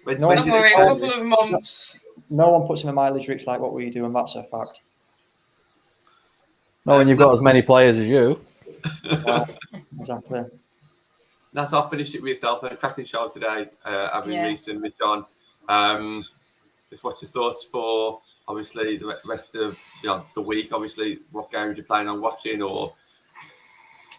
Don't worry, a couple of months. No one puts in a mileage, Rich, like what we do, and that's a fact. No, when you've got as many players as you. Exactly. Nat, I'll finish it with yourself. A cracking show today, having Reece and with John. Just what's your thoughts for obviously the rest of the week? Obviously, what games you're planning on watching, or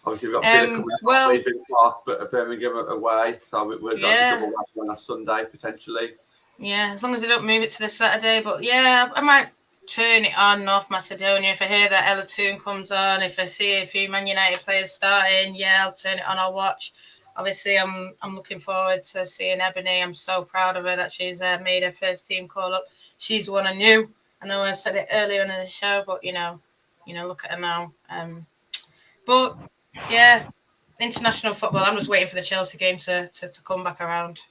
obviously we've got a bit of coming up in Park, but Birmingham away, so we're going to double whack on a Sunday potentially. Yeah, as long as they don't move it to the Saturday. But yeah, I might turn it on North Macedonia if I hear that Ella Toon comes on. If I see a few Man United players starting, I'll turn it on. I'll watch. Obviously, I'm looking forward to seeing Ebony. I'm so proud of her that she's made her first team call up. She's the one I knew. I know I said it earlier in the show, but look at her now. But yeah, international football. I'm just waiting for the Chelsea game to come back around.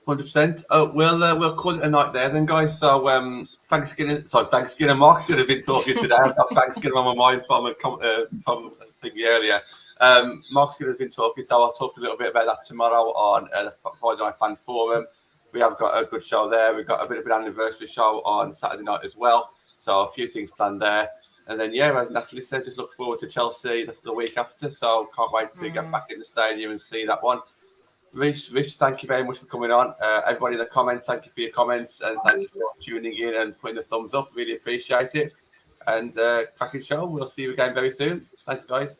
100%. We'll call it a night there then, guys. So Frank Skinner. Mark's going to be talking today. I've got Frank Skinner on my mind from thinking earlier. Mark Skinner's been talking, so I'll talk a little bit about that tomorrow on the Friday Night Fan Forum. We have got a good show there. We've got a bit of an anniversary show on Saturday night as well. So a few things planned there. And then, as Natalie said, just look forward to Chelsea the week after. So can't wait to get back in the stadium and see that one. Reece, thank you very much for coming on. Everybody in the comments, thank you for your comments, and thank you for tuning in and putting the thumbs up. Really appreciate it. And cracking show. We'll see you again very soon. Thanks, guys.